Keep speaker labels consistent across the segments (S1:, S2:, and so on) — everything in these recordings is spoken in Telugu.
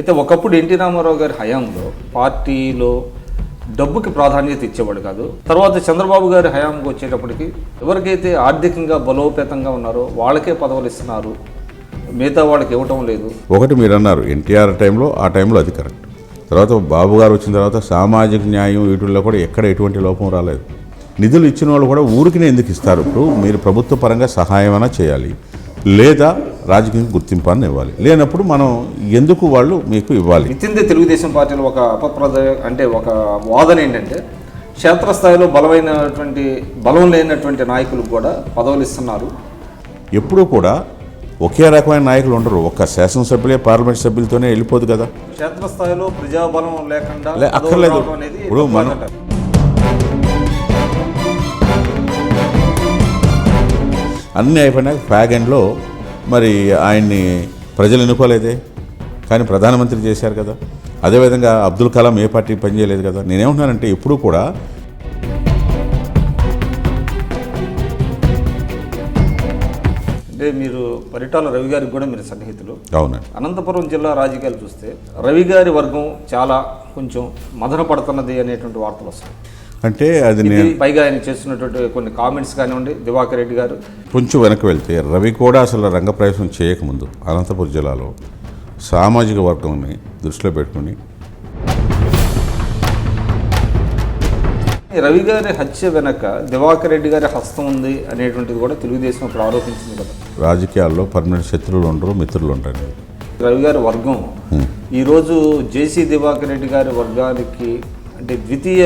S1: అయితే ఒకప్పుడు ఎన్టీ రామారావు గారి హయాంలో పార్టీలో డబ్బుకి ప్రాధాన్యత ఇచ్చేవాడు కాదు. తర్వాత చంద్రబాబు గారి హయాంకి వచ్చేటప్పటికి ఎవరికైతే ఆర్థికంగా బలోపేతంగా ఉన్నారో వాళ్ళకే పదవులు ఇస్తున్నారు, మిగతా వాళ్ళకి ఇవ్వటం లేదు.
S2: ఒకటి మీరు అన్నారు ఎన్టీఆర్ టైంలో, ఆ టైంలో అది కరెక్ట్. తర్వాత బాబు గారు వచ్చిన తర్వాత సామాజిక న్యాయం వీటిల్లో కూడా ఎక్కడ ఎటువంటి లోపం రాలేదు. నిధులు ఇచ్చిన వాళ్ళు కూడా ఊరికినే ఎందుకు ఇస్తారు? ఇప్పుడు మీరు ప్రభుత్వ పరంగా సహాయమైనా చేయాలి, లేదా రాజకీయ గుర్తింపాన్ని ఇవ్వాలి. లేనప్పుడు మనం ఎందుకు వాళ్ళు మీకు ఇవ్వాలి?
S1: నిత్యందే తెలుగుదేశం పార్టీలో ఒక అంటే ఒక వాదన ఏంటంటే క్షేత్రస్థాయిలో బలం లేనటువంటి నాయకులకు కూడా పదవులు ఇస్తున్నారు.
S2: ఎప్పుడూ కూడా ఒకే రకమైన నాయకులు ఉండరు. ఒక్క శాసనసభ్యులే పార్లమెంట్ సభ్యులతోనే వెళ్ళిపోదు కదా.
S1: క్షేత్రస్థాయిలో ప్రజాబలం లేకుండా
S2: అక్కర్లేదు. ఇప్పుడు మనం అన్నీ అయిపోయినాక ఫ్యాగ్ ఎండ్లో మరి ఆయన్ని ప్రజలు ఎన్నుకోలేదే, కానీ ప్రధానమంత్రి చేశారు కదా. అదేవిధంగా అబ్దుల్ కలాం ఏ పార్టీ పనిచేయలేదు కదా. నేనేమంటున్నానంటే ఎప్పుడు కూడా
S1: అంటే మీరు పరిటాల రవి గారికి కూడా మీరు సన్నిహితులు.
S2: అవునండి.
S1: అనంతపురం జిల్లా రాజకీయాలు చూస్తే రవి గారి వర్గం చాలా కొంచెం మదన పడుతున్నది అనేటువంటి వార్తలు వస్తాయి.
S2: అంటే అది నేను
S1: పైగా ఆయన చేస్తున్నటువంటి కొన్ని కామెంట్స్ కానివ్వండి, దివాకర్ రెడ్డి గారు
S2: కొంచెం వెనక్కి వెళ్తే రవి కూడా అసలు రంగప్రవేశం చేయకముందు అనంతపురం జిల్లాలో సామాజిక వర్గంని దృష్టిలో పెట్టుకుని
S1: రవి గారి హత్య వెనక దివాకర్ రెడ్డి గారి హస్తం ఉంది అనేటువంటిది కూడా తెలుగుదేశం ఇప్పుడు ఆరోపించింది కదా.
S2: రాజకీయాల్లో పర్మనెంట్ శత్రువులు ఉండరు, మిత్రులు ఉంటారు.
S1: రవి గారి వర్గం ఈరోజు జేసీ దివాకర్ రెడ్డి గారి వర్గానికి అంటే ద్వితీయ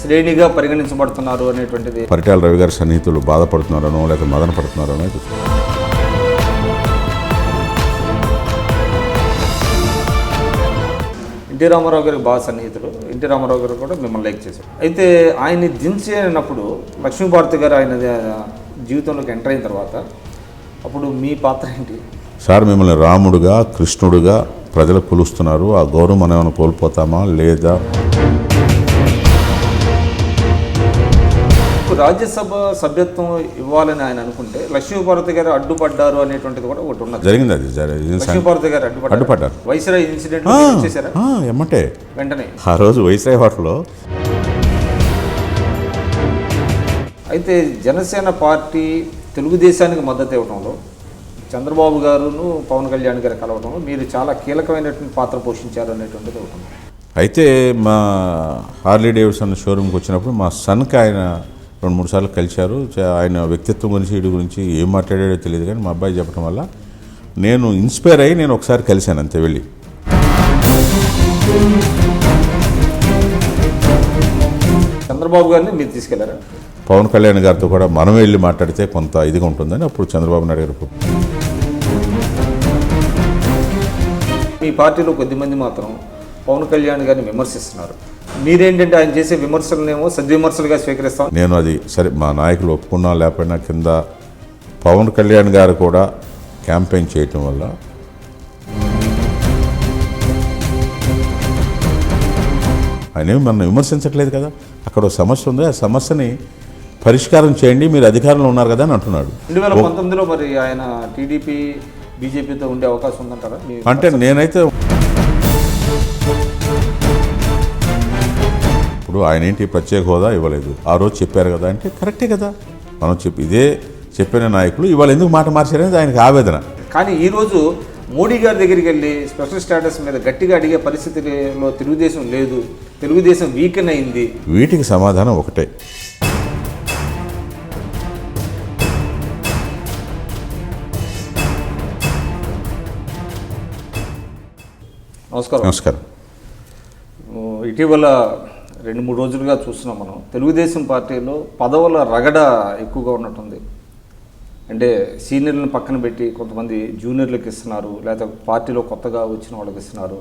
S1: శ్రేణిగా పరిగణించబడుతున్నారు అనేటువంటిది.
S2: పరిటాల రవి గారి సన్నిహితులు బాధపడుతున్నారనో లేకపోతే మదన పడుతున్నారనో
S1: ఎన్టీ రామారావు గారికి బాగా సన్నిహితులు. ఎన్టీ రామారావు గారు కూడా మిమ్మల్ని లైక్ చేశారు. అయితే ఆయన్ని దించేటప్పుడు లక్ష్మీభారతి గారు ఆయన జీవితంలోకి ఎంటర్ అయిన తర్వాత అప్పుడు మీ పాత్ర ఏంటి?
S2: సార్ మిమ్మల్ని రాముడుగా కృష్ణుడుగా ప్రజలు కొలుస్తున్నారు, ఆ గౌరవం మనం ఏమైనా కోల్పోతామా లేదా?
S1: రాజ్యసభ సభ్యత్వం ఇవ్వాలని ఆయన అనుకుంటే లక్ష్మీభారతి గారు అడ్డుపడ్డారు అనేటువంటిది కూడా ఒకటి ఉన్నది.
S2: జరిగింది. అది
S1: లక్ష్మీభారతి గారు
S2: అడ్డుపడ్డారు.
S1: వైస్రాయ్ ఇన్సిడెంట్ చేశారా
S2: ఏమంటే
S1: వెంటనే
S2: ఆ రోజు వైస్రాయ్ హోటల్లో.
S1: అయితే జనసేన పార్టీ తెలుగుదేశానికి మద్దతు ఇవ్వడంలో చంద్రబాబు గారును పవన్ కళ్యాణ్ గారు కలవడంలో మీరు చాలా కీలకమైనటువంటి పాత్ర పోషించారు అనేటువంటిది ఒకటి.
S2: అయితే మా హార్లీ డేవిడ్సన్ షోరూమ్కి వచ్చినప్పుడు మా సన్కి ఆయన 2-3 సార్లు కలిశారు. ఆయన వ్యక్తిత్వం గురించి వీడి గురించి ఏం మాట్లాడాడో తెలియదు, కానీ మా అబ్బాయి చెప్పడం వల్ల నేను ఇన్స్పైర్ అయ్యి నేను ఒకసారి కలిశాను అంతే వెళ్ళి.
S1: చంద్రబాబు గారిని మీరు తీసుకెళ్లారా?
S2: పవన్ కళ్యాణ్ గారితో కూడా మనం వెళ్ళి మాట్లాడితే కొంత ఇదిగా ఉంటుందని అప్పుడు చంద్రబాబు నాయుడు గారు.
S1: మీ పార్టీలో కొద్దిమంది మాత్రం పవన్ కళ్యాణ్ గారిని విమర్శిస్తున్నారు. మీరేంటంటే ఆయన చేసే విమర్శలనేమో సద్విమర్శలుగా స్వీకరిస్తాం.
S2: నేను అది సరే మా నాయకులు ఒప్పుకున్నా లేకపోయినా కింద పవన్ కళ్యాణ్ గారు కూడా క్యాంపెయిన్ చేయటం వల్ల ఆయన మనం విమర్శించట్లేదు కదా. అక్కడ ఒక సమస్య ఉంది, ఆ సమస్యని పరిష్కారం చేయండి, మీరు అధికారంలో ఉన్నారు కదా అని అంటున్నాడు.
S1: 2019లో మరి ఆయన టీడీపీ బీజేపీతో ఉండే అవకాశం ఉందంటారా?
S2: అంటే నేనైతే ఇప్పుడు ఆయన ఏంటి ప్రత్యేక హోదా ఇవ్వలేదు, ఆ రోజు చెప్పారు కదా అంటే కరెక్టే కదా. మనం ఇదే చెప్పిన నాయకులు ఇవాళ ఎందుకు మాట మార్చారనేది ఆయనకు ఆవేదన.
S1: కానీ ఈరోజు మోడీ గారి దగ్గరికి వెళ్ళి స్పెషల్ స్టేటస్ మీద గట్టిగా అడిగే పరిస్థితిలో తెలుగుదేశం లేదు, తెలుగుదేశం వీకెన్ అయింది.
S2: వీటికి సమాధానం ఒకటే. నమస్కారం.
S1: ఇటీవల 2-3 రోజులుగా చూస్తున్నాం మనం తెలుగుదేశం పార్టీలో పదవుల రగడ ఎక్కువగా ఉన్నట్టుంది. అంటే సీనియర్లను పక్కన పెట్టి కొంతమంది జూనియర్లకు ఇస్తున్నారు, లేదా పార్టీలో కొత్తగా వచ్చిన వాళ్ళకి ఇస్తున్నారు,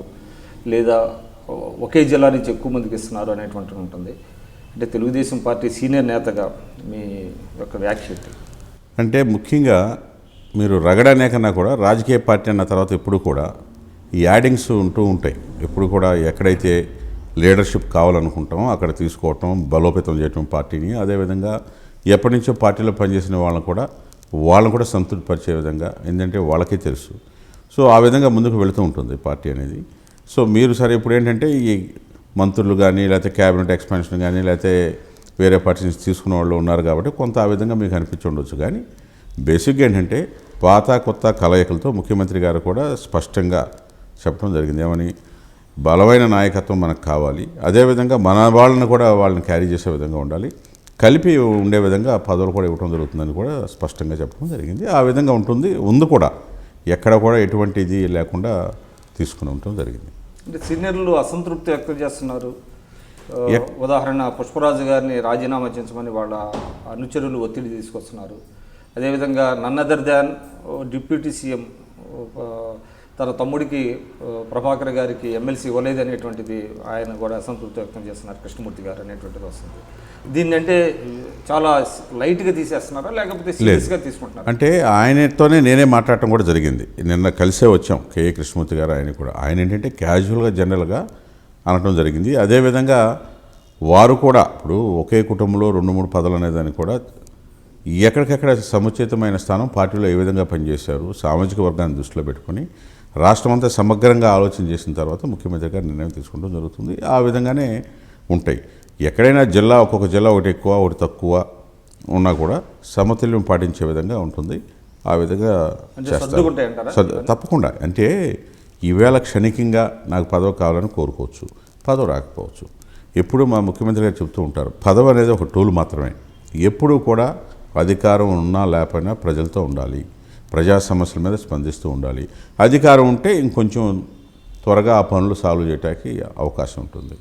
S1: లేదా ఒకే జిల్లా నుంచి ఎక్కువ మందికి ఇస్తున్నారు అనేటువంటి ఉంటుంది. అంటే తెలుగుదేశం పార్టీ సీనియర్ నేతగా మీ యొక్క వ్యాఖ్య
S2: అంటే ముఖ్యంగా మీరు రగడనే కన్నా కూడా రాజకీయ పార్టీ అన్న తర్వాత ఎప్పుడు కూడా ఈ యాడింగ్స్ ఉంటూ ఉంటాయి. ఎప్పుడు కూడా ఎక్కడైతే లీడర్షిప్ కావాలనుకుంటామో అక్కడ తీసుకోవటం, బలోపేతం చేయటం పార్టీని. అదేవిధంగా ఎప్పటి నుంచో పార్టీలో పనిచేసిన వాళ్ళని కూడా సంతృప్తిపరిచే విధంగా, ఏంటంటే వాళ్ళకే తెలుసు. సో ఆ విధంగా ముందుకు వెళుతూ ఉంటుంది పార్టీ అనేది. సో మీరు సరే ఇప్పుడు ఏంటంటే ఈ మంత్రులు కానీ లేకపోతే క్యాబినెట్ ఎక్స్పాన్షన్ కానీ లేకపోతే వేరే పార్టీస్ తీసుకున్న వాళ్ళు ఉన్నారు కాబట్టి కొంత ఆ విధంగా మీకు అనిపించి ఉండొచ్చు. కానీ బేసిక్గా ఏంటంటే పాత కొత్త కలయికలతో ముఖ్యమంత్రి గారు కూడా స్పష్టంగా చెప్పడం జరిగింది. ఏమని, బలమైన నాయకత్వం మనకు కావాలి, అదేవిధంగా మన వాళ్ళని కూడా వాళ్ళని క్యారీ చేసే విధంగా ఉండాలి, కలిపి ఉండే విధంగా పదవులు కూడా ఇవ్వడం జరుగుతుందని కూడా స్పష్టంగా చెప్పడం జరిగింది. ఆ విధంగా ఉంది కూడా, ఎక్కడ కూడా ఎటువంటి ఇది లేకుండా తీసుకుని ఉండటం జరిగింది.
S1: అంటే సీనియర్లు అసంతృప్తి వ్యక్తం చేస్తున్నారు. ఉదాహరణ పుష్పరాజు గారిని రాజీనామా చేయించమని వాళ్ళ అనుచరులు ఒత్తిడి తీసుకొస్తున్నారు. అదేవిధంగా none other than deputy CM తన తమ్ముడికి ప్రభాకర్ గారికి ఎమ్మెల్సీ ఇవ్వలేదు అనేటువంటిది ఆయన కూడా అసంతృప్తి వ్యక్తం చేస్తున్నారు, కృష్ణమూర్తి గారు అనేటువంటిది వస్తుంది. దీన్ని అంటే చాలా లైట్గా తీసేస్తున్నారా లేకపోతే సీరియస్గా తీసుకుంటున్నారు?
S2: అంటే ఆయనతోనే నేనే మాట్లాడటం కూడా జరిగింది. నిన్న కలిసే వచ్చాం కేఏ కృష్ణమూర్తి గారు. ఆయన ఏంటంటే క్యాజువల్గా జనరల్గా అనటం జరిగింది. అదేవిధంగా వారు కూడా ఇప్పుడు ఒకే కుటుంబంలో 2-3 పదవులు అనేదాన్ని కూడా ఎక్కడికెక్కడ సముచితమైన స్థానం పార్టీలో ఏ విధంగా పనిచేశారు, సామాజిక వర్గాన్ని దృష్టిలో పెట్టుకొని రాష్ట్రమంతా సమగ్రంగా ఆలోచన చేసిన తర్వాత ముఖ్యమంత్రి గారు నిర్ణయం తీసుకోవడం జరుగుతుంది. ఆ విధంగానే ఉంటాయి. ఎక్కడైనా ఒక్కొక్క జిల్లా ఒకటి ఎక్కువ ఒకటి తక్కువ ఉన్నా కూడా సమతుల్యం పాటించే విధంగా ఉంటుంది. ఆ విధంగా చేస్తారు తప్పకుండా. అంటే ఈవేళ క్షణికంగా నాకు పదవి కావాలని కోరుకోవచ్చు, పదవి రాకపోవచ్చు. ఎప్పుడు మా ముఖ్యమంత్రి గారు చెప్తూ ఉంటారు, పదవి అనేది ఒక టూల్ మాత్రమే. ఎప్పుడూ కూడా అధికారం ఉన్నా లేకపోయినా ప్రజలతో ఉండాలి, ప్రజా సమస్యల మీద స్పందిస్తూ ఉండాలి. అధికారం ఉంటే ఇంకొంచెం త్వరగా ఆ పనులు సాల్వ్ చేయడానికి అవకాశం ఉంటుంది.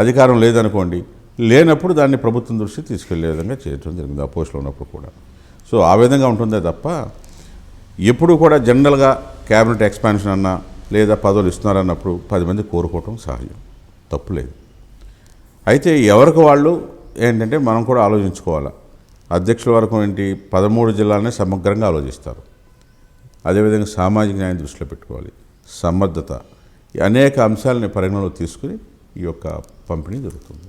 S2: అధికారం లేదనుకోండి, లేనప్పుడు దాన్ని ప్రభుత్వం దృష్టి తీసుకెళ్లే విధంగా చేయడం జరిగింది ఆ పోస్టులో ఉన్నప్పుడు కూడా. సో ఆ విధంగా ఉంటుందే తప్ప ఎప్పుడు కూడా జనరల్గా క్యాబినెట్ ఎక్స్పాన్షన్ అన్నా లేదా పదవులు ఇస్తున్నారన్నప్పుడు 10 మంది కోరుకోవటం సహజం, తప్పులేదు. అయితే ఎవరికి వాళ్ళు ఏంటంటే మనం కూడా ఆలోచించుకోవాలి. అధ్యక్షుల వరకు ఏంటి 13 జిల్లాలనే సమగ్రంగా ఆలోచిస్తారు. అదేవిధంగా సామాజిక న్యాయం దృష్టిలో పెట్టుకోవాలి, సమర్థత, అనేక అంశాలని పరిగణలో తీసుకుని ఈ యొక్క పంపిణీ జరుగుతుంది.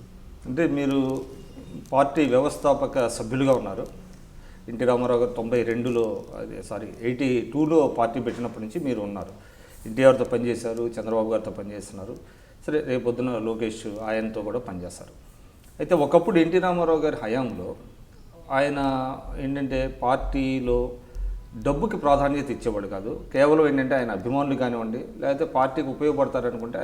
S1: అంటే మీరు పార్టీ వ్యవస్థాపక సభ్యులుగా ఉన్నారు. ఎన్టీ రామారావు గారు 82లో పార్టీ పెట్టినప్పటి నుంచి మీరు ఉన్నారు. ఎన్టీఆర్తో పనిచేశారు, చంద్రబాబు గారితో పనిచేస్తున్నారు. సరే, రేపొద్దున లోకేష్ ఆయనతో కూడా పనిచేస్తారు. అయితే ఒకప్పుడు ఎన్టీ రామారావు గారి హయాంలో ఆయన ఏంటంటే పార్టీలో డబ్బుకి ప్రాధాన్యత ఇచ్చేవాడు కాదు. కేవలం ఏంటంటే ఆయన అభిమానులు కానివ్వండి, లేకపోతే పార్టీకి ఉపయోగపడతారనుకుంటే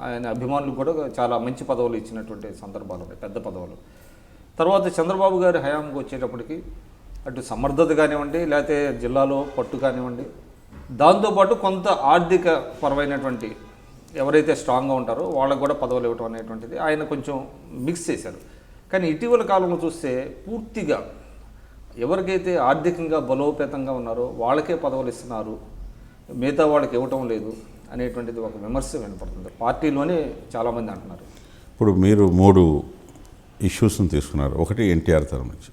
S1: ఆయన అభిమానులకు కూడా చాలా మంచి పదవులు ఇచ్చినటువంటి సందర్భాలు ఉన్నాయి, పెద్ద పదవులు. తర్వాత చంద్రబాబు గారి హయాంకి వచ్చేటప్పటికి అటు సమర్థత కానివ్వండి, లేకపోతే జిల్లాలో పట్టు కానివ్వండి, దాంతోపాటు కొంత ఆర్థిక పరమైనటువంటి ఎవరైతే స్ట్రాంగ్గా ఉంటారో వాళ్ళకు కూడా పదవులు ఇవ్వటం అనేటువంటిది ఆయన కొంచెం మిక్స్ చేశారు. కానీ ఇటీవల కాలంలో చూస్తే పూర్తిగా ఎవరికైతే ఆర్థికంగా బలోపేతంగా ఉన్నారో వాళ్ళకే పదవులు ఇస్తున్నారు, మిగతా వాళ్ళకి ఇవ్వటం లేదు అనేటువంటిది ఒక విమర్శ వినపడుతుంది. పార్టీలోనే చాలామంది అంటున్నారు.
S2: ఇప్పుడు మీరు 3 ఇష్యూస్ని తీసుకున్నారు. ఒకటి ఎన్టీఆర్ తరం నుంచి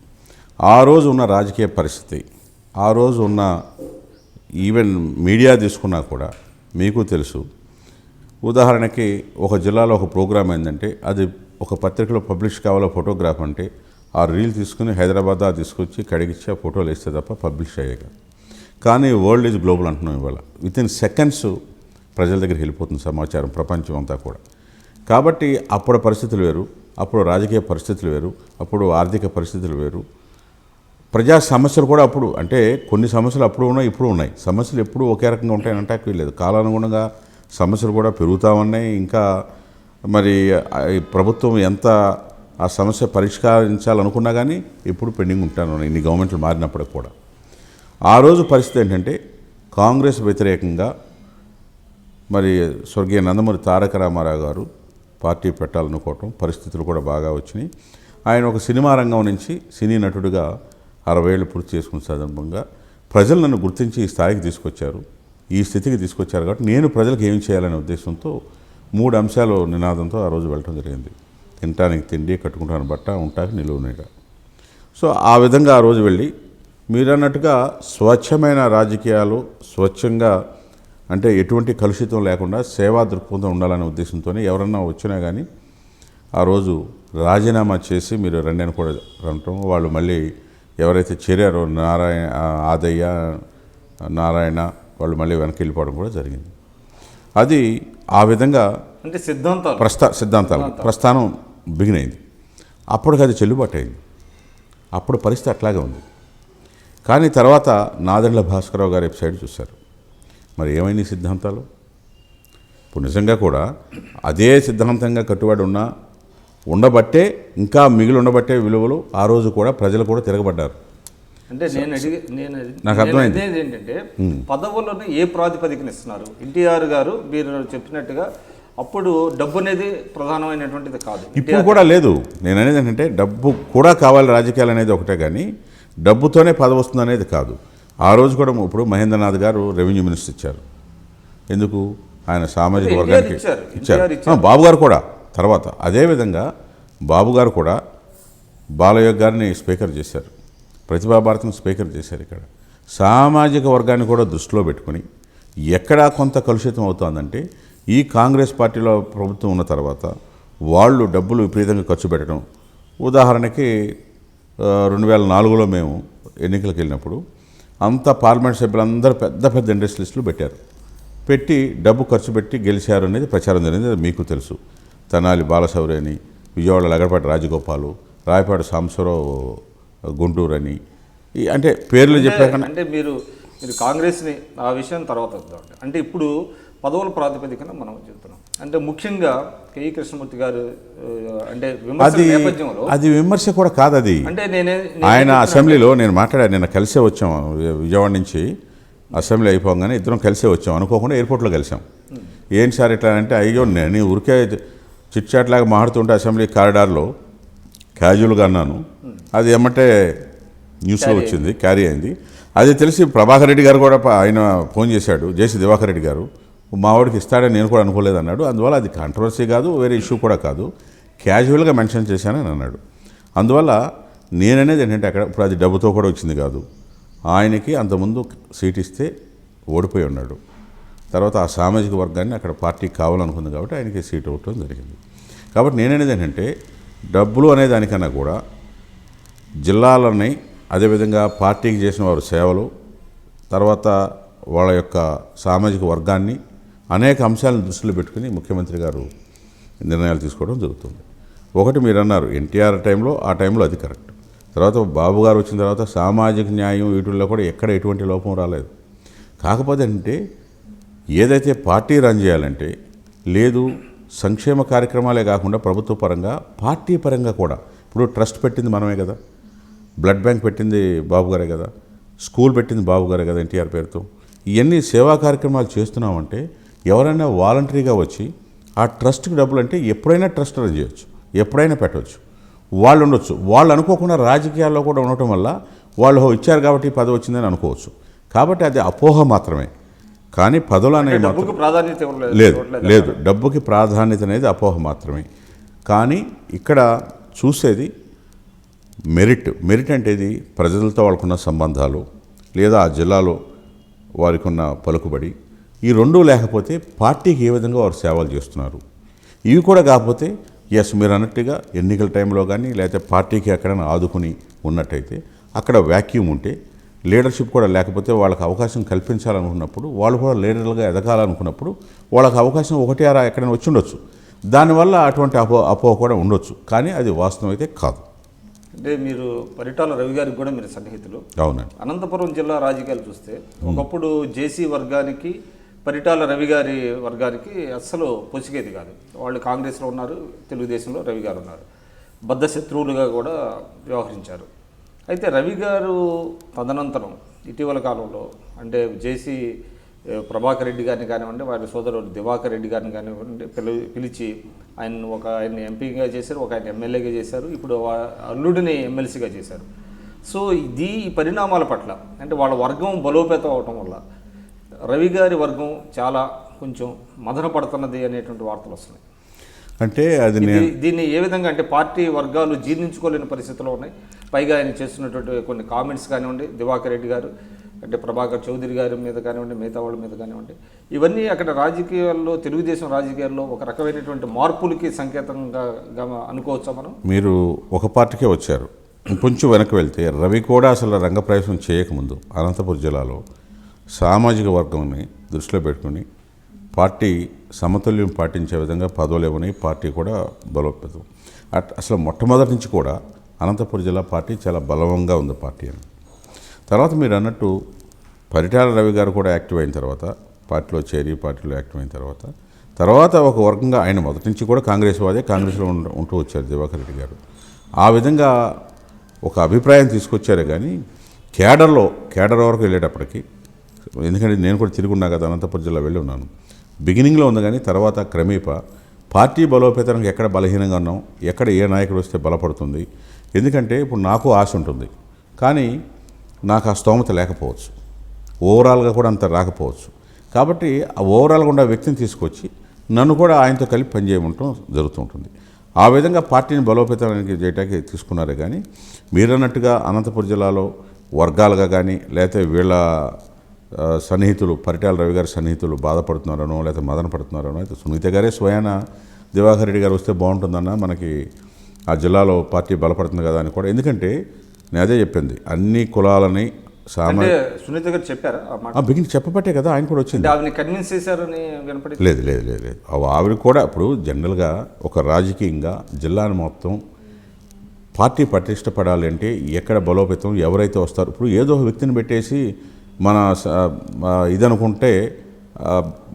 S2: ఆ రోజు ఉన్న రాజకీయ పరిస్థితి, ఆ రోజు ఉన్న ఈవెన్ మీడియా తీసుకున్నా కూడా మీకు తెలుసు. ఉదాహరణకి ఒక జిల్లాలో ఒక ప్రోగ్రామ్ ఏంటంటే అది ఒక పత్రికలో పబ్లిష్ కావాలో ఫోటోగ్రాఫ్ అంటే ఆ రీల్ తీసుకుని హైదరాబాద్ తీసుకొచ్చి కడిగిచ్చి ఆ ఫోటోలు వేస్తే తప్ప పబ్లిష్ అయ్యాక. కానీ వరల్డ్ ఈజ్ గ్లోబల్ అంటున్నాం ఇవాళ. వితిన్ సెకండ్స్ ప్రజల దగ్గరికి వెళ్ళిపోతుంది సమాచారం, ప్రపంచం అంతా కూడా. కాబట్టి అప్పుడు పరిస్థితులు వేరు, అప్పుడు రాజకీయ పరిస్థితులు వేరు, అప్పుడు ఆర్థిక పరిస్థితులు వేరు, ప్రజా సమస్యలు కూడా అప్పుడు అంటే కొన్ని సమస్యలు అప్పుడు ఉన్నాయి, ఇప్పుడు ఉన్నాయి. సమస్యలు ఎప్పుడు ఒకే రకంగా ఉంటాయని అంటాక వీల్లేదు. కాలానుగుణంగా సమస్యలు కూడా పెరుగుతూ ఉన్నాయి. ఇంకా మరి ప్రభుత్వం ఎంత ఆ సమస్య పరిష్కరించాలనుకున్నా కానీ ఎప్పుడు పెండింగ్ ఉంటాను ఇన్ని గవర్నమెంట్లు మారినప్పటికి కూడా. ఆ రోజు పరిస్థితి ఏంటంటే కాంగ్రెస్ వ్యతిరేకంగా మరి స్వర్గీయ నందమూరి తారక రామారావు గారు పార్టీ పెట్టాలనుకోవటం, పరిస్థితులు కూడా బాగా వచ్చినాయి. ఆయన ఒక సినిమా రంగం నుంచి సినీ నటుడిగా 60 ఏళ్ళు పూర్తి చేసుకున్న సందర్భంగా ప్రజలు నన్ను గుర్తించి ఈ స్థాయికి తీసుకొచ్చారు, ఈ స్థితికి తీసుకొచ్చారు. కాబట్టి నేను ప్రజలకు ఏం చేయాలనే ఉద్దేశంతో 3 అంశాలు నినాదంతో ఆ రోజు వెళ్ళటం జరిగింది. తినటానికి తిండి, కట్టుకుంటానికి బట్ట, ఉంటానికి నిలువు నీడ. సో ఆ విధంగా ఆ రోజు వెళ్ళి మీరన్నట్టుగా స్వచ్ఛమైన రాజకీయాలు, స్వచ్ఛంగా అంటే ఎటువంటి కలుషితం లేకుండా సేవా దృక్పథం ఉండాలనే ఉద్దేశంతోనే ఎవరన్నా వచ్చినా కానీ ఆ రోజు రాజీనామా చేసి మీరు రండి అని కూడా అనటం, వాళ్ళు మళ్ళీ ఎవరైతే చేరారో ఆదయ్య, నారాయణ వాళ్ళు మళ్ళీ వెనక్కి వెళ్ళిపోవడం కూడా జరిగింది. అది ఆ విధంగా
S1: అంటే సిద్ధాంతాలు
S2: సిద్ధాంతాలు ప్రస్థానం బిగిన్ అయింది. అప్పటికి అది చెల్లుబాటు అయింది. అప్పుడు పరిస్థితి అట్లాగే ఉంది. కానీ తర్వాత నాదెండ్ల భాస్కరరావు గారు వెబ్సైట్ చూశారు. మరి ఏమైంది సిద్ధాంతాలు? ఇప్పుడు నిజంగా కూడా అదే సిద్ధాంతంగా కట్టుబడి ఉండబట్టే, ఇంకా మిగిలి ఉండబట్టే విలువలు ఆ రోజు కూడా ప్రజలు కూడా తిరగబడ్డారు.
S1: అంటే
S2: నాకు అర్థమైంది
S1: ఏంటంటే పదవులను ఏ ప్రాతిపదికన ఇస్తున్నారు? ఎన్టీఆర్ గారు మీరు చెప్పినట్టుగా అప్పుడు డబ్బు అనేది ప్రధానమైనటువంటిది కాదు,
S2: ఇప్పుడు కూడా లేదు. నేను అనేది ఏంటంటే డబ్బు కూడా కావాలి రాజకీయాలు అనేది ఒకటే, కానీ డబ్బుతోనే పదవి వస్తుంది అనేది కాదు. ఆ రోజు కూడా ఇప్పుడు మహేంద్రనాథ్ గారు రెవెన్యూ మినిస్టర్ ఇచ్చారు. ఎందుకు? ఆయన సామాజిక వర్గానికి ఇచ్చారు. బాబు గారు కూడా తర్వాత అదేవిధంగా బాబు గారు కూడా బాలయ్య గారిని స్పీకర్ చేశారు, ప్రతిభా భారతిని స్పీకర్ చేశారు. ఇక్కడ సామాజిక వర్గాన్ని కూడా దృష్టిలో పెట్టుకుని ఎక్కడా కొంత కలుషితం అవుతుందంటే ఈ కాంగ్రెస్ పార్టీలో ప్రభుత్వం ఉన్న తర్వాత వాళ్ళు డబ్బులు విపరీతంగా ఖర్చు పెట్టడం. ఉదాహరణకి 2004లో మేము ఎన్నికలకు వెళ్ళినప్పుడు అంతా పార్లమెంట్ సభ్యులందరూ పెద్ద పెద్ద ఇండస్ట్రియలిస్టులు పెట్టి డబ్బు ఖర్చు పెట్టి గెలిచారు అనేది ప్రచారం జరిగింది. అది మీకు తెలుసు. తెనాలి బాలశౌరి అని, విజయవాడ లగడపాటి రాజగోపాలు, రాయపాటి సాంబశివరావు గుంటూరు అని, అంటే పేర్లు చెప్పాక
S1: అంటే మీరు కాంగ్రెస్ని ఆ విషయం తర్వాత వద్దాం. అంటే ఇప్పుడు పదవుల ప్రాతిపదికన మనం చెప్తున్నాం. అంటే ముఖ్యంగా కేఈ కృష్ణమూర్తి గారు అంటే నేపథ్యంలో
S2: అది విమర్శ కూడా కాదు. అది
S1: అంటే
S2: ఆయన అసెంబ్లీలో నేను మాట్లాడాను, నిన్న కలిసే వచ్చాం విజయవాడ నుంచి. అసెంబ్లీ అయిపోగానే ఇద్దరం కలిసే వచ్చాం, అనుకోకుండా ఎయిర్పోర్ట్లో కలిసాం. ఏంటి సార్ ఇట్లా అంటే, అయ్యో నేను ఊరికే చిట్ చాట్ లాగా మాట్లాడుతుంటే అసెంబ్లీ కారిడార్లో క్యాజువల్గా అన్నాను. అది ఏమంటే న్యూస్లో వచ్చింది, క్యారీ అయింది. అది తెలిసి ప్రభాకర్ రెడ్డి గారు కూడా ఆయన ఫోన్ చేశాడు, జేసీ దివాకర్ రెడ్డి గారు, మావాడికి ఇస్తాడని నేను కూడా అనుకోలేదు అన్నాడు. అందువల్ల అది కాంట్రవర్సీ కాదు, వేరే ఇష్యూ కూడా కాదు, క్యాజువల్గా మెన్షన్ చేశానని అన్నాడు. అందువల్ల నేననేది ఏంటంటే అక్కడ ఇప్పుడు అది డబ్బుతో కూడా వచ్చింది కాదు. ఆయనకి అంతకుముందు సీట్ ఇస్తే ఓడిపోయి ఉన్నాడు. తర్వాత ఆ సామాజిక వర్గాన్ని అక్కడ పార్టీకి కావాలనుకుంది కాబట్టి ఆయనకి సీట్ ఇవ్వటం జరిగింది. కాబట్టి నేననేది ఏంటంటే డబ్బులు అనే దానికన్నా కూడా జిల్లాలని, అదేవిధంగా పార్టీకి చేసిన వారు సేవలు, తర్వాత వాళ్ళ యొక్క సామాజిక వర్గాన్ని, అనేక అంశాలను దృష్టిలో పెట్టుకుని ముఖ్యమంత్రి గారు నిర్ణయాలు తీసుకోవడం జరుగుతుంది. ఒకటి మీరు అన్నారు ఎన్టీఆర్ టైంలో, ఆ టైంలో అది కరెక్ట్. తర్వాత బాబు గారు వచ్చిన తర్వాత సామాజిక న్యాయం వీటిల్లో కూడా ఎక్కడ ఎటువంటి లోపం రాలేదు. కాకపోతే అంటే ఏదైతే పార్టీ రన్ చేయాలంటే లేదు, సంక్షేమ కార్యక్రమాలే కాకుండా ప్రభుత్వ పరంగా పార్టీ పరంగా కూడా, ఇప్పుడు ట్రస్ట్ పెట్టింది మనమే కదా, బ్లడ్ బ్యాంక్ పెట్టింది బాబు గారే కదా, స్కూల్ పెట్టింది బాబు గారే కదా ఎన్టీఆర్ పేరుతో. ఇవన్నీ సేవా కార్యక్రమాలు చేస్తున్నామంటే ఎవరైనా వాలంటరీగా వచ్చి ఆ ట్రస్ట్కి డబ్బులు అంటే ఎప్పుడైనా ట్రస్ట్ రన్ చేయొచ్చు, ఎప్పుడైనా పెట్టవచ్చు, వాళ్ళు ఉండొచ్చు. వాళ్ళు అనుకోకుండా రాజకీయాల్లో కూడా ఉండటం వల్ల వాళ్ళు ఇచ్చారు కాబట్టి పదవి వచ్చిందని అనుకోవచ్చు. కాబట్టి అది అపోహ మాత్రమే, కానీ పదవులు అనేవి లేదు. డబ్బుకి ప్రాధాన్యత అనేది అపోహ మాత్రమే. కానీ ఇక్కడ చూసేది మెరిట్ అంటే ఇది ప్రజలతో వాళ్ళకున్న సంబంధాలు, లేదా ఆ జిల్లాలో వారికి ఉన్న పలుకుబడి, ఈ రెండూ లేకపోతే పార్టీకి ఏ విధంగా వారు సేవలు చేస్తున్నారు, ఇవి కూడా కాకపోతే ఎస్ మీరు అన్నట్టుగా ఎన్నికల టైంలో కానీ లేకపోతే పార్టీకి ఎక్కడైనా ఆదుకుని ఉన్నట్టయితే అక్కడ వ్యాక్యూమ్ ఉంటే, లీడర్షిప్ కూడా లేకపోతే వాళ్ళకి అవకాశం కల్పించాలనుకున్నప్పుడు, వాళ్ళు కూడా లీడర్లుగా ఎదగాలనుకున్నప్పుడు వాళ్ళకి అవకాశం ఒకటి అరా ఎక్కడైనా వచ్చి ఉండొచ్చు. దానివల్ల అటువంటి అపోహ కూడా ఉండొచ్చు, కానీ అది వాస్తవం అయితే కాదు.
S1: అంటే మీరు పరిటాల రవి గారికి కూడా మీరు సన్నిహితులు.
S2: అవునండి.
S1: అనంతపురం జిల్లా రాజకీయాలు చూస్తే ఒకప్పుడు జేసీ వర్గానికి పరిటాల రవి గారి వర్గానికి అస్సలు పొసిగేది కాదు. వాళ్ళు కాంగ్రెస్లో ఉన్నారు, తెలుగుదేశంలో రవి గారు ఉన్నారు, బద్ధ శత్రువులుగా కూడా వ్యవహరించారు. అయితే రవి గారు తదనంతరం ఇటీవల కాలంలో అంటే జేసీ ప్రభాకర్ రెడ్డి గారిని కానివ్వండి, వారి సోదరుడు దివాకర్ రెడ్డి గారిని కానివ్వండి పిలిచి ఆయన ఎంపీగా చేశారు, ఒక ఆయన ఎమ్మెల్యేగా చేశారు, ఇప్పుడు అల్లుడిని ఎమ్మెల్సీగా చేశారు. సో ఈ పరిణామాల పట్ల అంటే వాళ్ళ వర్గం బలోపేతం అవటం వల్ల రవి గారి వర్గం చాలా కొంచెం మదన పడుతున్నది అనేటువంటి వార్తలు వస్తున్నాయి.
S2: అంటే అది
S1: దీన్ని ఏ విధంగా అంటే పార్టీ వర్గాలు జీర్ణించుకోలేని పరిస్థితుల్లో ఉన్నాయి. పైగా ఆయన చేస్తున్నటువంటి కొన్ని కామెంట్స్ కానివ్వండి, దివాకర్ రెడ్డి గారు అంటే ప్రభాకర్ చౌదరి గారి మీద కానివ్వండి, మిగతా వాళ్ళ మీద కానివ్వండి, ఇవన్నీ అక్కడ రాజకీయాల్లో, తెలుగుదేశం రాజకీయాల్లో ఒక రకమైనటువంటి మార్పులకి సంకేతంగా అనుకోవచ్చా మనం?
S2: మీరు ఒక పార్టీకే వచ్చారు, కొంచెం వెనక్కి వెళ్తే రవి కూడా అసలు రంగప్రవేశం చేయకముందు అనంతపురం జిల్లాలో సామాజిక వర్గంని దృష్టిలో పెట్టుకుని పార్టీ సమతుల్యం పాటించే విధంగా పదవులు ఇవ్వని పార్టీ కూడా బలోపేతం. అసలు మొట్టమొదటి నుంచి కూడా అనంతపురం జిల్లా పార్టీ చాలా బలంగా ఉంది పార్టీ అని. తర్వాత మీరు అన్నట్టు పరిటాల రవి గారు కూడా యాక్టివ్ అయిన తర్వాత పార్టీలో చేరి పార్టీలో యాక్టివ్ అయిన తర్వాత ఒక వర్గంగా ఆయన మొదటి నుంచి కూడా కాంగ్రెస్ వాదే, కాంగ్రెస్లో ఉంటూ వచ్చారు దివాకర్ రెడ్డి గారు. ఆ విధంగా ఒక అభిప్రాయం తీసుకొచ్చారే కానీ కేడర్ వరకు వెళ్ళేటప్పటికి, ఎందుకంటే నేను కూడా తిరిగి ఉన్నా కదా, అనంతపురం జిల్లా వెళ్ళి ఉన్నాను. బిగినింగ్లో ఉంది కానీ తర్వాత క్రమేపా పార్టీ బలోపేతానికి ఎక్కడ బలహీనంగా ఉన్నాం, ఎక్కడ ఏ నాయకుడు వస్తే బలపడుతుంది. ఎందుకంటే ఇప్పుడు నాకు ఆశ ఉంటుంది కానీ నాకు ఆ స్తోమత లేకపోవచ్చు, ఓవరాల్గా కూడా అంత రాకపోవచ్చు. కాబట్టి ఆ ఓవరాల్గా ఉన్న వ్యక్తిని తీసుకొచ్చి నన్ను కూడా ఆయనతో కలిపి పనిచేయమంటం జరుగుతుంటుంది. ఆ విధంగా పార్టీని బలోపేతానికి చేయడానికి తీసుకున్నారే కానీ మీరన్నట్టుగా అనంతపురం జిల్లాలో వర్గాలుగా కానీ లేకపోతే వీళ్ళ సన్నిహితులు పరిటాల రవి గారి సన్నిహితులు బాధపడుతున్నారనో లేకపోతే మదన పడుతున్నారనో, అయితే సునీత గారే స్వయాన దివాకర్ రెడ్డి గారు వస్తే బాగుంటుందన్న, మనకి ఆ జిల్లాలో పార్టీ బలపడుతుంది కదా అని కూడా. ఎందుకంటే నేను అదే చెప్పింది, అన్ని కులాలని
S1: సునీత గారు చెప్పారా
S2: బిగిన్ చెప్పబట్టే కదా ఆయన కూడా వచ్చింది.
S1: కన్విన్స్ చేశారని వినపడి
S2: లేదు లేదు లేదు లేదు ఆవిడ కూడా ఇప్పుడు జనరల్గా ఒక రాజకీయంగా జిల్లాను మొత్తం పార్టీ పటిష్టపడాలి అంటే ఎక్కడ బలోపేతం ఎవరైతే వస్తారు, ఇప్పుడు ఏదో ఒక వ్యక్తిని పెట్టేసి మన ఇది అనుకుంటే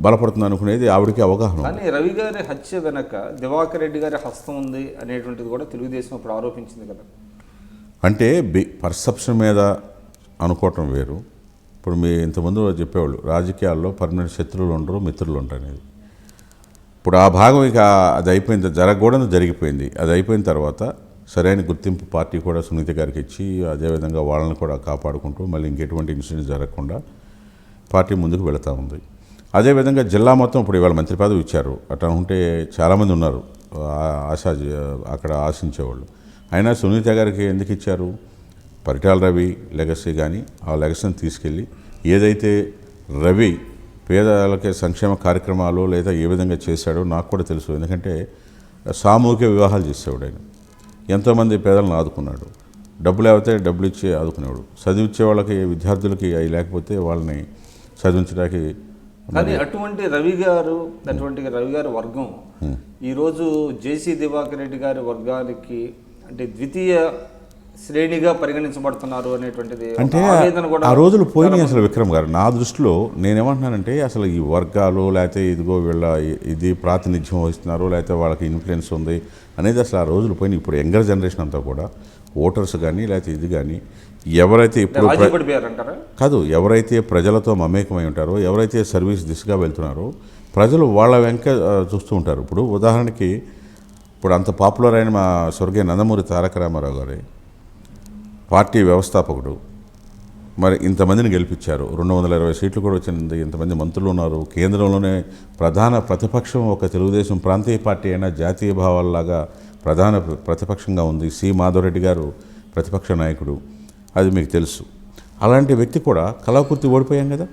S2: బలపడుతుంది అనుకునేది ఆవిడకి అవగాహన.
S1: కానీ రవి గారి హత్య వెనక దివాకర్ రెడ్డి గారి హస్తం ఉంది అనేటువంటిది కూడా తెలుగుదేశం ఇప్పుడు ఆరోపించింది కదా.
S2: అంటే పర్సెప్షన్ మీద అనుకోవటం వేరు. ఇప్పుడు మీ ఇంతకుముందు చెప్పేవాళ్ళు రాజకీయాల్లో పర్మనెంట్ శత్రువులు ఉండరు, మిత్రులు ఉండరు అనేది. ఇప్పుడు ఆ భాగం ఇక అది అయిపోయింది, జరగకూడదు జరిగిపోయింది. అది అయిపోయిన తర్వాత సరైన గుర్తింపు పార్టీ కూడా సునీత గారికి ఇచ్చి అదేవిధంగా వాళ్ళని కూడా కాపాడుకుంటూ మళ్ళీ ఇంకెటువంటి ఇన్సిడెంట్ జరగకుండా పార్టీ ముందుకు వెళుతూ ఉంది. అదేవిధంగా జిల్లా మొత్తం ఇప్పుడు ఇవాళ మంత్రి పదవి ఇచ్చారు. అట్లా ఉంటే చాలామంది ఉన్నారు అక్కడ ఆశించేవాళ్ళు. అయినా సునీత గారికి ఎందుకు ఇచ్చారు? పరిటాల రవి లెగసీ కానీ ఆ లెగసీని తీసుకెళ్ళి ఏదైతే రవి పేదలకి సంక్షేమ కార్యక్రమాలు లేదా ఏ విధంగా చేశాడో నాకు కూడా తెలుసు. ఎందుకంటే సామూహిక వివాహాలు చేసేవాడు ఆయన, ఎంతోమంది పేదలను ఆదుకున్నాడు, డబ్బులు లేకపోతే డబ్బులు ఇచ్చి ఆదుకునేవాడు, చదివించే వాళ్ళకి విద్యార్థులకి అవి లేకపోతే వాళ్ళని చదివించడానికి.
S1: కానీ అటువంటి రవి గారు వర్గం ఈరోజు జేసీ దివాకర్ రెడ్డి గారి వర్గానికి అంటే ద్వితీయ శ్రేణిగా పరిగణించబడుతున్నారు అనేటువంటిది
S2: అంటే ఆ రోజులు పోయినాయి అసలు. విక్రమ్ గారు, నా దృష్టిలో నేనేమంటున్నానంటే అసలు ఈ వర్గాలు లేకపోతే ఇదిగో వీళ్ళ ఇది ప్రాతినిధ్యం వహిస్తున్నారు లేకపోతే వాళ్ళకి ఇన్ఫ్లుయెన్స్ ఉంది అనేది అసలు ఆ రోజులు పోయినాయి. ఇప్పుడు యంగర్ జనరేషన్ అంతా కూడా ఓటర్స్ కానీ లేకపోతే ఇది కానీ ఎవరైతే ఇప్పుడు కాదు, ఎవరైతే ప్రజలతో మమేకమై ఉంటారో, ఎవరైతే సర్వీస్ దిశగా వెళ్తున్నారో ప్రజలు వాళ్ళ వెంక చూస్తూ ఉంటారు. ఇప్పుడు ఉదాహరణకి ఇప్పుడు అంత పాపులర్ అయిన మా స్వర్గీయ నందమూరి తారక రామారావు గారి పార్టీ వ్యవస్థాపకుడు, మరి ఇంతమందిని గెలిపించారు, 220 సీట్లు కూడా వచ్చింది, ఇంతమంది మంత్రులు ఉన్నారు, కేంద్రంలోనే ప్రధాన ప్రతిపక్షం ఒక తెలుగుదేశం ప్రాంతీయ పార్టీ అయినా జాతీయ భావాల్లాగా ప్రధాన ప్రతిపక్షంగా ఉంది. సి మాధవరెడ్డి గారు ప్రతిపక్ష నాయకుడు, అది మీకు తెలుసు. అలాంటి వ్యక్తి కూడా కళాకృతి ఓడిపోయాం కదా.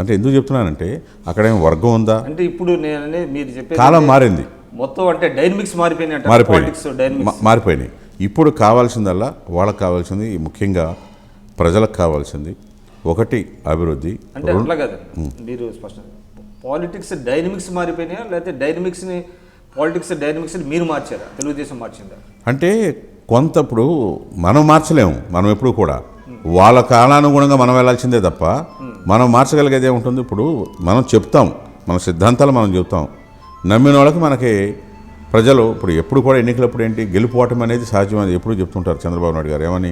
S2: అంటే ఎందుకు చెప్తున్నానంటే అక్కడేం వర్గం ఉందా అంటే ఇప్పుడు మీరు చెప్పే కాలం మారింది మొత్తం, అంటే డైనమిక్స్ మారిపోయినాయి. ఇప్పుడు కావాల్సిందల్లా వాళ్ళకి కావాల్సింది, ముఖ్యంగా ప్రజలకు కావాల్సింది ఒకటి అభివృద్ధి.
S1: అంటే అట్లా కదా మీరు స్పష్టంగా పాలిటిక్స్ డైనమిక్స్ మారిపోయినాయా లేకపోతే పాలిటిక్స్ డైనమిక్స్ని మీరు మార్చారా, తెలుగుదేశం మార్చిందా?
S2: అంటే కొంత ఇప్పుడు మనం మార్చలేము, మనం ఎప్పుడు కూడా వాళ్ళ కాలానుగుణంగా మనం వెళ్ళాల్సిందే తప్ప మనం మార్చగలిగేదే ఉంటుంది. ఇప్పుడు మనం చెప్తాం, మన సిద్ధాంతాలు మనం చెప్తాం, నమ్మిన వాళ్ళకి మనకి ప్రజలు ఇప్పుడు ఎప్పుడు కూడా ఎన్నికలప్పుడు ఏంటి గెలుపు ఓటమి అనేది సహజమని ఎప్పుడు చెప్తుంటారు చంద్రబాబు నాయుడు గారు. ఏమని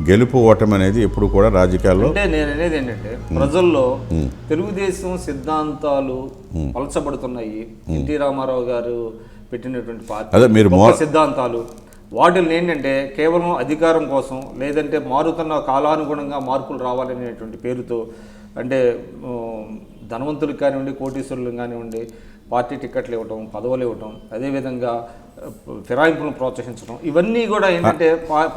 S2: గెలుపు ఓటమి అనేది ఎప్పుడు కూడా రాజకీయాల్లో.
S1: అంటే నేను అనేది ఏంటంటే ప్రజల్లో తెలుగుదేశం సిద్ధాంతాలు పలచబడుతున్నాయి. ఎన్టీ రామారావు గారు పెట్టినటువంటి పార్టీ మీరు సిద్ధాంతాలు వాటిని ఏంటంటే కేవలం అధికారం కోసం లేదంటే మారుతున్న కాలానుగుణంగా మార్పులు రావాలనేటువంటి పేరుతో, అంటే ధనవంతులకు కానివ్వండి కోటీశ్వరులకు కానివ్వండి పార్టీ టికెట్లు ఇవ్వటం, పదవులు ఇవ్వటం, అదేవిధంగా ఫిరాయింపులను ప్రోత్సహించడం, ఇవన్నీ కూడా ఏంటంటే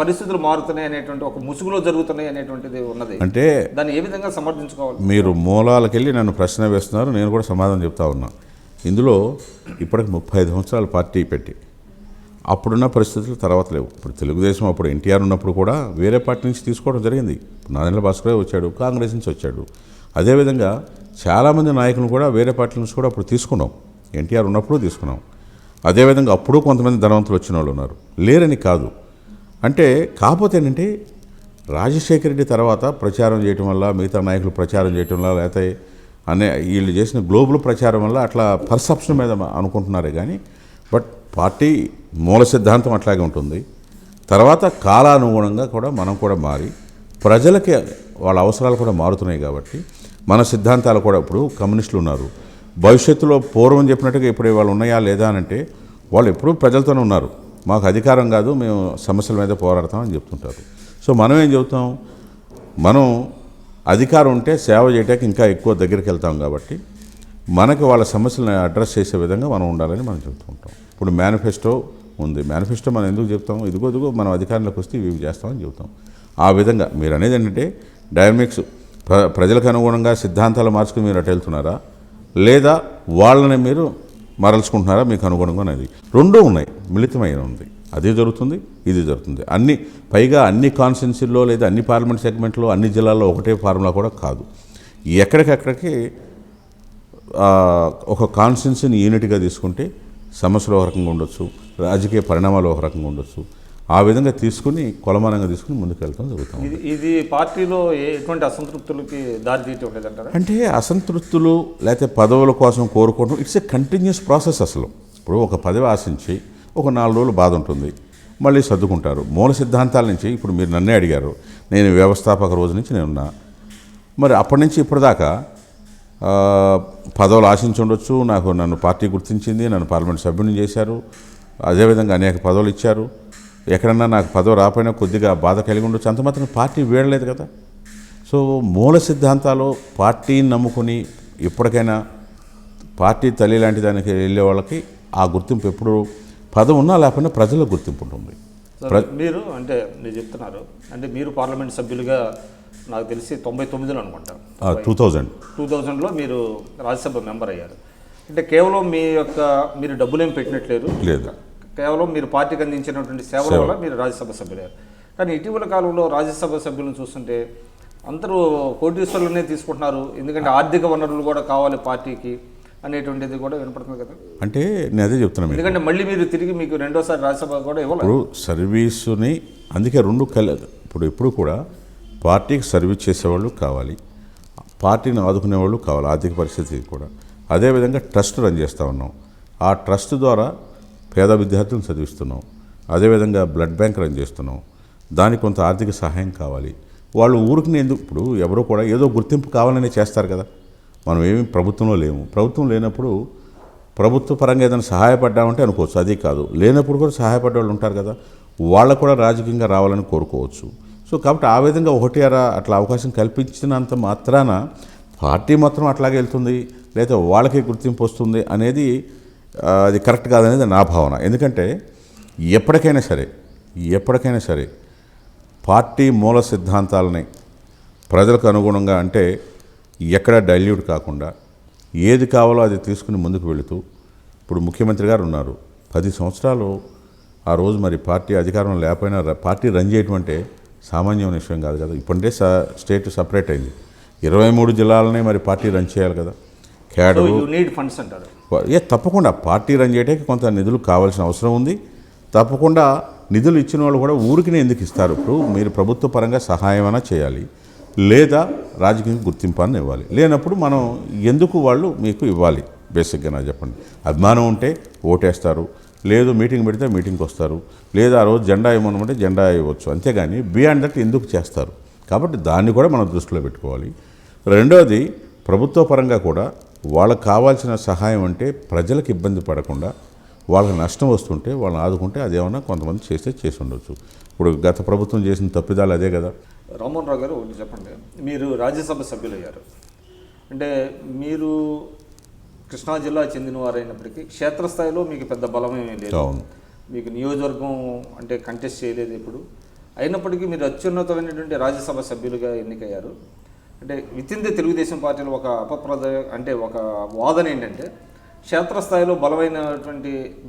S1: పరిస్థితులు మారుతున్నాయి అనేటువంటి ఒక ముసుగులో జరుగుతున్నాయి అనేటువంటిది ఉన్నది. అంటే దాన్ని ఏ విధంగా సమర్థించుకోవాలి?
S2: మీరు మూలాలకు వెళ్ళి నన్ను ప్రశ్న వేస్తున్నారు, నేను కూడా సమాధానం చెప్తా ఉన్నా. ఇందులో ఇప్పటికి 35 సంవత్సరాలు పార్టీ పెట్టి అప్పుడున్న పరిస్థితులు తర్వాత లేవు. ఇప్పుడు తెలుగుదేశం అప్పుడు ఎన్టీఆర్ ఉన్నప్పుడు కూడా వేరే పార్టీ నుంచి తీసుకోవడం జరిగింది. నాదెండ్ల భాస్కర్ వచ్చాడు, కాంగ్రెస్ నుంచి వచ్చాడు. అదేవిధంగా చాలామంది నాయకులను కూడా వేరే పార్టీల నుంచి కూడా అప్పుడు తీసుకున్నాం. ఎన్టీఆర్ ఉన్నప్పుడు తీసుకున్నాం. అదేవిధంగా అప్పుడు కొంతమంది ధనవంతులు వచ్చిన వాళ్ళు ఉన్నారు, లేరని కాదు. అంటే కాకపోతే ఏంటంటే రాజశేఖర రెడ్డి తర్వాత ప్రచారం చేయటం వల్ల, మిగతా నాయకులు ప్రచారం చేయటం వల్ల, లేకపోతే వీళ్ళు చేసిన గ్లోబల్ ప్రచారం వల్ల అట్లా పర్సెప్షన్ మీద అనుకుంటున్నారే కానీ, బట్ పార్టీ మూల సిద్ధాంతం అట్లాగే ఉంటుంది. తర్వాత కాలానుగుణంగా కూడా మనం కూడా మారి ప్రజలకి వాళ్ళ అవసరాలు కూడా మారుతున్నాయి కాబట్టి మన సిద్ధాంతాలు కూడా ఇప్పుడు కమ్యూనిస్టులు ఉన్నారు. భవిష్యత్తులో పూర్వం చెప్పినట్టుగా ఇప్పుడు వాళ్ళు ఉన్నాయా లేదా అని అంటే వాళ్ళు ఎప్పుడూ ప్రజలతోనే ఉన్నారు. మాకు అధికారం కాదు, మేము సమస్యల మీద పోరాడతామని చెప్తుంటారు. సో మనం ఏం చెబుతాం, మనం అధికారం ఉంటే సేవ చేయడానికి ఇంకా ఎక్కువ దగ్గరికి వెళ్తాం కాబట్టి మనకి వాళ్ళ సమస్యలను అడ్రస్ చేసే విధంగా మనం ఉండాలని మనం చెబుతుంటాం. ఇప్పుడు మేనిఫెస్టో ఉంది, మేనిఫెస్టో మనం ఎందుకు చెప్తాం, ఇదిగో మనం అధికారంలోకి వస్తే ఇవి చేస్తామని చెబుతాం. ఆ విధంగా మీరు అనేది ఏంటంటే డైనమిక్స్ ప్రజలకు అనుగుణంగా సిద్ధాంతాలు మార్చుకుని మీరు అటు వెళ్తున్నారా, లేదా వాళ్ళని మీరు మరల్చుకుంటున్నారా మీకు అనుగుణంగా అనేది రెండూ ఉన్నాయి, మిళితమైన ఉంది. అది జరుగుతుంది, ఇది జరుగుతుంది. పైగా అన్ని కాన్స్టిట్యున్సీల్లో లేదా అన్ని పార్లమెంట్ సెగ్మెంట్లో అన్ని జిల్లాల్లో ఒకటే ఫార్ములా కూడా కాదు. ఎక్కడికక్కడికి ఒక కాన్స్టిట్యున్సీని యూనిట్గా తీసుకుంటే సమస్యలు ఒక రకంగా ఉండొచ్చు, రాజకీయ పరిణామాలు ఒక రకంగా ఉండొచ్చు. ఆ విధంగా తీసుకుని కొలమానంగా తీసుకుని ముందుకు వెళ్తాం జరుగుతాం.
S1: ఇది పార్టీలో ఎటువంటి అసంతృప్తులకి దారి తీయటం లేదంటారా?
S2: అంటే అసంతృప్తులు లేకపోతే పదవుల కోసం కోరుకోవడం ఇట్స్ ఏ కంటిన్యూస్ ప్రాసెస్. అసలు ఇప్పుడు ఒక పదవి ఆశించి ఒక 4 రోజులు బాధ ఉంటుంది, మళ్ళీ సర్దుకుంటారు. మూల సిద్ధాంతాల నుంచి ఇప్పుడు మీరు నన్నే అడిగారు, నేను వ్యవస్థాపక రోజు నుంచి నేనున్నా, మరి అప్పటి నుంచి ఇప్పటిదాకా పదవులు ఆశించి ఉండొచ్చు. నన్ను పార్టీ గుర్తించింది, నన్ను పార్లమెంట్ సభ్యుని చేశారు, అదేవిధంగా అనేక పదవులు ఇచ్చారు. ఎక్కడన్నా నాకు పదవి రాకపోయినా కొద్దిగా బాధ కలిగి ఉండొచ్చు, అంత మాత్రం పార్టీ వీడలేదు కదా. సో మూల సిద్ధాంతాలు పార్టీని నమ్ముకుని ఇప్పటికైనా పార్టీ తల్లి లాంటి దానికి వెళ్ళే వాళ్ళకి ఆ గుర్తింపు ఎప్పుడు పదవి ఉన్నా లేకపోయినా ప్రజల గుర్తింపు ఉంటుంది.
S1: మీరు చెప్తున్నారు అంటే మీరు పార్లమెంట్ సభ్యులుగా నాకు తెలిసి 99లో అనుకుంటా 2000లో మీరు రాజ్యసభ మెంబర్ అయ్యారు. అంటే కేవలం మీరు డబ్బులేం పెట్టినట్లేరు,
S2: లేదు,
S1: కేవలం మీరు పార్టీకి అందించినటువంటి సేవల వల్ల మీరు రాజ్యసభ సభ్యులయ్యారు. కానీ ఇటీవల కాలంలో రాజ్యసభ సభ్యులను చూస్తుంటే అందరూ కోటీశ్వరులనే తీసుకుంటున్నారు, ఎందుకంటే ఆర్థిక వనరులు కూడా కావాలి పార్టీకి అనేటువంటిది కూడా వినపడుతుంది కదా.
S2: అంటే నేను అదే చెప్తున్నాను,
S1: ఎందుకంటే మళ్ళీ మీరు తిరిగి మీకు రెండోసారి రాజ్యసభ కూడా ఇవ్వాలి.
S2: ఇప్పుడు సర్వీసుని అందుకే రెండు కలదు. ఎప్పుడు కూడా పార్టీకి సర్వీస్ చేసేవాళ్ళు కావాలి, పార్టీని ఆదుకునేవాళ్ళు కావాలి, ఆర్థిక పరిస్థితి కూడా. అదేవిధంగా ట్రస్ట్ రన్ చేస్తూ ఉన్నాం, ఆ ట్రస్ట్ ద్వారా పేద విద్యార్థులను చదివిస్తున్నాం. అదేవిధంగా బ్లడ్ బ్యాంక్ రన్ చేస్తున్నాం, దానికి కొంత ఆర్థిక సహాయం కావాలి. వాళ్ళు ఊరికి ఇప్పుడు ఎవరో కూడా ఏదో గుర్తింపు కావాలనే చేస్తారు కదా. మనం ఏమి ప్రభుత్వంలో లేము, ప్రభుత్వం లేనప్పుడు ప్రభుత్వ పరంగా ఏదైనా సహాయపడ్డామంటే అనుకోవచ్చు, అది కాదు. లేనప్పుడు కూడా సహాయపడ్డ వాళ్ళు ఉంటారు కదా, వాళ్ళకు కూడా రాజకీయంగా రావాలని కోరుకోవచ్చు. సో కాబట్టి ఆ విధంగా అట్లా అవకాశం కల్పించినంత మాత్రాన పార్టీ మాత్రం అట్లాగే వెళ్తుంది లేదా వాళ్ళకి గుర్తింపు వస్తుంది అనేది అది కరెక్ట్ కాదనేది నా భావన. ఎందుకంటే ఎప్పటికైనా సరే పార్టీ మూల సిద్ధాంతాలని ప్రజలకు అనుగుణంగా అంటే ఎక్కడ డైల్యూట్ కాకుండా ఏది కావాలో అది తీసుకుని ముందుకు వెళుతూ, ఇప్పుడు ముఖ్యమంత్రి గారు ఉన్నారు 10 సంవత్సరాలు, ఆ రోజు మరి పార్టీ అధికారం లేకపోయినా పార్టీ రన్ చేయటం అంటే సామాన్యమైన విషయం కాదు కదా. ఇప్పుడంటే స్టేట్ సపరేట్ అయింది, 23 జిల్లాలనే మరి పార్టీ రన్ చేయాలి కదా. క్యాడరు
S1: ఫండ్స్ అంటారు,
S2: తప్పకుండా పార్టీ రన్ చేయడానికి కొంత నిధులు కావాల్సిన అవసరం ఉంది. తప్పకుండా నిధులు ఇచ్చిన వాళ్ళు కూడా ఊరికినే ఎందుకు ఇస్తారు? ఇప్పుడు మీరు ప్రభుత్వ పరంగా సహాయమైనా చేయాలి, లేదా రాజకీయ గుర్తింపు అని ఇవ్వాలి. లేనప్పుడు మనం ఎందుకు వాళ్ళు మీకు ఇవ్వాలి? బేసిక్గా నాకు చెప్పండి. అభిమానం ఉంటే ఓటేస్తారు, లేదు మీటింగ్ పెడితే మీటింగ్కి వస్తారు, లేదా ఆ రోజు జెండా ఇవ్వమంటే జెండా ఇవ్వచ్చు, అంతేగాని బియాండ్ దట్ ఎందుకు చేస్తారు? కాబట్టి దాన్ని కూడా మనం దృష్టిలో పెట్టుకోవాలి. రెండోది, ప్రభుత్వ పరంగా కూడా వాళ్ళకు కావాల్సిన సహాయం అంటే ప్రజలకు ఇబ్బంది పడకుండా వాళ్ళకి నష్టం వస్తుంటే వాళ్ళని ఆదుకుంటే అదేమన్నా కొంతమంది చేసి ఉండొచ్చు. ఇప్పుడు గత ప్రభుత్వం చేసిన తప్పిదాలు అదే కదా.
S1: రామ్మోహన్ రావు గారు ఒకటి చెప్పండి, మీరు రాజ్యసభ సభ్యులయ్యారు అంటే మీరు కృష్ణా జిల్లా చెందినవారైనప్పటికీ క్షేత్రస్థాయిలో మీకు పెద్ద బలమేమీ లేదు, మీకు నియోజకవర్గం అంటే కంటెస్ట్ చేయలేదు ఎప్పుడు. అయినప్పటికీ మీరు అత్యున్నతమైనటువంటి రాజ్యసభ సభ్యులుగా ఎన్నికయ్యారు. అంటే విత్ ఇన్ ది తెలుగుదేశం పార్టీలో ఒక ఒక వాదన ఏంటంటే క్షేత్రస్థాయిలో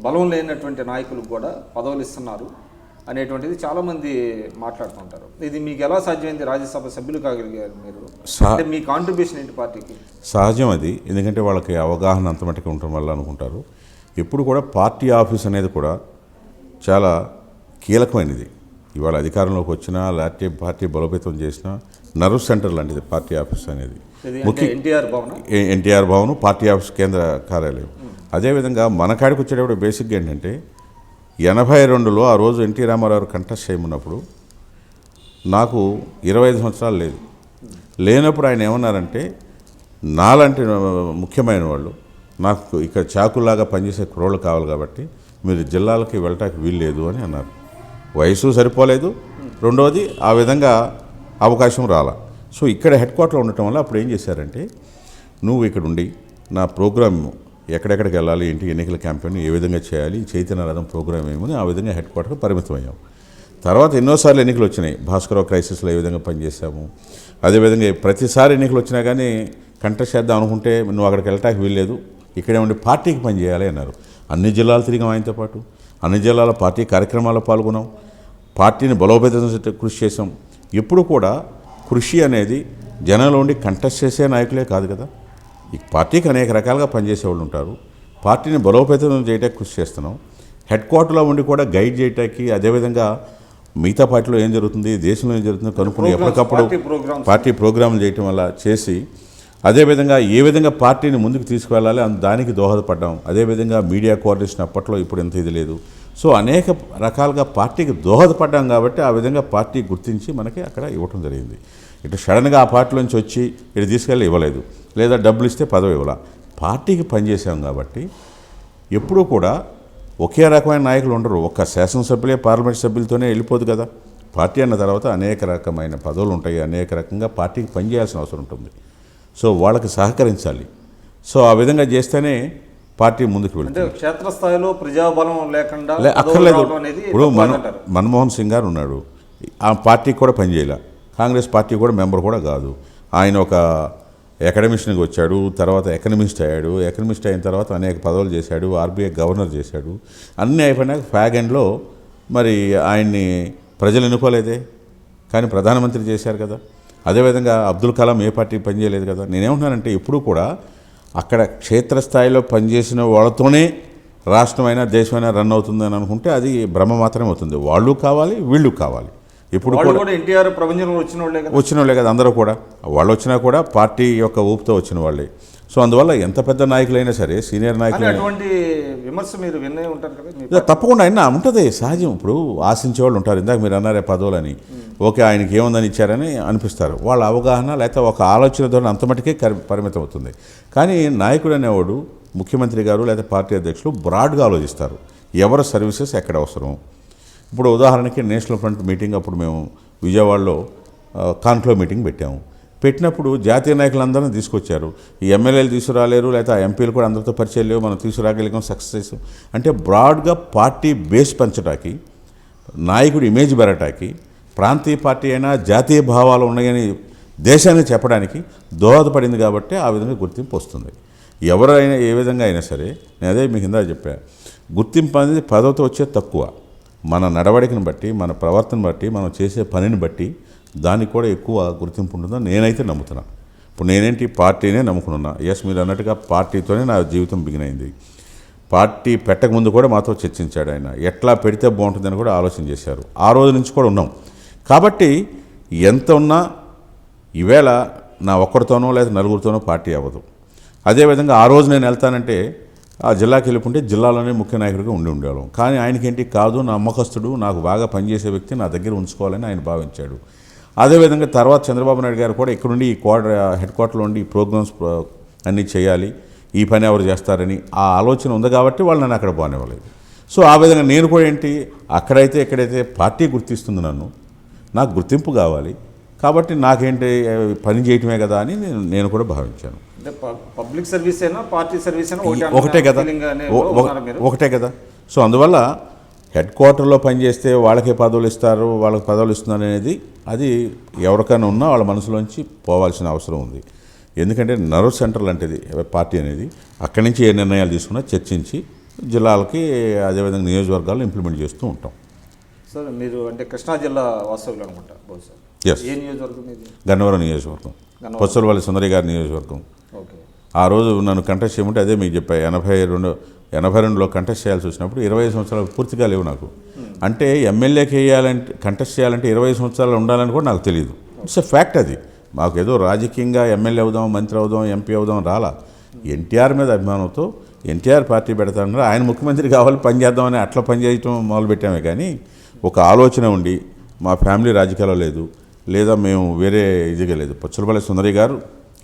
S1: బలం లేనటువంటి నాయకులకు కూడా పదవులు ఇస్తున్నారు అనేటువంటిది చాలామంది మాట్లాడుతుంటారు. ఇది మీకు ఎలా సాధ్యమైంది? రాజ్యసభ సభ్యులు కాగలిగారు మీరు, అంటే మీ కాంట్రిబ్యూషన్ ఏంటి పార్టీకి?
S2: సహజం అది, ఎందుకంటే వాళ్ళకి అవగాహన అంత మట్టుకు ఉండటం వల్ల అనుకుంటారు. ఎప్పుడు కూడా పార్టీ ఆఫీస్ అనేది కూడా చాలా కీలకమైనది. ఇవాళ అధికారంలోకి వచ్చినా లేకపోతే పార్టీ బలోపేతం చేసినా నర్వ్ సెంటర్ లాంటిది పార్టీ ఆఫీస్ అనేది. ఎన్టీఆర్ భవన్ పార్టీ ఆఫీస్ కేంద్ర కార్యాలయం. అదేవిధంగా మన కాడికి వచ్చేటప్పుడు బేసిక్గా ఏంటంటే 82లో ఆ రోజు ఎన్టీ రామారావు కంటెస్ట్ చేయమన్నప్పుడు నాకు 25 సంవత్సరాలు లేనప్పుడు ఆయన ఏమన్నారంటే, నాలాంటి ముఖ్యమైన వాళ్ళు నాకు ఇక్కడ చాకులాగా పనిచేసే కుర్రోళ్ళు కావాలి కాబట్టి మీరు జిల్లాలకి వెళ్ళటానికి వీల్లేదు అని అన్నారు. వయసు సరిపోలేదు, రెండవది ఆ విధంగా అవకాశం రాలా. సో ఇక్కడ హెడ్ క్వార్టర్లో ఉండటం వల్ల అప్పుడు ఏం చేశారంటే, నువ్వు ఇక్కడ ఉండి నా ప్రోగ్రామ్ ఎక్కడెక్కడికి వెళ్ళాలి, ఏంటి ఎన్నికల క్యాంపెయిన్ ఏ విధంగా చేయాలి, చైతన్య రథం ప్రోగ్రామ్ ఏమని ఆ విధంగా హెడ్ క్వార్టర్కి పరిమితం అయ్యాం. తర్వాత ఎన్నోసార్లు ఎన్నికలు వచ్చినాయి. భాస్కరరావు క్రైసిస్లో ఏ విధంగా పనిచేసాము. అదేవిధంగా ప్రతిసారి ఎన్నికలు వచ్చినా కానీ కంటెస్ట్ చేద్దాం అనుకుంటే నువ్వు అక్కడికి వెళ్ళటానికి వీల్లేదు, ఇక్కడే ఉండి పార్టీకి పనిచేయాలి అన్నారు. అన్ని జిల్లాలు తిరిగాం ఆయనతో పాటు, అన్ని జిల్లాల పార్టీ కార్యక్రమాల్లో పాల్గొన్నాం, పార్టీని బలోపేతం కృషి చేసాం. ఎప్పుడు కూడా కృషి అనేది జనంలో ఉండి కంటెస్ట్ చేసే నాయకులే కాదు కదా, ఈ పార్టీకి అనేక రకాలుగా పనిచేసే వాళ్ళు ఉంటారు. పార్టీని బలోపేతం చేయడానికి కృషి చేస్తున్నాం. హెడ్ క్వార్టర్లో ఉండి కూడా గైడ్ చేయడానికి, అదేవిధంగా మిగతా పార్టీలో ఏం జరుగుతుంది, దేశంలో ఏం జరుగుతుందో కనుక్కుని ఎప్పటికప్పుడు పార్టీ ప్రోగ్రాంలు చేయటం వల్ల చేసి, అదేవిధంగా ఏ విధంగా పార్టీని ముందుకు తీసుకువెళ్ళాలి దానికి దోహదపడ్డాం. అదేవిధంగా మీడియా కోఆర్డినేషన్ అప్పట్లో ఇప్పుడు ఎంత ఇది లేదు. సో అనేక రకాలుగా పార్టీకి దోహదపడ్డాం కాబట్టి ఆ విధంగా పార్టీ గుర్తించి మనకి అక్కడ ఇవ్వటం జరిగింది. ఇటు సడన్గా ఆ పార్టీలోంచి వచ్చి ఇటు తీసుకెళ్ళి ఇవ్వలేదు, లేదా డబ్బులు ఇస్తే పదవి ఇవ్వాల. పార్టీకి పనిచేసాం కాబట్టి ఎప్పుడూ కూడా ఒకే రకమైన నాయకులు ఉండరు. ఒక్క శాసనసభ్యులే పార్లమెంట్ సభ్యులతోనే వెళ్ళిపోదు కదా. పార్టీ అన్న తర్వాత అనేక రకమైన పదవులు ఉంటాయి, అనేక రకంగా పార్టీకి పనిచేయాల్సిన అవసరం ఉంటుంది. సో వాళ్ళకి సహకరించాలి. సో ఆ విధంగా చేస్తేనే పార్టీ ముందుకు వెళ్తుంది.
S1: క్షేత్రస్థాయిలో ప్రజాబలం లేకుండా
S2: అక్కర్లేదు. ఇప్పుడు మన్మోహన్ సింగ్ గారు ఉన్నాడు, ఆ పార్టీకి కూడా పనిచేయాల, కాంగ్రెస్ పార్టీ కూడా మెంబర్ కూడా కాదు. ఆయన ఒక అకాడమిషన్కి వచ్చాడు, తర్వాత ఎకనమిస్ట్ అయ్యాడు, ఎకనమిస్ట్ అయిన తర్వాత అనేక పదవులు చేశాడు, ఆర్బీఐ గవర్నర్ చేశాడు. అన్నీ అయిపోయినాక ఫ్యాగన్లో మరి ఆయన్ని ప్రజలు ఎన్నుకోలేదే, కానీ ప్రధానమంత్రి చేశారు కదా. అదేవిధంగా అబ్దుల్ కలాం ఏ పార్టీకి పనిచేయలేదు కదా. నేనేమంటున్నానంటే ఎప్పుడూ కూడా అక్కడ క్షేత్రస్థాయిలో పనిచేసిన వాళ్ళతోనే రాష్ట్రమైనా దేశమైనా రన్ అవుతుందని అనుకుంటే అది భ్రమ మాత్రమే అవుతుంది. వాళ్ళు కావాలి, వీళ్ళు కావాలి. ఇప్పుడు
S1: కూడా ఎన్టీఆర్ ప్రపంచంలో వచ్చిన వాళ్ళే
S2: కదా అందరూ కూడా. వాళ్ళు వచ్చినా కూడా పార్టీ యొక్క ఊపుతో వచ్చిన వాళ్ళే. సో అందువల్ల ఎంత పెద్ద నాయకులైనా సరే, సీనియర్ నాయకులైనా
S1: అటువంటి విమర్శ మీరు వినే ఉంటారు కదా.
S2: తప్పకుండా అయినా ఉంటుంది, సహజం. ఇప్పుడు ఆశించే వాళ్ళు ఉంటారు. ఇందాక మీరు అన్నారే పదవులని, ఓకే ఆయనకి ఏముందని ఇచ్చారని అనిపిస్తారు. వాళ్ళ అవగాహన లేకపోతే ఒక ఆలోచన ద్వారా అంత మటుకే పరిమితం అవుతుంది. కానీ నాయకుడు అనేవాడు, ముఖ్యమంత్రి గారు లేదా పార్టీ అధ్యక్షులు బ్రాడ్గా ఆలోచిస్తారు. ఎవరి సర్వీసెస్ ఎక్కడ అవసరం. ఇప్పుడు ఉదాహరణకి నేషనల్ ఫ్రంట్ మీటింగ్ అప్పుడు మేము విజయవాడలో కాన్క్లేవ్ మీటింగ్ పెట్టినప్పుడు జాతీయ నాయకులందరినీ తీసుకొచ్చారు. ఈ ఎమ్మెల్యేలు తీసుకురాలేరు, లేకపోతే ఆ ఎంపీలు కూడా అందరితో పరిచయం లేవు, మనం తీసుకురాగలిగాం, సక్సెస్. అంటే బ్రాడ్గా పార్టీ బేస్ పెంచడానికి, నాయకుడి ఇమేజ్ పెరగటానికి, ప్రాంతీయ పార్టీ అయినా జాతీయ భావాలు ఉన్నాయని దేశానికి చెప్పడానికి దోహదపడింది. కాబట్టి ఆ విధంగా గుర్తింపు వస్తుంది. ఎవరైనా ఏ విధంగా అయినా సరే, నేను అదే మీకు ఇందా చెప్పా, గుర్తింపు అనేది పదవితో వచ్చేది తక్కువ. మన నడవడికను బట్టి, మన ప్రవర్తన బట్టి, మనం చేసే పనిని బట్టి దానికి కూడా ఎక్కువ గుర్తింపు ఉంటుందని నేనైతే నమ్ముతున్నాను. ఇప్పుడు నేనేంటి పార్టీనే నమ్ముకున్నా. ఎస్, మీరు అన్నట్టుగా పార్టీతోనే నా జీవితం బిగిన్ అయింది. పార్టీ పెట్టకముందు కూడా మాతో చర్చించాడు ఆయన, ఎట్లా పెడితే బాగుంటుందని కూడా ఆలోచన చేశారు. ఆ రోజు నుంచి కూడా ఉన్నాం. కాబట్టి ఎంత ఉన్నా ఈవేళ నా ఒక్కరితోనో లేదా నలుగురితోనో పార్టీ అవ్వదు. అదేవిధంగా ఆ రోజు నేను వెళ్తానంటే ఆ జిల్లాకి వెళ్ళిపోతే జిల్లాలోనే ముఖ్య నాయకుడిగా ఉండేవాళ్ళం. కానీ ఆయనకేంటి కాదు, నా నమ్మకస్తుడు, నాకు బాగా పనిచేసే వ్యక్తి నా దగ్గర ఉంచుకోవాలని ఆయన భావించాడు. అదేవిధంగా తర్వాత చంద్రబాబు నాయుడు గారు కూడా ఇక్కడుండి ఈ హెడ్ క్వార్టర్లో ఉండి ఈ ప్రోగ్రామ్స్ అన్నీ చేయాలి, ఈ పని ఎవరు చేస్తారని ఆ ఆలోచన ఉంది కాబట్టి వాళ్ళు నన్ను అక్కడ బానివ్వలేదు. సో ఆ విధంగా నేను కూడా ఏంటి, అక్కడైతే ఎక్కడైతే పార్టీ గుర్తిస్తుంది నన్ను, నాకు గుర్తింపు కావాలి కాబట్టి నాకేంటి పని చేయటమే కదా అని నేను కూడా భావించాను.
S1: పబ్లిక్ సర్వీస్ అయినా పార్టీ సర్వీస్ అయినా
S2: ఒకటే కదా. సో అందువల్ల హెడ్ క్వార్టర్లో పనిచేస్తే వాళ్ళకే పదవులు ఇస్తారు, వాళ్ళకి పదవులు ఇస్తున్నారు అనేది అది ఎవరికైనా ఉన్నా వాళ్ళ మనసులోంచి పోవాల్సిన అవసరం ఉంది. ఎందుకంటే నర్వ్ సెంటర్ లాంటిది పార్టీ అనేది. అక్కడి నుంచి ఏ నిర్ణయాలు తీసుకున్నా చర్చించి జిల్లాలకి, అదేవిధంగా నియోజకవర్గాల్లో ఇంప్లిమెంట్ చేస్తూ ఉంటాం.
S1: సార్ మీరు అంటే కృష్ణా జిల్లా వాస్తవ్యులు అనుకుంటా బహుశా.
S2: Yes.
S1: ఏ నియోజకవర్గం ఇది?
S2: గన్నవరం నియోజకవర్గం, పొచ్చలపల్లి సుందరి గారి నియోజకవర్గం.
S1: ఓకే.
S2: ఆ రోజు నన్ను కంటెస్ట్ చేయమంటే అదే మీకు చెప్పా, 82లో కంటెస్ట్ చేయాల్సి వచ్చినప్పుడు 25 సంవత్సరాలు పూర్తిగా లేవు నాకు. అంటే ఎమ్మెల్యేకి వేయాలంటే కంటెస్ట్ చేయాలంటే 20 సంవత్సరాలు ఉండాలని కూడా నాకు తెలియదు. ఇట్స్ ఎ ఫ్యాక్ట్ అది. మాకు ఏదో రాజకీయంగా ఎమ్మెల్యే అవుదాం, మంత్రి అవుదాం, ఎంపీ అవుదాం రాలా. ఎన్టీఆర్ మీద అభిమానంతో ఎన్టీఆర్ పార్టీ పెడతానన్నారు, ఆయన ముఖ్యమంత్రి కావాలి పని చేద్దామని అట్లా పని చేయటం మొదలుపెట్టామే. కానీ ఒక ఆలోచన ఉండి మా ఫ్యామిలీ రాజకీయాల్లో లేదు, లేదా మేము వేరే ఇదిగా లేదు. పొచ్చలపల్లి సుందరి గారు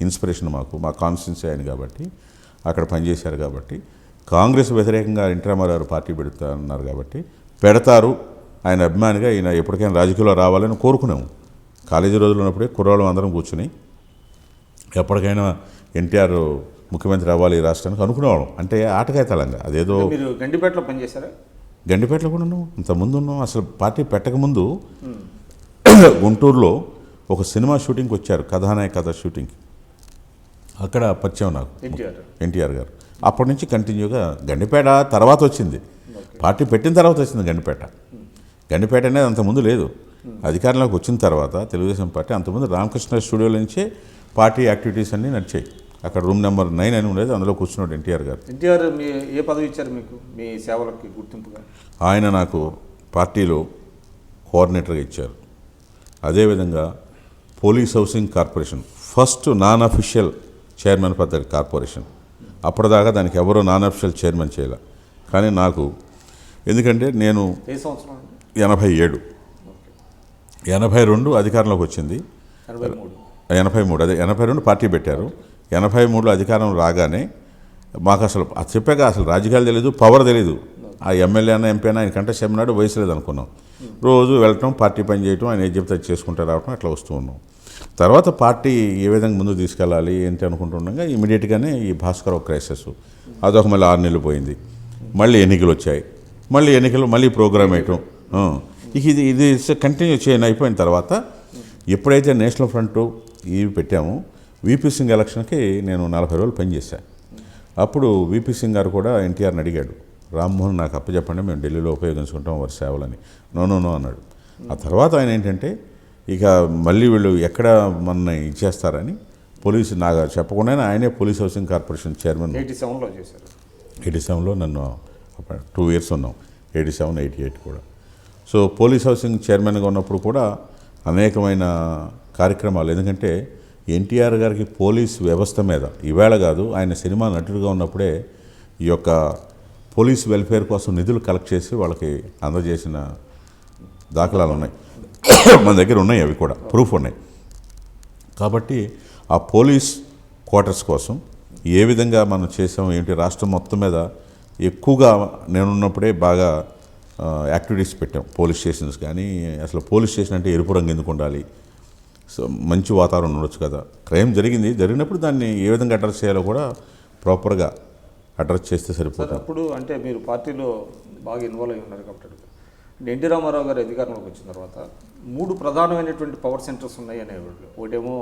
S2: ఇన్స్పిరేషన్ మాకు, మా కాన్స్టిట్యున్సీ ఆయన కాబట్టి, అక్కడ పనిచేశారు కాబట్టి, కాంగ్రెస్ వ్యతిరేకంగా ఎన్టీ రామారావు పార్టీ పెడతారన్నారు కాబట్టి పెడతారు. ఆయన అభిమానిగా ఈయన ఎప్పటికైనా రాజకీయాల్లో రావాలని కోరుకున్నాము. కాలేజీ రోజులు ఉన్నప్పుడే కుర్రాళ్ళు అందరం కూర్చుని ఎప్పటికైనా ఎన్టీఆర్ ముఖ్యమంత్రి అవ్వాలి ఈ రాష్ట్రానికి అనుకునేవాళ్ళం. అంటే ఆటకాయతలంగా అదేదో.
S1: మీరు గండిపేటలో పనిచేశారా?
S2: గండిపేటలో కూడా ఉన్నాం, ఇంతకుముందు ఉన్నాం. అసలు పార్టీ పెట్టకముందు గుంటూరులో ఒక సినిమా షూటింగ్కి వచ్చారు, కథానాయక కథ షూటింగ్కి. అక్కడ పరిచయం నాకు ఎన్టీఆర్ గారు. అప్పటి నుంచి కంటిన్యూగా గండిపేట తర్వాత వచ్చింది, పార్టీ పెట్టిన తర్వాత వచ్చింది గండిపేట. గండిపేట అనేది అంతకుముందు లేదు. అధికారంలోకి వచ్చిన తర్వాత తెలుగుదేశం పార్టీ, అంతకుముందు రామకృష్ణ స్టూడియోల నుంచే పార్టీ యాక్టివిటీస్ అన్నీ నడిచాయి. అక్కడ రూమ్ నెంబర్ 9 అని ఉండేది, అందులో కూర్చున్నాడు ఎన్టీఆర్ గారు.
S1: ఎన్టీఆర్ మీ ఏ పదవి ఇచ్చారు మీకు మీ సేవలకి గుర్తింపుగా?
S2: ఆయన నాకు పార్టీలో కోఆర్డినేటర్గా ఇచ్చారు. అదేవిధంగా police housing corporation first non official chairman పద్ధతి కార్పొరేషన్. అప్పటిదాకా దానికి ఎవరో నాన్ అఫీషియల్ చైర్మన్ చేయాల. కానీ నాకు, ఎందుకంటే నేను 87, 82 అధికారంలోకి వచ్చింది. 83 అదే 82 పార్టీ పెట్టారు. 83లో అధికారం రాగానే మాకు అసలు అది చెప్పాక అసలు రాజకీయాలు తెలియదు, పవర్ తెలియదు. ఆ ఎమ్మెల్యే అన్న ఎంపీ అయినా ఆయన కంటెస్ట్ చేయమన్నాడు, వయసు లేదు అనుకున్నాం. రోజు వెళ్ళటం, పార్టీ పని చేయటం, ఆయన ఏం చెప్తే చేసుకుంటూ రావటం, అట్లా వస్తూ ఉన్నాం. తర్వాత పార్టీ ఏ విధంగా ముందుకు తీసుకెళ్ళాలి ఏంటి అనుకుంటుండగా ఇమీడియట్గానే ఈ భాస్కర్ క్రైసిస్ అదొక మళ్ళీ 6 నెలలు పోయింది. మళ్ళీ ఎన్నికలు వచ్చాయి, మళ్ళీ ఎన్నికలు, మళ్ళీ ప్రోగ్రామ్ వేయటం. ఇక ఇది కంటిన్యూ చేయని అయిపోయిన తర్వాత ఎప్పుడైతే నేషనల్ ఫ్రంట్ ఇవి పెట్టామో, వీపీ సింగ్ ఎలక్షన్కి నేను 40 రోజులు పనిచేశాను. అప్పుడు వీపీ సింగ్ గారు కూడా ఎన్టీఆర్ని అడిగాడు, రామ్మోహన్ నాకు అప్పచెప్పండి, మేము ఢిల్లీలో ఉపయోగించుకుంటాం వారి సేవలని. నో అన్నాడు. ఆ తర్వాత ఆయన ఏంటంటే ఇక మళ్ళీ వీళ్ళు ఎక్కడ మన ఇచ్చేస్తారని పోలీసు నాకు చెప్పకుండానే ఆయనే పోలీస్ హౌసింగ్ కార్పొరేషన్ చైర్మన్
S1: 87లో చేశారు.
S2: 87లో నన్ను 2 ఇయర్స్ ఉన్నాం, 87, 88 కూడా. సో పోలీస్ హౌసింగ్ చైర్మన్గా ఉన్నప్పుడు కూడా అనేకమైన కార్యక్రమాలు, ఎందుకంటే ఎన్టీఆర్ గారికి పోలీస్ వ్యవస్థ మీద ఈవేళ కాదు, ఆయన సినిమా నటుడిగా ఉన్నప్పుడే ఈ యొక్క పోలీస్ వెల్ఫేర్ కోసం నిధులు కలెక్ట్ చేసి వాళ్ళకి అందజేసిన దాఖలాలు ఉన్నాయి. మన దగ్గర ఉన్నాయి, అవి కూడా ప్రూఫ్ ఉన్నాయి. కాబట్టి ఆ పోలీస్ క్వార్టర్స్ కోసం ఏ విధంగా మనం చేసాం ఏంటి, రాష్ట్రం మొత్తం మీద ఎక్కువగా నేనున్నప్పుడే బాగా యాక్టివిటీస్ పెట్టాం. పోలీస్ స్టేషన్స్ కానీ, అసలు పోలీస్ స్టేషన్ అంటే ఎరుపు రంగు ఎందుకు ఉండాలి, సో మంచి వాతావరణం ఉండొచ్చు కదా, క్రైమ్ జరిగినప్పుడు దాన్ని ఏ విధంగా అడ్రస్ చేయాలో కూడా ప్రాపర్గా అడ్రస్ చేస్తే సరిపోతుంది.
S1: అప్పుడు అంటే మీరు పార్టీలో బాగా ఇన్వాల్వ్ అయి ఉన్నారు కాబట్టి, ఎన్టీ రామారావు గారు అధికారంలోకి వచ్చిన తర్వాత 3 ప్రధానమైనటువంటి పవర్ సెంటర్స్ ఉన్నాయి అనేవాళ్ళు. ఒకటేమో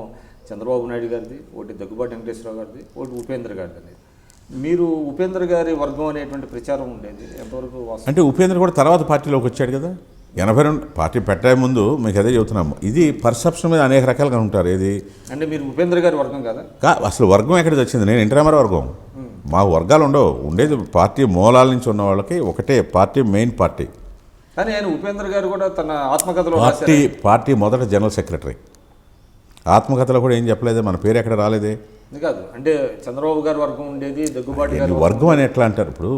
S1: చంద్రబాబు నాయుడు గారిది, ఒకటి దగ్గుబాటి వెంకటేశ్వరరావు గారిది, ఒకటి ఉపేంద్ర గారిది అనేది. మీరు ఉపేంద్ర గారి వర్గం అనేటువంటి ప్రచారం ఉండేది, ఎంతవరకు వాస్తవం?
S2: అంటే ఉపేంద్ర కూడా తర్వాత పార్టీలోకి వచ్చాడు కదా, 82 పార్టీ పెట్టే ముందు మీకు అదే చెబుతున్నాము. ఇది పర్సెప్షన్ మీద అనేక రకాలుగా ఉంటారు. ఏది
S1: అంటే మీరు ఉపేంద్ర గారి వర్గం కదా?
S2: అసలు వర్గం ఎక్కడికి వచ్చింది? నేను ఎన్టీ రామారావు వర్గం. మా వర్గాలు ఉండవు, ఉండేది పార్టీ మూలాల నుంచి ఉన్న వాళ్ళకి ఒకటే పార్టీ, మెయిన్ పార్టీ.
S1: కానీ ఆయన ఉపేంద్ర గారు కూడా తన ఆత్మకథలో
S2: పార్టీ మొదట జనరల్ సెక్రటరీ. ఆత్మకథలో కూడా ఏం చెప్పలేదే, మన పేరు ఎక్కడ రాలేదే.
S1: కాదు అంటే చంద్రబాబు గారి వర్గం ఉండేది, దగ్గుబాటి గారి
S2: వర్గం అని ఎట్లా అంటారు? ఇప్పుడు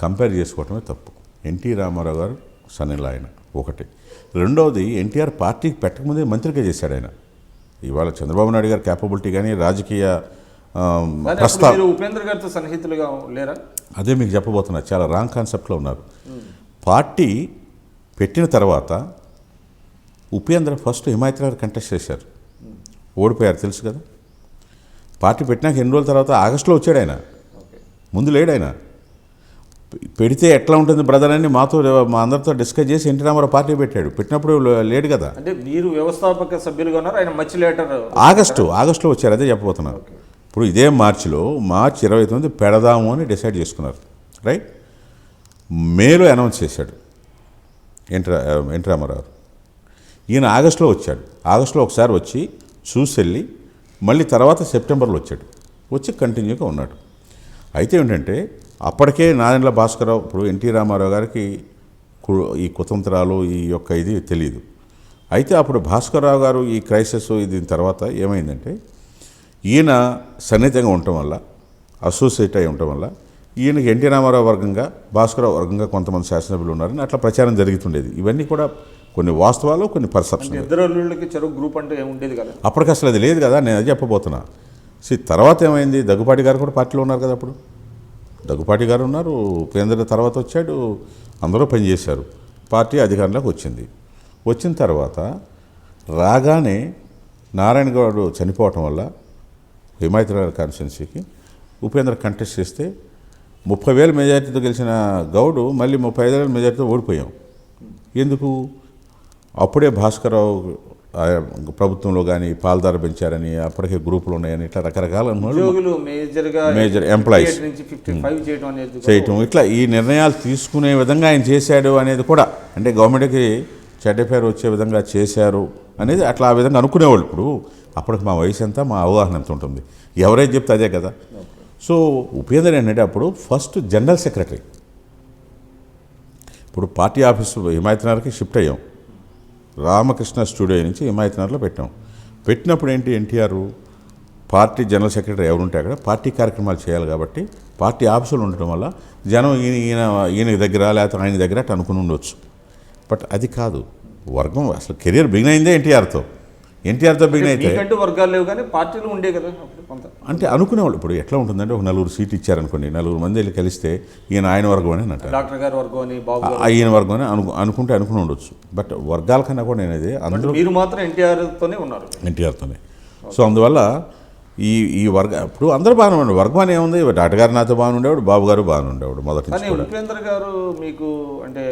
S2: కంపేర్ చేసుకోవటమే తప్పు. ఎన్టీ రామారావు గారు సన్నిల్ ఆయన ఒకటి. రెండవది, ఎన్టీఆర్ పార్టీకి పెట్టకముందే మంత్రిగా చేశాడు ఆయన. ఇవాళ చంద్రబాబు నాయుడు గారి క్యాపబిలిటీ కానీ రాజకీయ
S1: ప్రస్తావన ఉపేంద్ర గారితో సన్నిహితులుగా లేరా?
S2: అదే మీకు చెప్పబోతున్నా, చాలా రాంగ్ కాన్సెప్ట్లో ఉన్నారు. పార్టీ పెట్టిన తర్వాత ఉపేంద్ర ఫస్ట్ హిమాయత్ గారు కంటెస్ట్ చేశారు, ఓడిపోయారు తెలుసు కదా. పార్టీ పెట్టినాక ఎన్ని రోజుల తర్వాత ఆగస్టులో వచ్చాడు ఆయన, ముందు లేడు ఆయన. పెడితే ఎట్లా ఉంటుంది బ్రదర్ అని మా అందరితో డిస్కస్ చేసి ఎన్టీ రామారావు పార్టీ పెట్టాడు. పెట్టినప్పుడు లేడు కదా.
S1: అంటే మీరు వ్యవస్థాపక సభ్యులుగా ఉన్నారు, ఆయన మధ్య లేటర్
S2: ఆగస్టులో వచ్చారు, అదే చెప్పబోతున్నారు. ఇప్పుడు ఇదే మార్చి 29 పెడదాము అని డిసైడ్ చేసుకున్నారు, రైట్. మేలో అనౌన్స్ చేశాడు. ఎన్టీ రామారావు. ఈయన ఆగస్టులో వచ్చాడు. ఆగస్టులో ఒకసారి వచ్చి చూసి వెళ్ళి మళ్ళీ తర్వాత సెప్టెంబర్లో వచ్చాడు. వచ్చి కంటిన్యూగా ఉన్నాడు. అయితే ఏంటంటే అప్పటికే నాదెండ్ల భాస్కరరావు, ఇప్పుడు ఎన్టీ రామారావు గారికి ఈ కుతంత్రాలు ఈ యొక్క ఇది తెలియదు. అయితే అప్పుడు భాస్కరరావు గారు ఈ క్రైసిస్ దీని తర్వాత ఏమైందంటే ఈయన సన్నిహితంగా ఉండటం వల్ల, అసోసియేట్ అయి ఉండటం వల్ల ఈయనకి ఎన్టీ రామారావు వర్గంగా, భాస్కరరావు వర్గంగా కొంతమంది శాసనసభ్యులు ఉన్నారని అట్లా ప్రచారం జరుగుతుండేది. ఇవన్నీ కూడా కొన్ని వాస్తవాలు, కొన్ని పర్సెప్షన్.
S1: ఇద్దరు అల్లుళ్ళకి చెరువు గ్రూప్ అంటే ఏముండేది కదా
S2: అప్పటికి అసలు అది లేదు కదా, నేను అది చెప్పబోతున్నా. తర్వాత ఏమైంది, దగ్గుపాటి గారు కూడా పార్టీలో ఉన్నారు కదా. అప్పుడు దగ్గుపాటి గారు ఉన్నారు, ఉపేంద్ర తర్వాత వచ్చాడు, అందరూ పనిచేశారు. పార్టీ అధికారంలోకి వచ్చింది. వచ్చిన తర్వాత రాగానే నారాయణ గౌడ్ చనిపోవటం వల్ల హిమాయత్ కాన్స్టిట్యున్సీకి ఉపేంద్ర కంటెస్ట్ చేస్తే 30,000 మెజార్టీతో గెలిచిన గౌడు మళ్ళీ 35,000 మెజార్టీతో ఓడిపోయాం. ఎందుకు? అప్పుడే భాస్కరరావు ప్రభుత్వంలో కానీ పాలదార పెంచారని, అప్పటికే గ్రూపులు ఉన్నాయని, ఇట్లా రకరకాల మేజర్ ఎంప్లాయీస్ చేయటం, ఇట్లా ఈ నిర్ణయాలు తీసుకునే విధంగా ఆయన చేశాడు అనేది కూడా, అంటే గవర్నమెంట్కి చెడ్డ పేరు వచ్చే విధంగా చేశారు అనేది అట్లా ఆ విధంగా అనుకునేవాళ్ళు. ఇప్పుడు అప్పటికి మా వయసు ఎంత, మా అవగాహన ఎంత ఉంటుంది, ఎవరైతే చెప్తే అదే కదా. సో ఉపేంద్ర ఏంటంటే అప్పుడు ఫస్ట్ జనరల్ సెక్రటరీ. ఇప్పుడు పార్టీ ఆఫీసు హిమాయత్నగర్కి షిఫ్ట్ అయ్యాం. రామకృష్ణ స్టూడియో నుంచి హిమాయత్నగర్లో పెట్టాం. పెట్టినప్పుడు ఏంటి, ఎన్టీఆర్ పార్టీ జనరల్ సెక్రటరీ ఎవరుంటే అక్కడ పార్టీ కార్యక్రమాలు చేయాలి కాబట్టి పార్టీ ఆఫీసులు ఉండటం వల్ల జనం ఈయన దగ్గర లేకపోతే ఆయన దగ్గర అట్లా అనుకుని ఉండొచ్చు. బట్ అది కాదు. వర్గం అసలు కెరీర్ బిగిన్ అయిందే ఎన్టీఆర్తో బిగిన్ అయితే
S1: వర్గాలు లేవు కానీ పార్టీలు ఉండే కదా
S2: అంటే అనుకునేవాళ్ళు. ఇప్పుడు ఎట్లా ఉంటుందంటే ఒక 4 సీట్లు ఇచ్చారనుకోండి, 4 మంది వెళ్ళి కలిస్తే ఈయన ఆయన వర్గం అని అంటారు,
S1: డాక్టర్ గారి వర్గం అని,
S2: ఈయన వర్గం అని అనుకుని ఉండొచ్చు. బట్ వర్గాల కన్నా కూడా నేనది అందరూ
S1: మీరు మాత్రం ఎన్టీఆర్తోనే ఉన్నారు,
S2: ఎన్టీఆర్తోనే. సో అందువల్ల ఈ వర్గ ఇప్పుడు అందరూ బాగానే ఉండేవాడు. వర్గం అని ఏముంది, డాక్టర్ గారు నాతో బాగానే ఉండేవాడు, బాబు గారు బాగానే ఉండేవాడు మొదటి నుంచి.
S1: ఉపేంద్ర గారు మీకు అంటే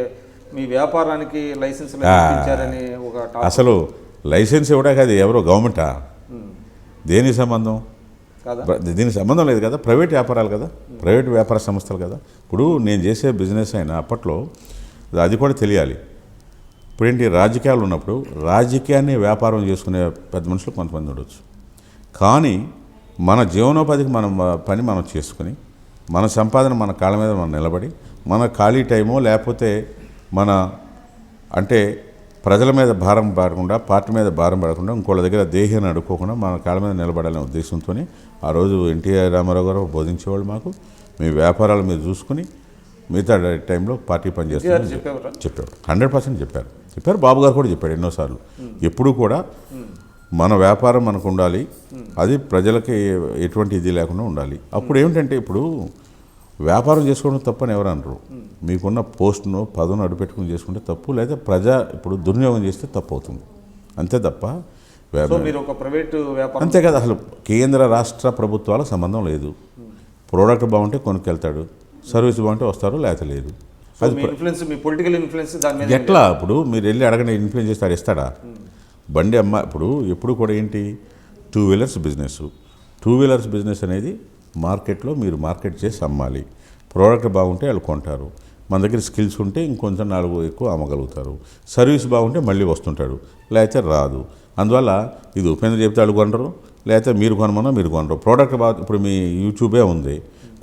S1: మీ వ్యాపారానికి లైసెన్స్ ఇచ్చారని ఒక
S2: అసలు లైసెన్స్ ఇవ్వడా కాదు, ఎవరో గవర్నమెంటా, దేనికి సంబంధం? దీనికి సంబంధం లేదు కదా, ప్రైవేట్ వ్యాపారాలు కదా, ప్రైవేట్ వ్యాపార సంస్థలు కదా. ఇప్పుడు నేను చేసే బిజినెస్ అయినా అప్పట్లో అది కూడా తెలియాలి. ఇప్పుడేంటి, రాజకీయాలు ఉన్నప్పుడు రాజకీయాన్ని వ్యాపారం చేసుకునే పెద్ద మనుషులు కొంతమంది ఉండొచ్చు. కానీ మన జీవనోపాధికి మనం చేసుకుని మన సంపాదన మన కాళ్ళ మీద మనం నిలబడి, మన ఖాళీ టైమో లేకపోతే మన అంటే ప్రజల మీద భారం పడకుండా, పార్టీ మీద భారం పడకుండా, ఇంకోళ్ళ దగ్గర దేహాన్ని అడుక్కోకుండా మన కాళ్ళ మీద నిలబడాలనే ఉద్దేశంతో ఆ రోజు ఎన్టీఆర్ రామారావు గారు బోధించేవాళ్ళు మాకు. మీ వ్యాపారాలు మీరు చూసుకుని మిగతా టైంలో పార్టీ పనిచేస్తారని చెప్పారు. 100% చెప్పారు. బాబు గారు కూడా చెప్పాడు ఎన్నోసార్లు. ఎప్పుడూ కూడా మన వ్యాపారం మనకు ఉండాలి, అది ప్రజలకి ఎటువంటి ఇది లేకుండా ఉండాలి. అప్పుడు ఏమిటంటే, ఇప్పుడు వ్యాపారం చేసుకోవడం తప్పని ఎవరు అనరు. మీకున్న పోస్ట్ను పదవిని అడుపెట్టుకుని చేసుకుంటే తప్పు, లేదా ఇప్పుడు దుర్వినియోగం చేస్తే తప్పు అవుతుంది, అంతే తప్ప అంతే కదా. అసలు కేంద్ర రాష్ట్ర ప్రభుత్వాలకు సంబంధం లేదు. ప్రోడక్ట్ బాగుంటే కొనుక్కెళ్తాడు, సర్వీస్ బాగుంటే వస్తారు, లేకపోతే లేదు. ఎట్లా ఇప్పుడు మీరు వెళ్ళి అడగండి, ఇన్ఫ్లుయెన్స్ చేస్తాడు, ఇస్తాడా? బండి అమ్మ ఇప్పుడు ఎప్పుడు కూడా ఏంటి, 2 వీలర్స్ బిజినెస్. 2 వీలర్స్ బిజినెస్ అనేది మార్కెట్లో మీరు మార్కెట్ చేసి అమ్మాలి. ప్రోడక్ట్ బాగుంటే వాళ్ళు కొంటారు, మన దగ్గర స్కిల్స్ ఉంటే ఇంకొంచెం 4 ఎక్కువ అమ్మగలుగుతారు. సర్వీస్ బాగుంటే మళ్ళీ వస్తుంటాడు, లేకపోతే రాదు. అందువల్ల ఇది ఉపేంద్ర చెప్తే వాళ్ళు కొనరు, లేకపోతే మీరు కొనమన్నా మీరు కొనరు. ప్రోడక్ట్ బాగా, ఇప్పుడు మీ యూట్యూబే ఉంది,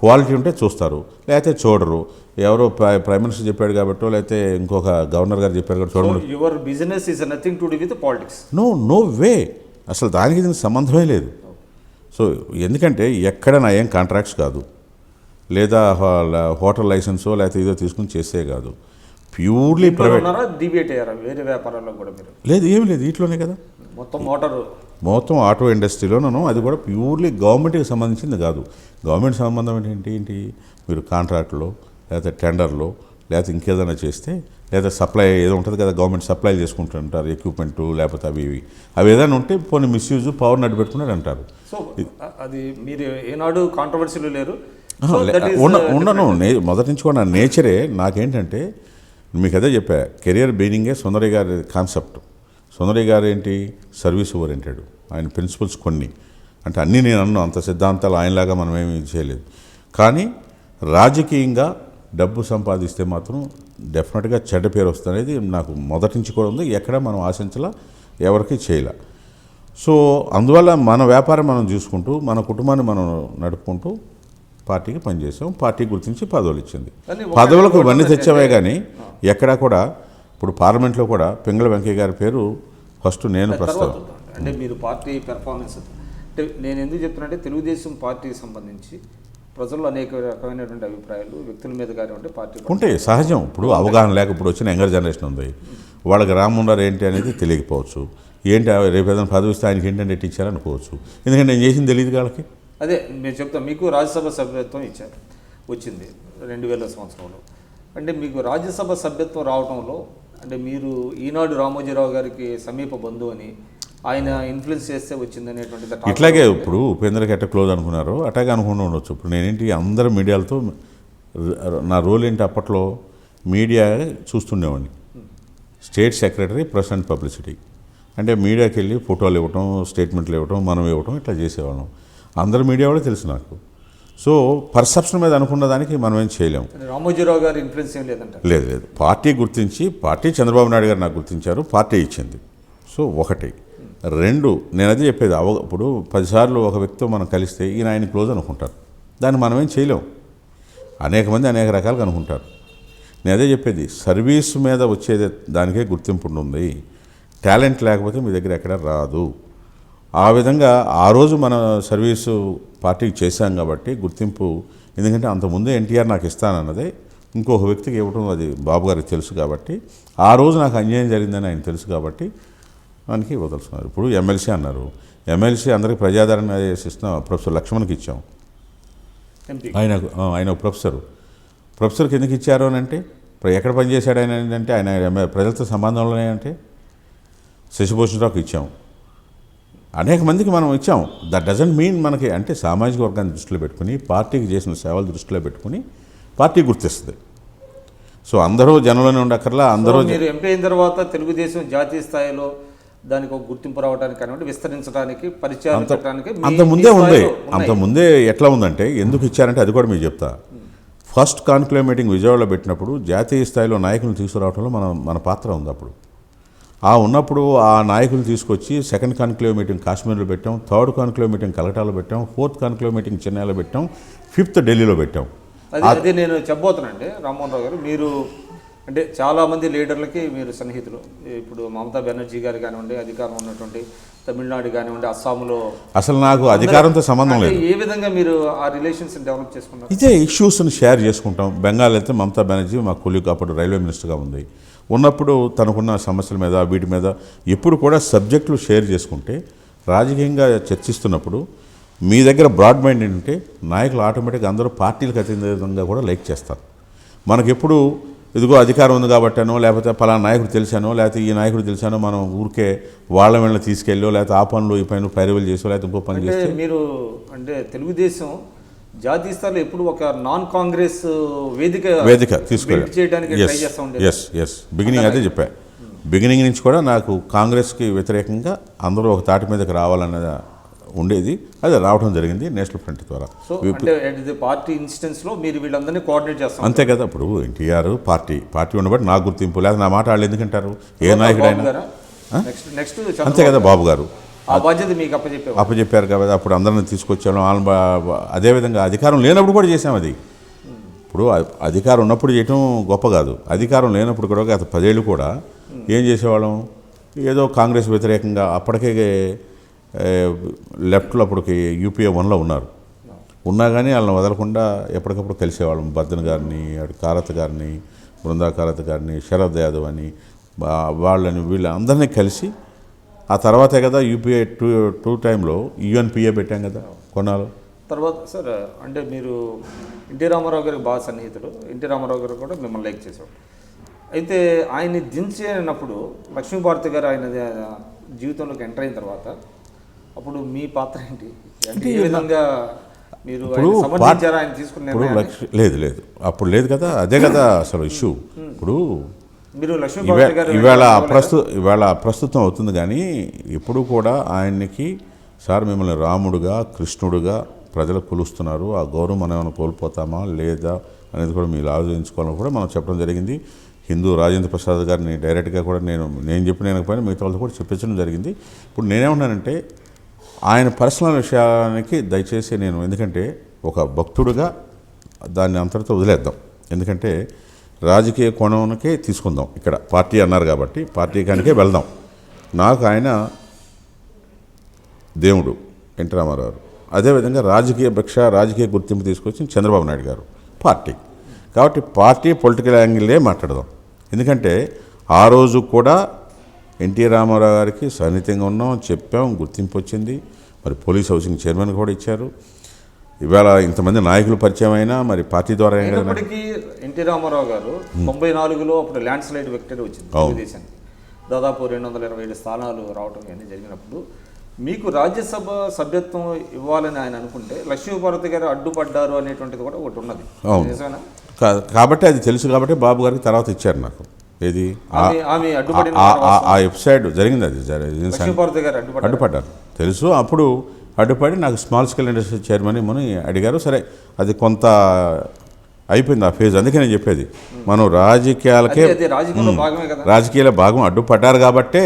S2: క్వాలిటీ ఉంటే చూస్తారు, లేకపోతే చూడరు. ఎవరో ప్రైమ్ మినిస్టర్ చెప్పాడు కాబట్టో, లేకపోతే ఇంకొక గవర్నర్ గారు చెప్పారు కాబట్టి చూడమని.
S1: Your business is nothing to do with politics.
S2: No way, అసలు దానికి దీనికి సంబంధమే లేదు. సో ఎందుకంటే ఎక్కడ నా ఏం కాంట్రాక్ట్స్ కాదు, లేదా హోటల్ లైసెన్సో లేకపోతే ఏదో తీసుకుని చేసే కాదు, ప్యూర్లీ ప్రైవేట్.
S1: డిబేట్ అయ్యారా వేరే వ్యాపారాల్లో కూడా మీరు?
S2: లేదు, ఏమి లేదు, వీటిలోనే కదా మొత్తం ఆటో ఇండస్ట్రీలోనూ. అది కూడా ప్యూర్లీ గవర్నమెంట్కి సంబంధించింది కాదు. గవర్నమెంట్ సంబంధం ఏంటి, మీరు కాంట్రాక్ట్లో లేకపోతే టెండర్లో లేకపోతే ఇంకేదైనా చేస్తే, లేదా సప్లై ఏదో ఉంటుంది కదా, గవర్నమెంట్ సప్లై చేసుకుంటుంటారు ఎక్విప్మెంటు, లేకపోతే అవి ఏదైనా ఉంటే పోనీ మిస్యూజ్ పవర్ నడ్డు పెట్టుకున్నాడు అంటారు.
S1: సో అది మీరు ఏనాడు కాంట్రవర్సీలు లేరు.
S2: ఉండను, మొదటి నుంచి కూడా నా నేచరే. నాకేంటంటే మీకు అదే చెప్పా, కెరియర్ బిగినింగే సుందరయ్య గారి కాన్సెప్ట్. సుందరయ్య గారు ఏంటి, సర్వీస్ ఓరియంటెడ్. ఆయన ప్రిన్సిపల్స్ కొన్ని అంటే అన్నీ నేను అంత సిద్ధాంతాలు ఆయనలాగా మనం ఏమి చేయలేదు. కానీ రాజకీయంగా డబ్బు సంపాదిస్తే మాత్రం డెఫినెట్గా చెడ్డ పేరు వస్తుంది అనేది నాకు మొదటి నుంచి కూడా ఉంది. ఎక్కడ మనం ఆశించలా, ఎవరికి చేయలే. సో అందువల్ల మన వ్యాపారం మనం చూసుకుంటూ మన కుటుంబాన్ని మనం నడుపుకుంటూ పార్టీకి పనిచేసాం. పార్టీ గుర్తించి పదవులు ఇచ్చింది. పదవులకు ఇవన్నీ తెచ్చామే కానీ ఎక్కడా కూడా ఇప్పుడు పార్లమెంట్లో కూడా పింగళ వెంకయ్య గారి పేరు ఫస్ట్ నేను ప్రస్తావన.
S1: అంటే మీరు పార్టీ పెర్ఫార్మెన్స్ అంటే నేను ఎందుకు చెప్తున్నా తెలుగుదేశం పార్టీకి సంబంధించి ప్రజల్లో అనేక రకమైనటువంటి అభిప్రాయాలు వ్యక్తుల మీద కానివ్వండి పార్టీ
S2: ఉంటాయి, సహజం. ఇప్పుడు అవగాహన లేక ఇప్పుడు వచ్చిన యంగర్ జనరేషన్ ఉంది, వాళ్ళకి రామున్నారు ఏంటి అనేది తెలియకపోవచ్చు. ఏంటి రేపు ఏదైనా పదవి ఇస్తే ఆయనకి ఏంటంటే ఇచ్చారనుకోవచ్చు. ఎందుకంటే నేను చేసింది తెలియదు వాళ్ళకి.
S1: అదే మేము చెప్తాం, మీకు రాజ్యసభ సభ్యత్వం ఇచ్చారు, వచ్చింది 2000 సంవత్సరంలో. అంటే మీకు రాజ్యసభ సభ్యత్వం రావడంలో అంటే మీరు ఈనాడు రామోజీరావు గారికి సమీప బంధువు అని ఆయన ఇన్ఫ్లుయెన్స్ చేస్తే వచ్చింది అనేటువంటిది.
S2: ఇట్లాగే ఇప్పుడు ఉపేంద్రకి ఎట్ట క్లోజ్ అనుకున్నారో అట్లాగే అనుకుంటూ ఉండొచ్చు. ఇప్పుడు నేనేంటి అందరు మీడియాలతో నా రోల్ ఏంటి, అప్పట్లో మీడియా చూస్తుండేవాడిని. State secretary press and publicity అంటే మీడియాకి వెళ్ళి ఫోటోలు ఇవ్వటం, స్టేట్మెంట్లు ఇవ్వటం, మనం ఇవ్వటం, ఇట్లా చేసేవాళ్ళం. అందరు మీడియా కూడా తెలుసు నాకు. సో పర్సెప్షన్ మీద అనుకున్న దానికి మనం ఏం చేయలేము.
S1: రామోజీరావు గారి ఇన్ఫ్లుయెన్స్ ఏం లేదంట.
S2: లేదు, పార్టీ గుర్తించి, పార్టీ చంద్రబాబు నాయుడు గారు నాకు గుర్తించారు, పార్టీ ఇచ్చింది. సో ఒకటి. రెండు, నేను అదే చెప్పేది, ఇప్పుడు 10 సార్లు ఒక వ్యక్తితో మనం కలిస్తే ఈయన ఆయన క్లోజ్ అనుకుంటారు, దాన్ని మనం ఏం చేయలేము. అనేక మంది అనేక రకాలుగా అనుకుంటారు. నేను అదే చెప్పేది, సర్వీస్ మీద వచ్చేది దానికే గుర్తింపు ఉంటుంది. టాలెంట్ లేకపోతే మీ దగ్గర ఎక్కడ రాదు. ఆ విధంగా ఆ రోజు మన సర్వీసు పార్టీకి చేశాం కాబట్టి గుర్తింపు. ఎందుకంటే అంతకుముందే ఎన్టీఆర్ నాకు ఇస్తానన్నదే ఇంకొక వ్యక్తికి ఇవ్వడం అది బాబు గారికి తెలుసు కాబట్టి, ఆ రోజు నాకు అన్యాయం జరిగిందని ఆయన తెలుసు కాబట్టి ఆయనకి ఇవ్వదలుచుకున్నారు. ఇప్పుడు ఎమ్మెల్సీ అన్నారు, ఎమ్మెల్సీ అందరికీ ప్రజాదరణ ఇస్తున్నాం. ప్రొఫెసర్ లక్ష్మణ్కి ఇచ్చాం. ఆయన ప్రొఫెసర్కి ఎందుకు ఇచ్చారు అని అంటే, ఎక్కడ పనిచేశాడు ఆయన ఏంటంటే ఆయన ప్రజలతో సంబంధంలోనే అంటే శశిభూషణరావుకి ఇచ్చాం. అనేక మందికి మనం ఇచ్చాం. దట్ డజంట్ మీన్ మనకి అంటే సామాజిక వర్గాన్ని దృష్టిలో పెట్టుకుని, పార్టీకి చేసిన సేవలు దృష్టిలో పెట్టుకుని పార్టీ గుర్తిస్తుంది. సో అందరూ జనంలోనే ఉండక్కర్లా. అందరూ
S1: మీరు ఎంపీ అయిన తర్వాత తెలుగుదేశం జాతీయ స్థాయిలో దానికి ఒక గుర్తింపు రావడానికి కానివ్వండి, విస్తరించడానికి, పరిచయం పెట్టడానికి
S2: అంతకుముందే ఎట్లా ఉందంటే, ఎందుకు ఇచ్చారంటే అది కూడా మీకు చెప్తా. ఫస్ట్ కాన్క్లేవ్ మీటింగ్ విజయవాడలో పెట్టినప్పుడు జాతీయ స్థాయిలో నాయకులను తీసుకురావడంలో మన పాత్ర ఉంది. అప్పుడు ఉన్నప్పుడు ఆ నాయకులు తీసుకొచ్చి సెకండ్ కాన్క్లేవ్ మీటింగ్ కాశ్మీర్లో పెట్టాం, థర్డ్ కాన్క్లేవ్ మీటింగ్ కలకటాలో పెట్టాం, ఫోర్త్ కాన్క్లేవ్ మీటింగ్ చెన్నైలో పెట్టాం, ఫిఫ్త్ ఢిల్లీలో పెట్టాం.
S1: అదే నేను చెప్పబోతున్నానండి రామ్మోహన్ రావు గారు, మీరు అంటే చాలామంది లీడర్లకి మీరు సన్నిహితులు. ఇప్పుడు మమతా బెనర్జీ గారు కానివ్వండి, అధికారం ఉన్నటువంటి తమిళనాడు కానివ్వండి, అస్సాంలో.
S2: అసలు నాకు అధికారంతో సంబంధం లేదు.
S1: ఏ విధంగా మీరు ఆ రిలేషన్స్ డెవలప్ చేసుకున్నారు?
S2: ఇదే ఇష్యూస్ని షేర్ చేసుకుంటాం. బెంగాల్ అయితే మమతా బెనర్జీ మా కొలీగ్, అప్పుడు రైల్వే మినిస్టర్గా ఉంది, ఉన్నప్పుడు తనకున్న సమస్యల మీద వీటి మీద ఎప్పుడు కూడా సబ్జెక్టులు షేర్ చేసుకుంటే, రాజకీయంగా చర్చిస్తున్నప్పుడు మీ దగ్గర బ్రాడ్ మైండ్ ఏంటంటే నాయకులు ఆటోమేటిక్గా అందరూ పార్టీలకు అతీత విధంగా కూడా లైక్ చేస్తారు. మనకెప్పుడు ఇదిగో అధికారం ఉంది కాబట్టానో, లేకపోతే పలానా నాయకుడు తెలిసానో, లేకపోతే ఈ నాయకుడు తెలిసానో మనం ఊరికే వాళ్ళ వెళ్ళ తీసుకెళ్ళో, లేకపోతే ఆ పనులు ఈ పనులు పైరవీలు చేసో, లేకపోతే ఇంకో పని చేస్తే.
S1: మీరు అంటే తెలుగుదేశం జాతీయ స్థాయిలో ఎప్పుడు ఒక నాన్ కాంగ్రెస్ వేదిక తీసుకెళ్ళి
S2: ఎస్ బిగినింగ్ అదే చెప్పా. బిగినింగ్ నుంచి కూడా నాకు కాంగ్రెస్కి వ్యతిరేకంగా అందరూ ఒక తాటి మీదకి రావాలన్నది ఉండేది. అది రావడం జరిగింది నేషనల్ ఫ్రంట్ ద్వారా.
S1: సో అంటే పార్టీ ఇన్స్టెన్స్లో మీరు వీళ్ళందరినీ కోఆర్డినేట్ చేస్తారు
S2: అంతే కదా. ఇప్పుడు ఎన్టీఆర్ పార్టీ ఉండబట్టి నాకు గుర్తింపు, లేదా నా మాట వాళ్ళు ఎందుకంటారు, ఏ నాయకుడైనా
S1: నెక్స్ట్
S2: అంతే కదా. బాబు గారు
S1: ఆ బాధ్యత మీకు
S2: అప్పచెప్పారు కాబట్టి అప్పుడు అందరిని తీసుకొచ్చాము. అదేవిధంగా అధికారం లేనప్పుడు కూడా చేసాం. అది ఇప్పుడు అధికారం ఉన్నప్పుడు చేయటం గొప్ప కాదు, అధికారం లేనప్పుడు కూడా గత 10 ఏళ్ళు కూడా ఏం చేసేవాళ్ళం, ఏదో కాంగ్రెస్ వ్యతిరేకంగా అప్పటికే లెఫ్ట్లో అప్పటికి యూపీఏ 1లో ఉన్నా కానీ వాళ్ళని వదలకుండా ఎప్పటికప్పుడు కలిసేవాళ్ళం. బర్ధన్ గారిని, కారత్ గారిని, బృందా కారత్ గారిని, శరద్ యాదవ్ అని వాళ్ళని వీళ్ళందరినీ కలిసి ఆ తర్వాతే కదా యూపీఏ 2 టైంలో యూఎన్పిఏ పెట్టాం కదా కొన్నాళ్ళు
S1: తర్వాత. సార్ అంటే మీరు ఎన్టీ రామారావు గారికి బాగా సన్నిహితుడు, ఎన్టీ రామారావు గారు కూడా మిమ్మల్ని లైక్ చేశాడు. అయితే ఆయన్ని దించేనప్పుడు లక్ష్మీభారతి గారు ఆయన జీవితంలోకి ఎంటర్ అయిన తర్వాత అప్పుడు మీ పాత్ర ఏంటి? అంటే ఏ విధంగా మీరు సమర్థించారా ఆయన తీసుకున్న?
S2: లేదు అప్పుడు లేదు కదా, అదే కదా అసలు ఇష్యూ. ఇప్పుడు
S1: మీరు లక్ష్మీభారతి గారు
S2: ఇవాళ అప్రస్తుతం అవుతుంది, కానీ ఎప్పుడు కూడా ఆయనకి సార్ మిమ్మల్ని రాముడుగా కృష్ణుడుగా ప్రజలు కొలుస్తున్నారు, ఆ గౌరవం మనం ఏమైనా కోల్పోతామా లేదా అనేది కూడా మీరు ఆలోచించుకోవాలని కూడా మనం చెప్పడం జరిగింది. హిందూ రాజేంద్ర ప్రసాద్ గారిని డైరెక్ట్గా కూడా నేను చెప్పిన పైన మిగతా వాళ్ళతో కూడా చెప్పించడం జరిగింది. ఇప్పుడు నేనేమన్నానంటే ఆయన పర్సనల్ విషయానికి దయచేసి నేను, ఎందుకంటే ఒక భక్తుడుగా దాన్ని అంతటితో వదిలేద్దాం. ఎందుకంటే రాజకీయ కోణంకే తీసుకుందాం, ఇక్కడ పార్టీ అన్నారు కాబట్టి పార్టీకానికే వెళ్దాం. నాకు ఆయన దేవుడు ఎన్టీ రామారావు, అదేవిధంగా రాజకీయ భిక్ష రాజకీయ గుర్తింపు తీసుకొచ్చి చంద్రబాబు నాయుడు గారు పార్టీ. కాబట్టి పార్టీ పొలిటికల్ యాంగిల్లే మాట్లాడదాం. ఎందుకంటే ఆ రోజు కూడా ఎన్టీ రామారావు గారికి సన్నిహితంగా ఉన్నాం, చెప్పాం, గుర్తింపు వచ్చింది. మరి పోలీస్ హౌసింగ్ చైర్మన్ కూడా ఇచ్చారు. ఇవాళ ఇంతమంది నాయకులు పరిచయం అయినా మరి పార్టీ ద్వారా
S1: అయినప్పటికీ ఎన్టీ రామారావు గారు 94లో అప్పుడు ల్యాండ్ స్లైడ్ విక్టరీ వచ్చింది తెలుగుదేశానికి. దాదాపు 227 స్థానాలు రావటం ఇవన్నీ జరిగినప్పుడు మీకు రాజ్యసభ సభ్యత్వం ఇవ్వాలని ఆయన అనుకుంటే లక్ష్మీపార్వతి గారు అడ్డుపడ్డారు అనేటువంటిది కూడా ఒకటి ఉన్నది. నిజమేనా?
S2: కాబట్టి అది తెలుసు కాబట్టి బాబు గారికి తర్వాత ఇచ్చారు నాకు. ఏది ఆ వెబ్సైట్ జరిగింది, అది
S1: లక్ష్మీపార్వతి గారు
S2: అడ్డుపడ్డారు తెలుసు. అప్పుడు అడ్డుపడి నాకు స్మాల్ స్కేల్ ఇండస్ట్రీ చైర్మన్ ఇమ్మని అడిగారు. సరే, అది కొంత అయిపోయింది ఆ ఫేజ్. అందుకే నేను చెప్పేది, మనం రాజకీయాలకే రాజకీయాల భాగం అడ్డుపడ్డారు కాబట్టే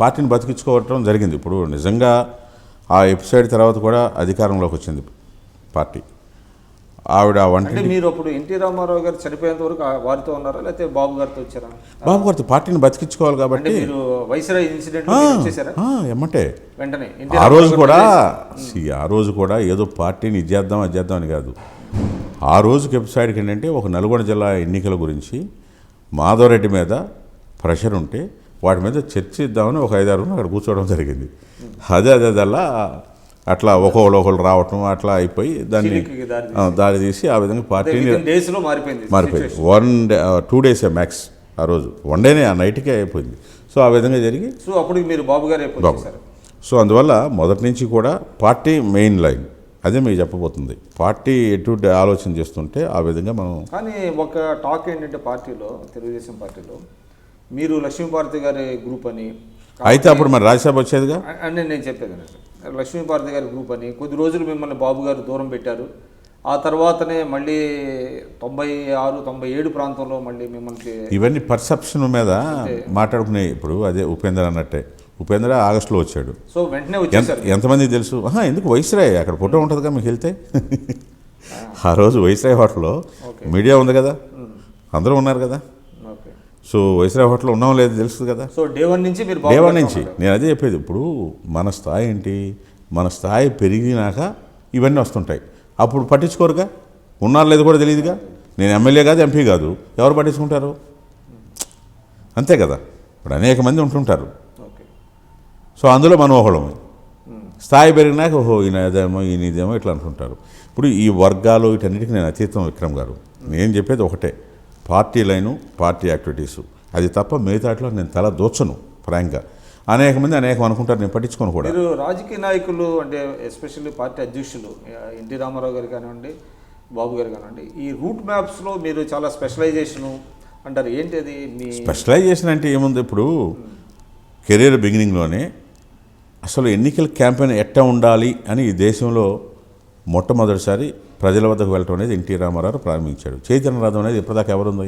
S2: పార్టీని బతికించుకోవటం జరిగింది. ఇప్పుడు నిజంగా ఆ వెబ్సైట్ తర్వాత కూడా అధికారంలోకి వచ్చింది పార్టీ. ఆవిడ
S1: అంటే మీరు అప్పుడు ఎన్టీ రామారావు గారు చనిపోయేంత వరకు వారితో ఉన్నారా, లేకపోతే బాబు గారితో వచ్చారా?
S2: బాబు గారితో పార్టీని బతికించుకోవాలి కాబట్టి
S1: మీరు వైస్రాయ్ ఇన్సిడెంట్
S2: ఏమంటే
S1: వెంటనే
S2: ఆ రోజు కూడా ఏదో పార్టీని ఇది చేద్దాం అది చేద్దాం అని కాదు. ఆ రోజుకి వెబ్సైట్కి ఏంటంటే ఒక నల్గొండ జిల్లా ఎన్నికల గురించి మాధవరెడ్డి మీద ప్రెషర్ ఉంటే వాటి మీద చర్చిద్దామని ఒక 5-6 అక్కడ కూర్చోవడం జరిగింది. అదల్లా అట్లా ఒకళ్ళు రావటం అట్లా అయిపోయి దాన్ని దారి తీసి ఆ విధంగా పార్టీని మారిపోయింది. 2 days మ్యాక్స్. ఆ రోజు 1 day ఆ నైట్కే అయిపోయింది. సో ఆ విధంగా జరిగి
S1: అప్పుడు మీరు బాబు గారు.
S2: సో అందువల్ల మొదటి నుంచి కూడా పార్టీ మెయిన్ లైన్ అదే మీకు చెప్పబోతుంది. పార్టీ ఎటువంటి ఆలోచన చేస్తుంటే ఆ విధంగా మనం.
S1: కానీ ఒక టాక్ ఏంటంటే పార్టీలో, తెలుగుదేశం పార్టీలో మీరు లక్ష్మీపార్వతి గారి గ్రూప్ అని
S2: అయితే అప్పుడు మరి రాజ్యసభ వచ్చేదిగా
S1: అని నేను చెప్పేది. లక్ష్మీపార్వతి గారి గ్రూప్ అని కొద్ది రోజులు మిమ్మల్ని బాబు గారు దూరం పెట్టారు. ఆ తర్వాతనే మళ్ళీ 96-97 ప్రాంతంలో మళ్ళీ మిమ్మల్ని
S2: ఇవన్నీ పర్సెప్షన్ మీద మాట్లాడుకునే. ఇప్పుడు అదే ఉపేంద్ర అన్నట్టే, ఉపేంద్ర ఆగస్టులో వచ్చాడు.
S1: సో వెంటనే వచ్చేసారు.
S2: ఎంతమంది తెలుసు? ఎందుకు వైస్రాయ్ అక్కడ ఫోటో ఉంటుందిగా మీకు వెళ్తే. ఆ రోజు వైస్రాయ్ హోటల్లో మీడియా ఉంది కదా, అందరూ ఉన్నారు కదా. సో వైస్రాయ్ హోటల్లో ఉన్నాం లేదు తెలుస్తుంది కదా.
S1: సో డే వన్ నుంచి
S2: నేను అదే చెప్పేది. ఇప్పుడు మన స్థాయి ఏంటి, మన స్థాయి పెరిగినాక ఇవన్నీ వస్తుంటాయి. అప్పుడు పట్టించుకోరుగా, ఉన్నారు లేదు కూడా తెలియదుగా. నేను ఎమ్మెల్యే కాదు, ఎంపీ కాదు, ఎవరు పట్టించుకుంటారు? అంతే కదా. ఇప్పుడు అనేక మంది ఉంటుంటారు. సో అందులో మనం ఒకళ్ళమే. స్థాయి పెరిగినాక ఓహో ఈయన ఇదేమో ఇట్లా అనుకుంటారు. ఇప్పుడు ఈ వర్గాలు వీటన్నిటికీ నేను అతీతం విక్రమ్ గారు. నేను చెప్పేది ఒకటే, పార్టీ లైను, పార్టీ యాక్టివిటీసు, అది తప్ప మిగతాట్లో నేను తల దోచను ఫ్రాంక్గా. అనేక మంది అనేకం అనుకుంటారు, నేను పట్టించుకోను కూడా.
S1: మీరు రాజకీయ నాయకులు అంటే ఎస్పెషల్లీ పార్టీ అధ్యక్షులు ఎన్టీ రామారావు గారు కానివ్వండి, బాబు గారు కానివ్వండి, ఈ రూట్ మ్యాప్స్లో మీరు చాలా స్పెషలైజేషను అంటారు. ఏంటి అది మీ
S2: స్పెషలైజేషన్ అంటే ఏముంది? ఇప్పుడు కెరీర్ బిగినింగ్లోనే అసలు ఎన్నికల క్యాంపెయిన్ ఎట్టా ఉండాలి అని ఈ దేశంలో మొట్టమొదటిసారి ప్రజల వద్దకు వెళ్ళటం అనేది ఎన్టీ రామారావు ప్రారంభించాడు. చైతన్య రథం అనేది ఇప్పటిదాకా ఎవరుంది?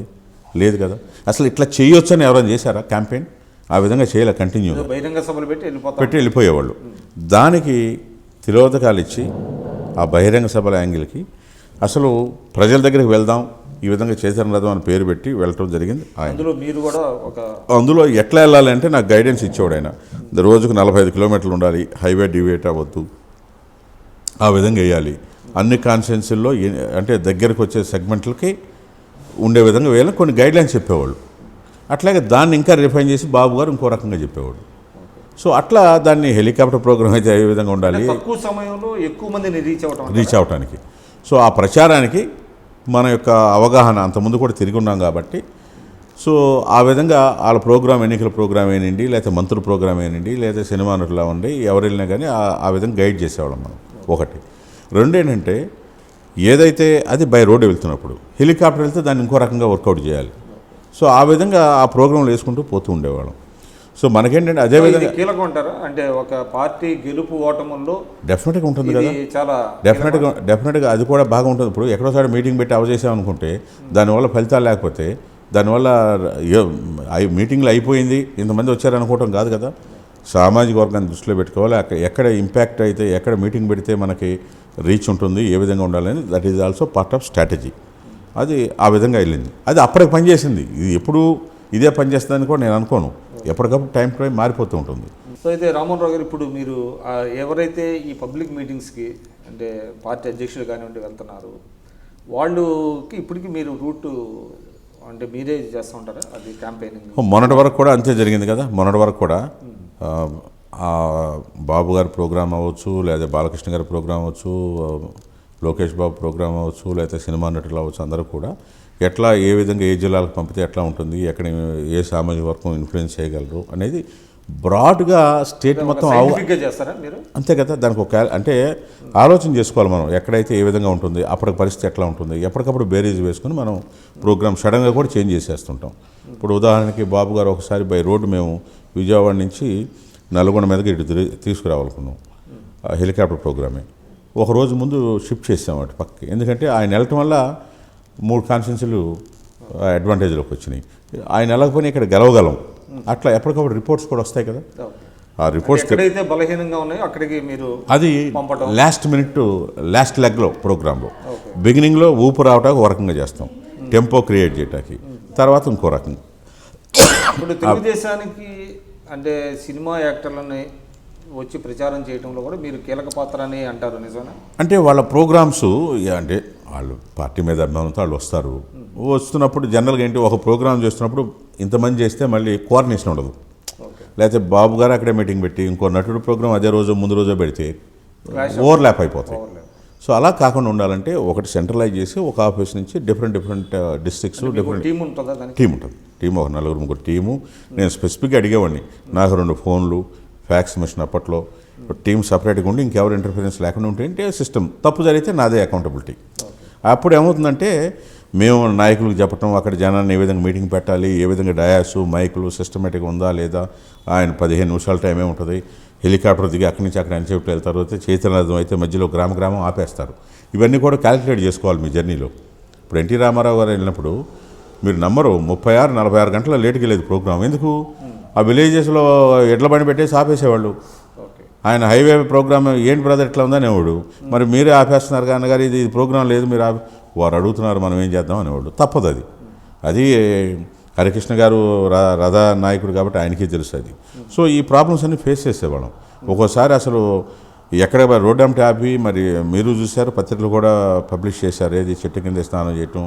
S2: లేదు కదా. అసలు ఇట్లా చేయొచ్చని ఎవరైనా చేశారా క్యాంపెయిన్? ఆ విధంగా చేయలే. కంటిన్యూ
S1: బహిరంగ సభలు
S2: పెట్టి వెళ్ళిపోయేవాళ్ళు. దానికి తిలోదకాలు ఇచ్చి ఆ బహిరంగ సభల యాంగిల్కి అసలు ప్రజల దగ్గరికి వెళ్దాం, ఈ విధంగా చైతన్య రథం అని పేరు పెట్టి వెళ్ళటం జరిగింది. అందులో ఎట్లా వెళ్ళాలి అంటే నాకు గైడెన్స్ ఇచ్చేవాడు ఆయన. రోజుకు 45 కిలోమీటర్లు ఉండాలి, హైవే డివేట్ అవ్వద్దు, ఆ విధంగా వేయాలి. అన్ని కాన్స్టిట్యున్సీల్లో అంటే దగ్గరకు వచ్చే సెగ్మెంట్లకి ఉండే విధంగా వేయాలని కొన్ని గైడ్లైన్స్ చెప్పేవాళ్ళు. అట్లాగే దాన్ని ఇంకా రిఫైన్ చేసి బాబు గారు ఇంకో రకంగా చెప్పేవాడు. సో అట్లా దాన్ని హెలికాప్టర్ ప్రోగ్రామ్ అయితే ఏ విధంగా ఉండాలి,
S1: తక్కువ సమయంలో ఎక్కువ మందిని
S2: రీచ్ అవటానికి. సో ఆ ప్రచారానికి మన యొక్క అవగాహన అంతకుముందు కూడా తిరిగి ఉన్నాం కాబట్టి, సో ఆ విధంగా వాళ్ళ ప్రోగ్రామ్, ఎన్నికల ప్రోగ్రామ్ ఏనండి, లేకపోతే మంత్రుల ప్రోగ్రామ్ ఏనండి, లేదా సినిమా నటులా ఉండి ఎవరు వెళ్ళినా కానీ ఆ విధంగా గైడ్ చేసేవాళ్ళం మనం. ఒకటి. రెండు ఏంటంటే, ఏదైతే అది బై రోడ్డు వెళ్తున్నప్పుడు హెలికాప్టర్ వెళ్తే దాన్ని ఇంకో రకంగా వర్కౌట్ చేయాలి. సో ఆ విధంగా ఆ ప్రోగ్రాంలు వేసుకుంటూ పోతూ ఉండేవాళ్ళం. సో మనకేంటంటే అదే విధంగా
S1: కీలకం అంటారా? అంటే ఒక పార్టీ గెలుపు ఓటముల్లో
S2: డెఫినెట్గా ఉంటుంది కదా.
S1: చాలా
S2: డెఫినెట్గా అది కూడా బాగా ఉంటుంది. ఇప్పుడు ఎక్కడోసారి మీటింగ్ పెట్టి అవజేసామనుకుంటే దానివల్ల ఫలితాలు లేకపోతే దానివల్ల మీటింగ్లు అయిపోయింది ఇంతమంది వచ్చారనుకోవటం కాదు కదా. సామాజిక వర్గాన్ని దృష్టిలో పెట్టుకోవాలి. ఎక్కడ ఇంపాక్ట్ అయితే, ఎక్కడ మీటింగ్ పెడితే మనకి రీచ్ ఉంటుంది, ఏ విధంగా ఉండాలని, that is also part of strategy. అది ఆ విధంగా వెళ్ళింది. అది అప్పటికి పనిచేసింది. ఇది ఎప్పుడు ఇదే పనిచేస్తుందని కూడా నేను అనుకోను. ఎప్పటికప్పుడు టైం మారిపోతూ ఉంటుంది.
S1: సో అయితే రామ్మోహన్ రావు గారు, ఇప్పుడు మీరు ఎవరైతే ఈ పబ్లిక్ మీటింగ్స్కి అంటే పార్టీ అధ్యక్షులు కానివ్వండి వెళ్తున్నారు, వాళ్ళకి ఇప్పటికీ మీరు రూట్ అంటే మీరే చేస్తూ ఉంటారా అది క్యాంపెయినింగ్?
S2: మొన్నటి వరకు కూడా అంతే జరిగింది కదా. మొన్నటి వరకు కూడా బాబు గారి ప్రోగ్రామ్ అవ్వచ్చు, లేదా బాలకృష్ణ గారి ప్రోగ్రామ్ అవ్వచ్చు, లోకేష్ బాబు ప్రోగ్రామ్ అవ్వచ్చు, లేదా సినిమా నటులు అవ్వచ్చు, అందరూ కూడా ఎట్లా ఏ విధంగా ఏ జిల్లాలకు పంపితే ఎట్లా ఉంటుంది, ఎక్కడ ఏ సామాజిక వర్గం ఇన్ఫ్లుయెన్స్ చేయగలరు అనేది బ్రాడ్గా స్టేట్ మొత్తం
S1: చేస్తారా మీరు?
S2: అంతే కదా. దానికి ఒక అంటే ఆలోచన చేసుకోవాలి మనం, ఎక్కడైతే ఏ విధంగా ఉంటుంది, అప్పటికి పరిస్థితి ఎట్లా ఉంటుంది, ఎప్పటికప్పుడు బేరీజ్ వేసుకుని మనం ప్రోగ్రామ్ సడన్గా కూడా చేంజ్ చేసేస్తుంటాం. ఇప్పుడు ఉదాహరణకి బాబు గారు ఒకసారి బై రోడ్డు మేము విజయవాడ నుంచి నల్గొండ మీదకి ఇటు తీసుకురావాలనుకున్నాం, హెలికాప్టర్ ప్రోగ్రామే. ఒకరోజు ముందు షిఫ్ట్ చేసాం అటు పక్కకి. ఎందుకంటే ఆయన వెళ్ళటం వల్ల 3 కాన్స్టిట్యున్సీలు అడ్వాంటేజ్లోకి వచ్చినాయి. ఆయన వెళ్ళకపోయినా ఇక్కడ గెలవగలం. అట్లా ఎప్పటికప్పుడు రిపోర్ట్స్ కూడా వస్తాయి కదా. ఆ రిపోర్ట్స్
S1: ఎక్కడైతే బలహీనంగా ఉన్నాయో అక్కడికి మీరు
S2: అది లాస్ట్ మినిట్ లాస్ట్ లెగ్లో ప్రోగ్రాంలో బిగినింగ్లో ఊపు రావటానికి ఒక రకంగా చేస్తాం, టెంపో క్రియేట్ చేయడానికి, తర్వాత ఇంకో రకంగా.
S1: ఇప్పుడు తెలుగుదేశానికి అంటే సినిమా యాక్టర్లని వచ్చి ప్రచారం చేయడంలో కూడా మీరు కీలక పాత్ర అని అంటారు, నిజమేనా?
S2: అంటే వాళ్ళ ప్రోగ్రామ్స్ అంటే వాళ్ళు పార్టీ మీద అభిమానంతో వాళ్ళు వస్తారు. వస్తున్నప్పుడు జనరల్గా ఏంటి, ఒక ప్రోగ్రామ్ చేస్తున్నప్పుడు ఇంతమంది చేస్తే మళ్ళీ కోఆర్డినేషన్ ఉండదు. లేకపోతే బాబు గారు అక్కడే మీటింగ్ పెట్టి ఇంకో నటుడు ప్రోగ్రామ్ అదే రోజు ముందు రోజు పెడితే ఓవర్లాప్ అయిపోతాయి. సో అలా కాకుండా ఉండాలంటే ఒకటి సెంట్రలైజ్ చేసి ఒక ఆఫీస్ నుంచి డిఫరెంట్ డిస్ట్రిక్ట్స్ డిఫరెంట్
S1: టీం ఉంటుంది.
S2: టీం ఒక 4-3 టీము. నేను స్పెసిఫిక్గా అడిగేవాడిని, నాకు 2 ఫోన్లు, ఫ్యాక్స్ మిషన్ అప్పట్లో, టీం సపరేట్గా ఉండి ఇంకెవరు ఇంటర్ఫరెన్స్ లేకుండా ఉంటే సిస్టమ్ తప్పు జరిగితే నాదే అకౌంటబిలిటీ. అప్పుడు ఏమవుతుందంటే మేము నాయకులకు చెప్పటం, అక్కడ జనాన్ని ఏ విధంగా మీటింగ్ పెట్టాలి, ఏ విధంగా డయాసు మైకులు సిస్టమేటిక్గా ఉందా లేదా, ఆయన 15 నిమిషాల టైమే ఉంటుంది, హెలికాప్టర్ దిగి అక్కడి నుంచి అక్కడ ఎన్సేపు వెళ్తారు, అయితే చైతన్యరథం అయితే మధ్యలో గ్రామం ఆపేస్తారు. ఇవన్నీ కూడా క్యాలిక్యులేట్ చేసుకోవాలి మీ జర్నీలో. ఇప్పుడు ఎన్టీ రామారావు గారు వెళ్ళినప్పుడు మీరు నమ్మరు, 36-46 గంటల లేట్కి వెళ్ళేది ప్రోగ్రామ్. ఎందుకు? ఆ విలేజెస్లో ఎడ్ల బండి పెట్టేసి ఆపేసేవాళ్ళు. ఆయన హైవే ప్రోగ్రామ్ ఏంటి బ్రదర్ ఇట్లా ఉందనేవాడు. మరి మీరే ఆపేస్తున్నారు కానీ గారు ఇది ప్రోగ్రాం లేదు మీరు వారు అడుగుతున్నారు మనం ఏం చేద్దాం అనేవాడు. తప్పదు అది. అది హరికృష్ణ గారు రథ నాయకుడు కాబట్టి ఆయనకే తెలుసు అది. సో ఈ ప్రాబ్లమ్స్ అన్నీ ఫేస్ చేసేవాళ్ళం. ఒక్కోసారి అసలు ఎక్కడ రోడ్డు అంటే ఆపి, మరి మీరు చూశారు పత్రికలు కూడా పబ్లిష్ చేశారు, ఏది చెట్టు కింద స్నానం చేయటం,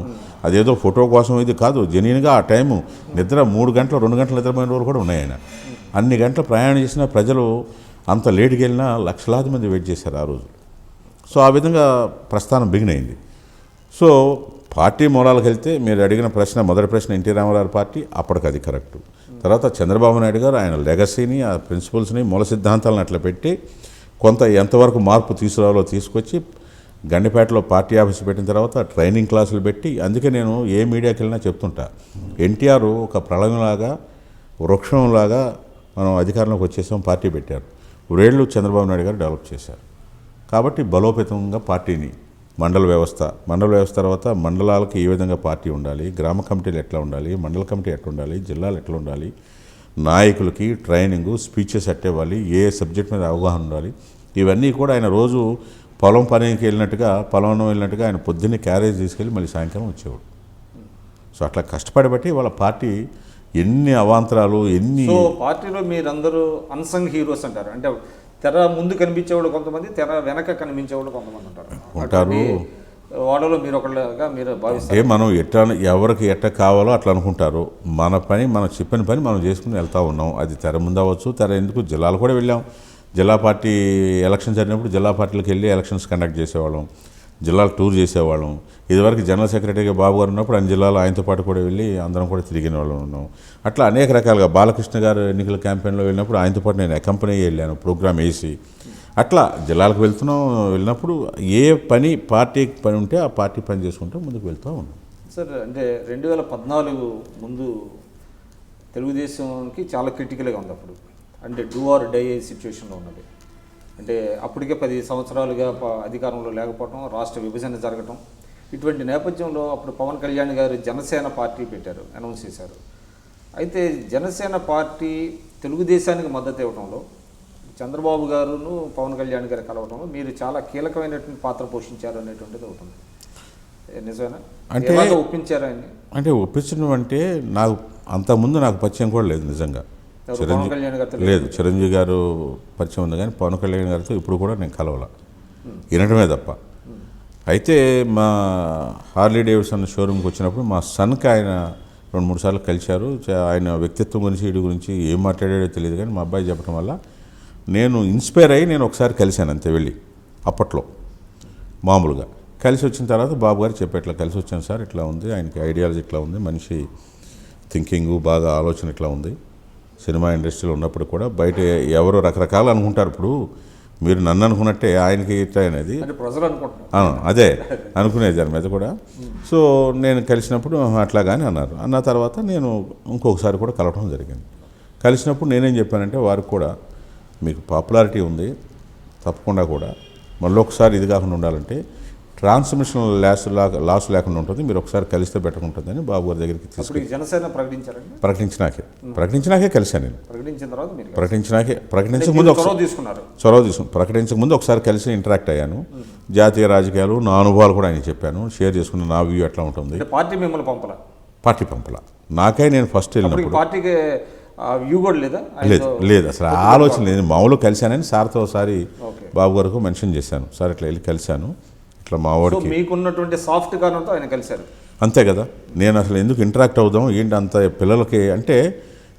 S2: అదేదో ఫోటో కోసం ఇది కాదు. జెన్యూన్గా ఆ టైము నిద్ర 3 గంటలు 2 గంటలు నిద్రపోయిన రోజులు కూడా ఉన్నాయి. ఆయన అన్ని గంటలు ప్రయాణం చేసిన ప్రజలు అంత లేట్కి వెళ్ళినా లక్షలాది మంది వెయిట్ చేశారు ఆ రోజు. సో ఆ విధంగా ప్రస్థానం బిగిన్ అయింది. సో పార్టీ మూలాలకు వెళ్తే మీరు అడిగిన ప్రశ్న, మొదటి ప్రశ్న ఎన్టీ రామారావు పార్టీ, అప్పటికి అది కరెక్టు. తర్వాత చంద్రబాబు నాయుడు గారు ఆయన లెగసీని, ఆ ప్రిన్సిపల్స్ని, మూల సిద్ధాంతాలను అట్లా పెట్టి కొంత ఎంతవరకు మార్పు తీసుకురావాలో తీసుకొచ్చి గండిపేటలో పార్టీ ఆఫీస్ పెట్టిన తర్వాత ట్రైనింగ్ క్లాసులు పెట్టి, అందుకే నేను ఏ మీడియాకి వెళ్ళినా చెప్తుంటా, ఎన్టీఆర్ ఒక ప్రళయంలాగా వృక్షంలాగా మనం అధికారంలోకి వచ్చేసాం, పార్టీ పెట్టారు. వేళ్ళు చంద్రబాబు నాయుడు గారు డెవలప్ చేశారు. కాబట్టి బలోపేతంగా పార్టీని మండల వ్యవస్థ తర్వాత మండలాలకు ఏ విధంగా పార్టీ ఉండాలి, గ్రామ కమిటీలు ఎట్లా ఉండాలి, మండల కమిటీ ఎట్లా ఉండాలి, జిల్లాలు ఎట్లా ఉండాలి, నాయకులకి ట్రైనింగు, స్పీచెస్ ఇవ్వాలి, ఏ సబ్జెక్ట్ మీద అవగాహన ఉండాలి, ఇవన్నీ కూడా ఆయన రోజు పొలం పనికి వెళ్ళినట్టుగా ఆయన పొద్దున్నే క్యారేజ్ తీసుకెళ్ళి మళ్ళీ సాయంకాలం వచ్చేవాడు. సో అట్లా కష్టపడబట్టి వాళ్ళ పార్టీ ఎన్ని అవాంతరాలు ఎన్ని.
S1: సో పార్టీలో మీరందరూ అన్సంగ్ హీరోస్ అంటారు, అంటే తెర ముందు కనిపించేవాడు కొంతమంది, తెర వెనక కనిపించేవాడు కొంతమంది
S2: ఉంటారు.
S1: వాళ్ళలో మీరు ఒకళ్ళగా మీరు భావిస్తారు.
S2: అంటే మనం ఎవరికి ఎట్ట కావాలో అట్లా అనుకుంటారు. మన పని మనం చెప్పిన పని మనం చేసుకుని వెళ్తూ ఉన్నాం. అది తెర ముందు అవ్వచ్చు, తెర ఎందుకు జిల్లాలు కూడా వెళ్ళాం. జిల్లా పార్టీ ఎలక్షన్స్ జరిగినప్పుడు జిల్లా పార్టీలకు వెళ్ళి ఎలక్షన్స్ కండక్ట్ చేసేవాళ్ళం, జిల్లాలు టూర్ చేసేవాళ్ళం. ఇదివరకు జనరల్ సెక్రటరీగా బాబు గారు ఉన్నప్పుడు అన్ని జిల్లాలు ఆయనతో పాటు కూడా వెళ్ళి అందరం కూడా తిరిగిన వాళ్ళం ఉన్నాం. అట్లా అనేక రకాలుగా బాలకృష్ణ గారు ఎన్నికల క్యాంపెయిన్లో వెళ్ళినప్పుడు ఆయనతో పాటు నేను అకంపెనీ వెళ్ళాను, ప్రోగ్రామ్ వేసి. అట్లా జిల్లాలకు వెళ్ళినప్పుడు ఏ పని పార్టీకి పని ఉంటే ఆ పార్టీ పని చేసుకుంటూ ముందుకు వెళ్తూ ఉన్నాం.
S1: సార్ అంటే 2014 ముందు తెలుగుదేశంకి చాలా క్రిటికల్గా ఉంది అప్పుడు, అంటే డూ ఆర్ డై సిచ్యువేషన్లో ఉన్నది. అంటే అప్పటికే 10 సంవత్సరాలుగా అధికారంలో లేకపోవటం, రాష్ట్ర విభజన జరగటం, ఇటువంటి నేపథ్యంలో అప్పుడు పవన్ కళ్యాణ్ గారు జనసేన పార్టీ పెట్టారు, అనౌన్స్ చేశారు. అయితే జనసేన పార్టీ తెలుగుదేశానికి మద్దతు ఇవ్వడంలో చంద్రబాబు గారును పవన్ కళ్యాణ్ గారు కలవడంలో మీరు చాలా కీలకమైనటువంటి పాత్ర పోషించారు అనేటువంటిది ఒకటి ఉంది. నిజమేనా?
S2: అంటే
S1: ఒప్పించారు ఆయన్ని?
S2: అంటే ఒప్పించడం అంటే నాకు అంతకుముందు నాకు పరిచయం కూడా లేదు నిజంగా.
S1: పవన్ కళ్యాణ్ గారు
S2: లేదు, చిరంజీవి గారు పరిచయం ఉంది కానీ పవన్ కళ్యాణ్ గారితో ఇప్పుడు కూడా నేను కలవాల, వినటమే తప్ప. అయితే మా హార్లీ డేవిడ్సన్ షోరూమ్కి వచ్చినప్పుడు మా సన్కి ఆయన 2-3 సార్లు కలిశారు. ఆయన వ్యక్తిత్వం గురించి వీడి గురించి ఏం మాట్లాడాడో తెలియదు కానీ మా అబ్బాయి చెప్పడం వల్ల నేను ఇన్స్పైర్ అయ్యి నేను ఒకసారి కలిశాను అంతే, వెళ్ళి అప్పట్లో మామూలుగా కలిసి వచ్చిన తర్వాత బాబు గారు చెప్పి ఇట్లా కలిసి వచ్చాను సార్, ఇట్లా ఉంది, ఆయనకి ఐడియాలజీ ఇట్లా ఉంది, మనిషి థింకింగ్ బాగా ఆలోచన ఇట్లా ఉంది. సినిమా ఇండస్ట్రీలో ఉన్నప్పుడు కూడా బయట ఎవరో రకరకాలు అనుకుంటారు, ఇప్పుడు మీరు నన్ను అనుకున్నట్టే ఆయనకి ఇట్లా అనేది అదే అనుకునేది దాని మీద కూడా. సో నేను కలిసినప్పుడు అట్లాగానే అన్నారు. అన్న తర్వాత నేను ఇంకొకసారి కూడా కలవడం జరిగింది. కలిసినప్పుడు నేనేం చెప్పానంటే వారికి కూడా మీకు పాపులారిటీ ఉంది, తప్పకుండా కూడా మళ్ళీ ఒకసారి ఇది కాకుండా ఉండాలంటే ట్రాన్స్మిషన్ లాస్ లేకుండా ఉంటుంది, మీరు ఒకసారి కలిస్తే బెటర్ ఉంటుందని బాబు గారి దగ్గరికి తీసుకుని
S1: జనసేన
S2: ప్రకటించినాకే కలిశాను నేను. ప్రకటించక ముందు ప్రకటించక ముందు ఒకసారి కలిసి ఇంటరాక్ట్ అయ్యాను. జాతీయ రాజకీయాలు నా అనుభవాలు కూడా ఆయన చెప్పాను, షేర్ చేసుకున్న నా వ్యూ ఎట్లా ఉంటుంది.
S1: పార్టీ మిమ్మల్ని పంపలా
S2: నాకే నేను ఫస్ట్ వెళ్ళినప్పుడు
S1: పార్టీకి వ్యూ కూడా లేదా?
S2: లేదు అసలు ఆలోచన లేదు. మామూలు కలిశానని సార్తో ఒకసారి బాబు గారికి మెన్షన్ చేశాను, సార్ ఇట్లా వెళ్ళి కలిశాను, ఇట్లా మా వాడికి
S1: మీకున్నటువంటి సాఫ్ట్ కార్నర్తో ఆయన కలిశారు.
S2: అంతే కదా, నేను అసలు ఎందుకు ఇంటరాక్ట్ అవుదాం ఏంటి అంత పిల్లలకి అంటే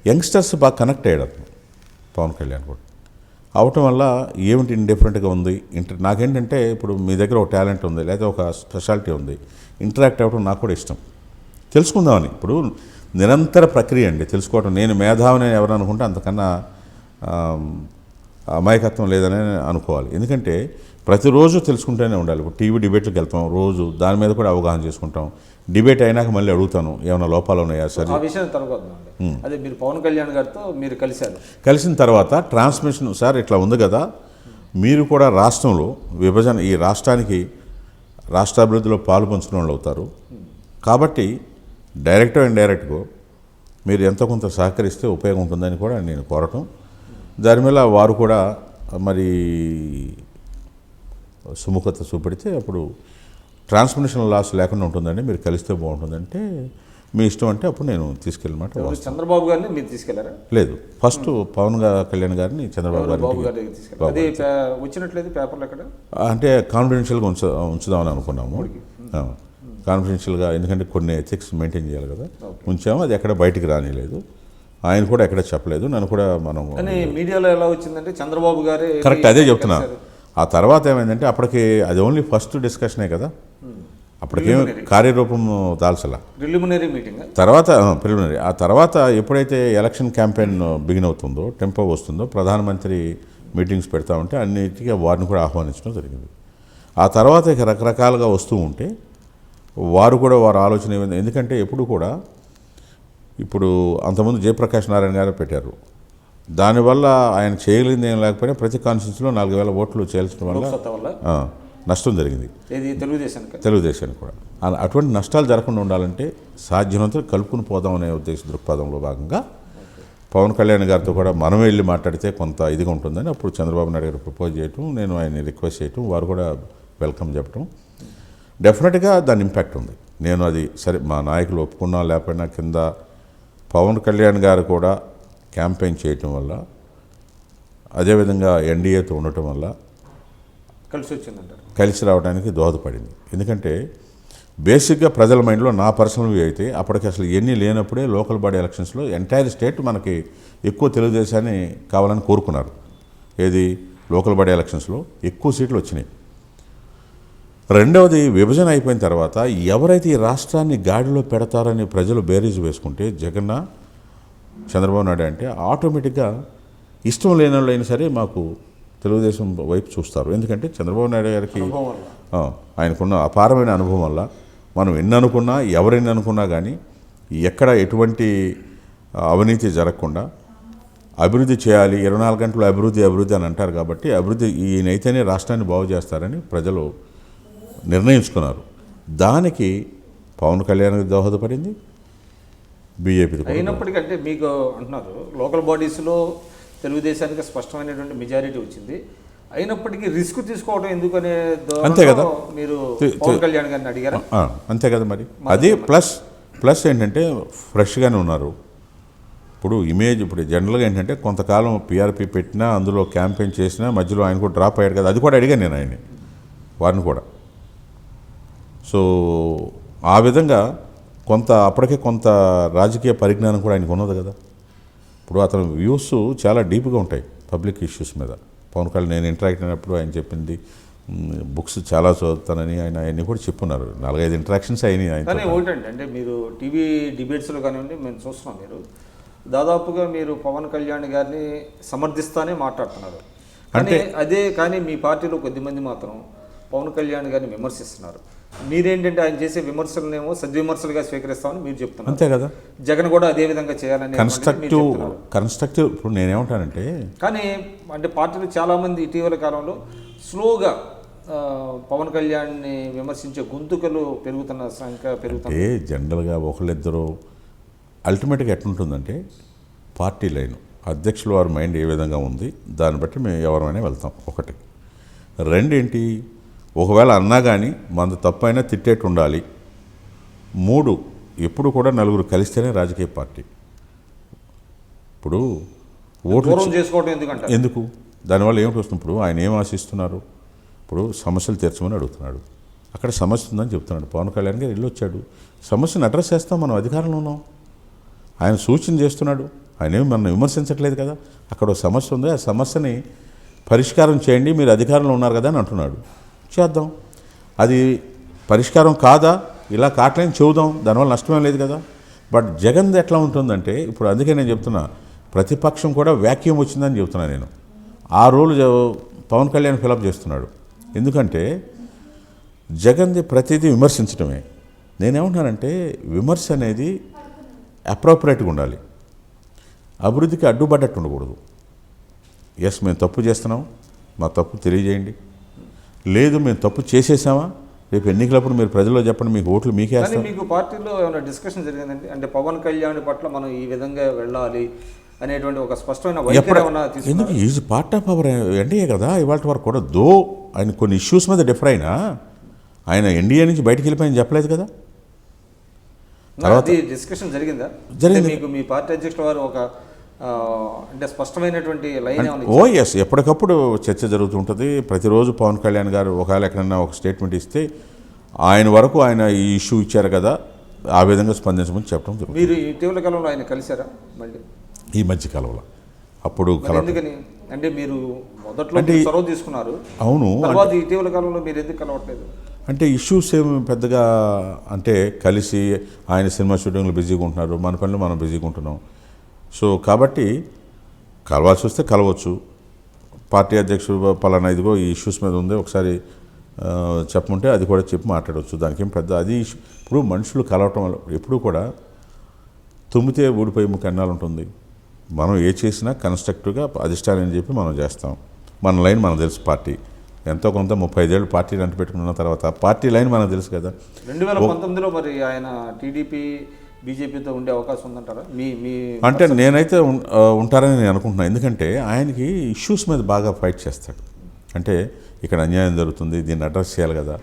S2: యంగ్స్టర్స్ బాగా కనెక్ట్ అయ్యాడు పవన్ కళ్యాణ్ కూడా అవటం వల్ల ఏమిటి ఇండిఫరెంట్గా ఉంది. నాకేంటంటే ఇప్పుడు మీ దగ్గర ఒక టాలెంట్ ఉంది లేదా ఒక స్పెషాలిటీ ఉంది, ఇంటరాక్ట్ అవ్వడం నాకు కూడా ఇష్టం, తెలుసుకుందామని. ఇప్పుడు నిరంతర ప్రక్రియ అండి తెలుసుకోవటం. నేను మేధావిని ఎవరు అనుకుంటే అంతకన్నా అమాయకత్వం లేదని అనుకోవాలి. ఎందుకంటే ప్రతిరోజు తెలుసుకుంటూనే ఉండాలి. ఇప్పుడు టీవీ డిబేట్లకు వెళ్తాం రోజు, దాని మీద కూడా అవగాహన చేసుకుంటాం. డిబేట్ అయినాక మళ్ళీ అడుగుతాను ఏమైనా లోపాలు ఉన్నాయా సరే.
S1: అదే మీరు పవన్ కళ్యాణ్ గారితో మీరు
S2: కలిసిన తర్వాత ట్రాన్స్మిషన్ సార్ ఇట్లా ఉంది కదా, మీరు కూడా రాష్ట్రంలో విభజన ఈ రాష్ట్రానికి రాష్ట్రాభివృద్ధిలో పాలు పంచుకునే వాళ్ళు అవుతారు కాబట్టి డైరెక్ట్ అండ్ ఇండైరెక్ట్గా మీరు ఎంతో కొంత సహకరిస్తే ఉపయోగం ఉంటుందని కూడా నేను కోరటం. దాని మీద వారు కూడా మరి సుముఖత చూపెడితే అప్పుడు ట్రాన్స్మిషన్ లాస్ లేకుండా ఉంటుందండి, మీరు కలిస్తే బాగుంటుందంటే మీ ఇష్టం అంటే అప్పుడు నేను తీసుకెళ్ళమాట.
S1: చంద్రబాబు గారిని మీరు తీసుకెళ్లారా?
S2: లేదు, ఫస్ట్ పవన్ కళ్యాణ్ గారిని చంద్రబాబు గారికి
S1: వచ్చినట్లేదు పేపర్లు ఎక్కడ
S2: అంటే కాన్ఫిడెన్షియల్గా ఉంచుదామని అనుకున్నాము. కాన్ఫిడెన్షియల్గా, ఎందుకంటే కొన్ని ఎథిక్స్ మెయింటైన్ చేయాలి కదా, ఉంచాము. అది ఎక్కడ బయటికి రానిలేదు, ఆయన కూడా ఎక్కడ చెప్పలేదు, నన్ను కూడా మనం
S1: మీడియాలో ఎలా వచ్చిందంటే చంద్రబాబు గారే
S2: కరెక్ట్ అదే చెప్తున్నా. ఆ తర్వాత ఏమైందంటే అప్పటికి అది ఓన్లీ ఫస్ట్ డిస్కషనే కదా, అప్పటికేం కార్యరూపం దాల్చలా. తర్వాత ప్రిలిమినరీ. ఆ తర్వాత ఎప్పుడైతే ఎలక్షన్ క్యాంపెయిన్ బిగిన్ అవుతుందో, టెంపో వస్తుందో, ప్రధానమంత్రి మీటింగ్స్ పెడతా ఉంటే అన్నిటికీ వారిని కూడా ఆహ్వానించడం జరిగింది. ఆ తర్వాత ఇక రకరకాలుగా వస్తూ ఉంటే వారు కూడా వారి ఆలోచన ఏమైంది, ఎందుకంటే ఎప్పుడు కూడా ఇప్పుడు అంతకుముందు జయప్రకాష్ నారాయణ గారు పెట్టారు, దానివల్ల ఆయన చేయగలిగింది ఏం లేకపోయినా ప్రతి కాన్స్టిట్యూన్సీలో 4,000 ఓట్లు చేయాల్సిన వల్ల నష్టం జరిగింది తెలుగుదేశానికి కూడా. అటువంటి నష్టాలు జరగకుండా ఉండాలంటే సాధ్యమంతా కలుపుకుని పోదాం అనే ఉద్దేశ దృక్పథంలో భాగంగా పవన్ కళ్యాణ్ గారితో కూడా మనం వెళ్ళి మాట్లాడితే కొంత ఇదిగా ఉంటుందని అప్పుడు చంద్రబాబు నాయుడు గారు ప్రపోజ్ చేయటం, నేను ఆయన్ని రిక్వెస్ట్ చేయటం, వారు కూడా వెల్కమ్ చెప్పటం. డెఫినెట్గా దాని ఇంపాక్ట్ ఉంది. నేను అది సరే మా నాయకులు ఒప్పుకున్నా లేకపోయినా కింద పవన్ కళ్యాణ్ గారు కూడా క్యాంపెయిన్ చేయటం వల్ల, అదేవిధంగా ఎన్డీఏతో ఉండటం వల్ల కలిసి రావడానికి దోహదపడింది. ఎందుకంటే బేసిక్గా ప్రజల మైండ్లో నా పర్సనల్ వ్యూ అయితే అప్పటికి అసలు ఎన్ని లేనప్పుడే లోకల్ బాడీ ఎలక్షన్స్లో ఎంటైర్ స్టేట్ మనకి ఎక్కువ తెలుగుదేశాన్ని కావాలని కోరుకున్నారు. ఏది లోకల్ బాడీ ఎలక్షన్స్లో ఎక్కువ సీట్లు వచ్చినాయి. రెండవది విభజన అయిపోయిన తర్వాత ఎవరైతే ఈ రాష్ట్రాన్ని గాడిలో పెడతారని ప్రజలు బేరీజు వేసుకుంటే జగన్న చంద్రబాబు నాయుడు అంటే ఆటోమేటిక్గా ఇష్టం లేని వాళ్ళు అయినా సరే మాకు తెలుగుదేశం వైపు చూస్తారు. ఎందుకంటే చంద్రబాబు నాయుడు గారికి ఆయనకున్న అపారమైన అనుభవం వల్ల మనం ఎన్ని అనుకున్నా ఎవరెన్ని అనుకున్నా కానీ ఎక్కడ ఎటువంటి అవినీతి జరగకుండా అభివృద్ధి చేయాలి, 24 గంటలు అభివృద్ధి అని అంటారు కాబట్టి అభివృద్ధి ఈయనైతేనే రాష్ట్రాన్ని బాగు చేస్తారని ప్రజలు నిర్ణయించుకున్నారు. దానికి పవన్ కళ్యాణ్కి దోహదపడింది, బీజేపీ.
S1: అయినప్పటికీ అంటే మీకు అంటున్నారు లోకల్ బాడీస్లో తెలుగుదేశానికి స్పష్టమైనటువంటి మెజారిటీ వచ్చింది, అయినప్పటికీ రిస్క్ తీసుకోవడం ఎందుకనే
S2: అంతే కదా
S1: మీరు పవన్ కళ్యాణ్ గారిని అడిగారా?
S2: అంతే కదా మరి. అది ప్లస్ ఏంటంటే ఫ్రెష్గానే ఉన్నారు. ఇప్పుడు ఇమేజ్ ఇప్పుడు జనరల్గా ఏంటంటే కొంతకాలం పీఆర్పీ పెట్టినా అందులో క్యాంపెయిన్ చేసినా మధ్యలో ఆయన కూడా డ్రాప్ అయ్యాడు కదా, అది కూడా అడిగాను నేను ఆయన్ని, వారిని కూడా. సో ఆ విధంగా అప్పటికే కొంత రాజకీయ పరిజ్ఞానం కూడా ఆయనకు ఉన్నది కదా. ఇప్పుడు అతని వ్యూస్ చాలా డీప్గా ఉంటాయి పబ్లిక్ ఇష్యూస్ మీద. పవన్ కళ్యాణ్ నేను ఇంటరాక్ట్ అయినప్పుడు ఆయన చెప్పింది, బుక్స్ చాలా చదువుతానని ఆయన అవన్నీ కూడా చెప్పున్నారు. 4-5 ఇంటరాక్షన్స్ అయినాయి ఆయన.
S1: కానీ ఒకటండి, అంటే మీరు టీవీ డిబేట్స్లో కానివ్వండి మేము చూస్తున్నాం, మీరు దాదాపుగా మీరు పవన్ కళ్యాణ్ గారిని సమర్థిస్తానే మాట్లాడుతున్నారు. కానీ మీ పార్టీలో కొద్దిమంది మాత్రం పవన్ కళ్యాణ్ గారిని విమర్శిస్తున్నారు. మీరేంటంటే ఆయన చేసే విమర్శలనేమో సద్విమర్శలుగా స్వీకరిస్తామని మీరు చెప్తున్నారు.
S2: అంతే కదా.
S1: జగన్ కూడా అదే విధంగా చేయాలని
S2: కన్స్ట్రక్టివ్ ఇప్పుడు నేనేమంటానంటే,
S1: కానీ అంటే పార్టీలో చాలామంది ఇటీవల కాలంలో స్లోగా పవన్ కళ్యాణ్ని విమర్శించే గొంతుకలు పెరుగుతున్న సంఖ్య పెరుగుతుంది.
S2: జనరల్గా ఒకళ్ళిద్దరూ అల్టిమేట్గా ఎట్లుంటుందంటే పార్టీ లైన్ అధ్యక్షుల వారి మైండ్ ఏ విధంగా ఉంది దాన్ని బట్టి మేము ఎవరైనా వెళ్తాం. ఒకటి. రెండేంటి, ఒకవేళ అన్నా కానీ మన తప్పైనా తిట్టేట్టు ఉండాలి. 3, ఎప్పుడు కూడా నలుగురు కలిస్తేనే రాజకీయ పార్టీ. ఇప్పుడు ఓట్లు
S1: చేసుకోవడం
S2: ఎందుకు, దానివల్ల ఏమిటి వస్తుంది? ఇప్పుడు ఆయన ఏం ఆశిస్తున్నారు? ఇప్పుడు సమస్యలు తీర్చమని అడుగుతున్నాడు, అక్కడ సమస్య ఉందని చెప్తున్నాడు. పవన్ కళ్యాణ్ గారు ఇల్లు వచ్చాడు, సమస్యను అడ్రస్ చేస్తాం, మనం అధికారంలో ఉన్నాం. ఆయన సూచన చేస్తున్నాడు, ఆయన ఏమి మనం విమర్శించట్లేదు కదా. అక్కడ ఒక సమస్య ఉంది, ఆ సమస్యని పరిష్కారం చేయండి, మీరు అధికారంలో ఉన్నారు కదా అని అంటున్నాడు. చేద్దాం. అది పరిష్కారం కాదా, ఇలా కావట్లేని చెబుదాం, దానివల్ల నష్టమేం లేదు కదా. బట్ జగన్ ఎట్లా ఉంటుందంటే, ఇప్పుడు అందుకే నేను చెప్తున్నా, ప్రతిపక్షం కూడా వ్యాక్యూమ్ వచ్చిందని చెప్తున్నాను నేను. ఆ రోల్ పవన్ కళ్యాణ్ ఫిలప్ చేస్తున్నాడు. ఎందుకంటే జగన్ది ప్రతిదీ విమర్శించడమే. నేనేమంటున్నానంటే విమర్శ అనేది అప్రోప్రియేట్గా ఉండాలి, అభివృద్ధికి అడ్డుపడ్డట్టు ఉండకూడదు. ఎస్ మేము తప్పు చేస్తున్నాం, మా తప్పు తెలియజేయండి. లేదు మేము తప్పు చేసేసామా, రేపు ఎన్నికలప్పుడు మీరు ప్రజల్లో చెప్పండి, మీకు ఓట్లు మీకే వేస్తాం.
S1: మీకు పార్టీలో ఏమైనా డిస్కషన్ జరిగిందండి? అంటే పవన్ కళ్యాణ్ పట్ల మనం ఈ విధంగా వెళ్ళాలి అనేటువంటి ఒక స్పష్టమైన వైఖరి ఏమైనా తీసుకున్నారా?
S2: ఎందుకు is part of our NDA కదా. ఇవాళ వరకు కూడా ఆయన కొన్ని ఇష్యూస్ మీద డిఫర్ అయినా ఆయన ఎన్డీఏ నుంచి బయటికి వెళ్ళిపోయి చెప్పలేదు కదా.
S1: తర్వాత డిస్కషన్ జరిగిందా? జరిగింది. మీకు మీ పార్టీ అధ్యక్షుల వారు ఒక అంటే స్పష్టమైనటువంటి లైన్?
S2: ఎస్, ఎప్పటికప్పుడు చర్చ జరుగుతుంటుంది. ప్రతిరోజు పవన్ కళ్యాణ్ గారు ఒకవేళ ఎక్కడన్నా ఒక స్టేట్మెంట్ ఇస్తే ఆయన వరకు ఆయన ఈ ఇష్యూ ఇచ్చారు కదా, ఆ విధంగా స్పందించమని చెప్పడం జరుగుతుంది.
S1: మీరు ఇటీవల కాలంలో ఆయన కలిశారా మళ్ళీ?
S2: ఈ మధ్య కాలంలో అప్పుడు
S1: ఎందుకని అంటే మీరు మొదట్లో చొరవ తీసుకున్నారు, అవును, తర్వాత ఇటీవల కాలంలో మీరు ఎందుకు కలవట్లేదు?
S2: అంటే ఇష్యూస్ ఏమి పెద్దగా అంటే కలిసి ఆయన సినిమా షూటింగ్లో బిజీగా ఉంటున్నారు, మన పనులు మనం బిజీగా ఉంటున్నాం. సో కాబట్టి కలవాల్సి వస్తే కలవచ్చు. పార్టీ అధ్యక్షుడు పలానా ఇదిగో ఈ ఇష్యూస్ మీద ఉంది, ఒకసారి చెప్పమంటే అది కూడా చెప్పి మాట్లాడవచ్చు. దానికి ఏం పెద్ద అది ఇప్పుడు మనుషులు కలవటం వల్ల ఎప్పుడు కూడా తుమ్మితే ఊడిపోయి ముఖన్నాలు ఉంటుంది. మనం ఏ చేసినా కన్స్ట్రక్టివ్గా అధిష్టానం అని చెప్పి మనం చేస్తాం. మన లైన్ మనకు తెలుసు. పార్టీ ఎంతో కొంత 35 ఏళ్ళు పార్టీని అంటు పెట్టుకున్న తర్వాత పార్టీ లైన్ మనకు తెలుసు కదా.
S1: 2019లో మరి ఆయన టీడీపీ బీజేపీతో ఉండే అవకాశం ఉందంటారా?
S2: అంటే నేనైతే ఉంటారని నేను అనుకుంటున్నాను. ఎందుకంటే ఆయనకి ఇష్యూస్ మీద బాగా ఫైట్ చేస్తాడు. అంటే ఇక్కడ అన్యాయం జరుగుతుంది, దీన్ని అడ్రస్ చేయాలి కదా.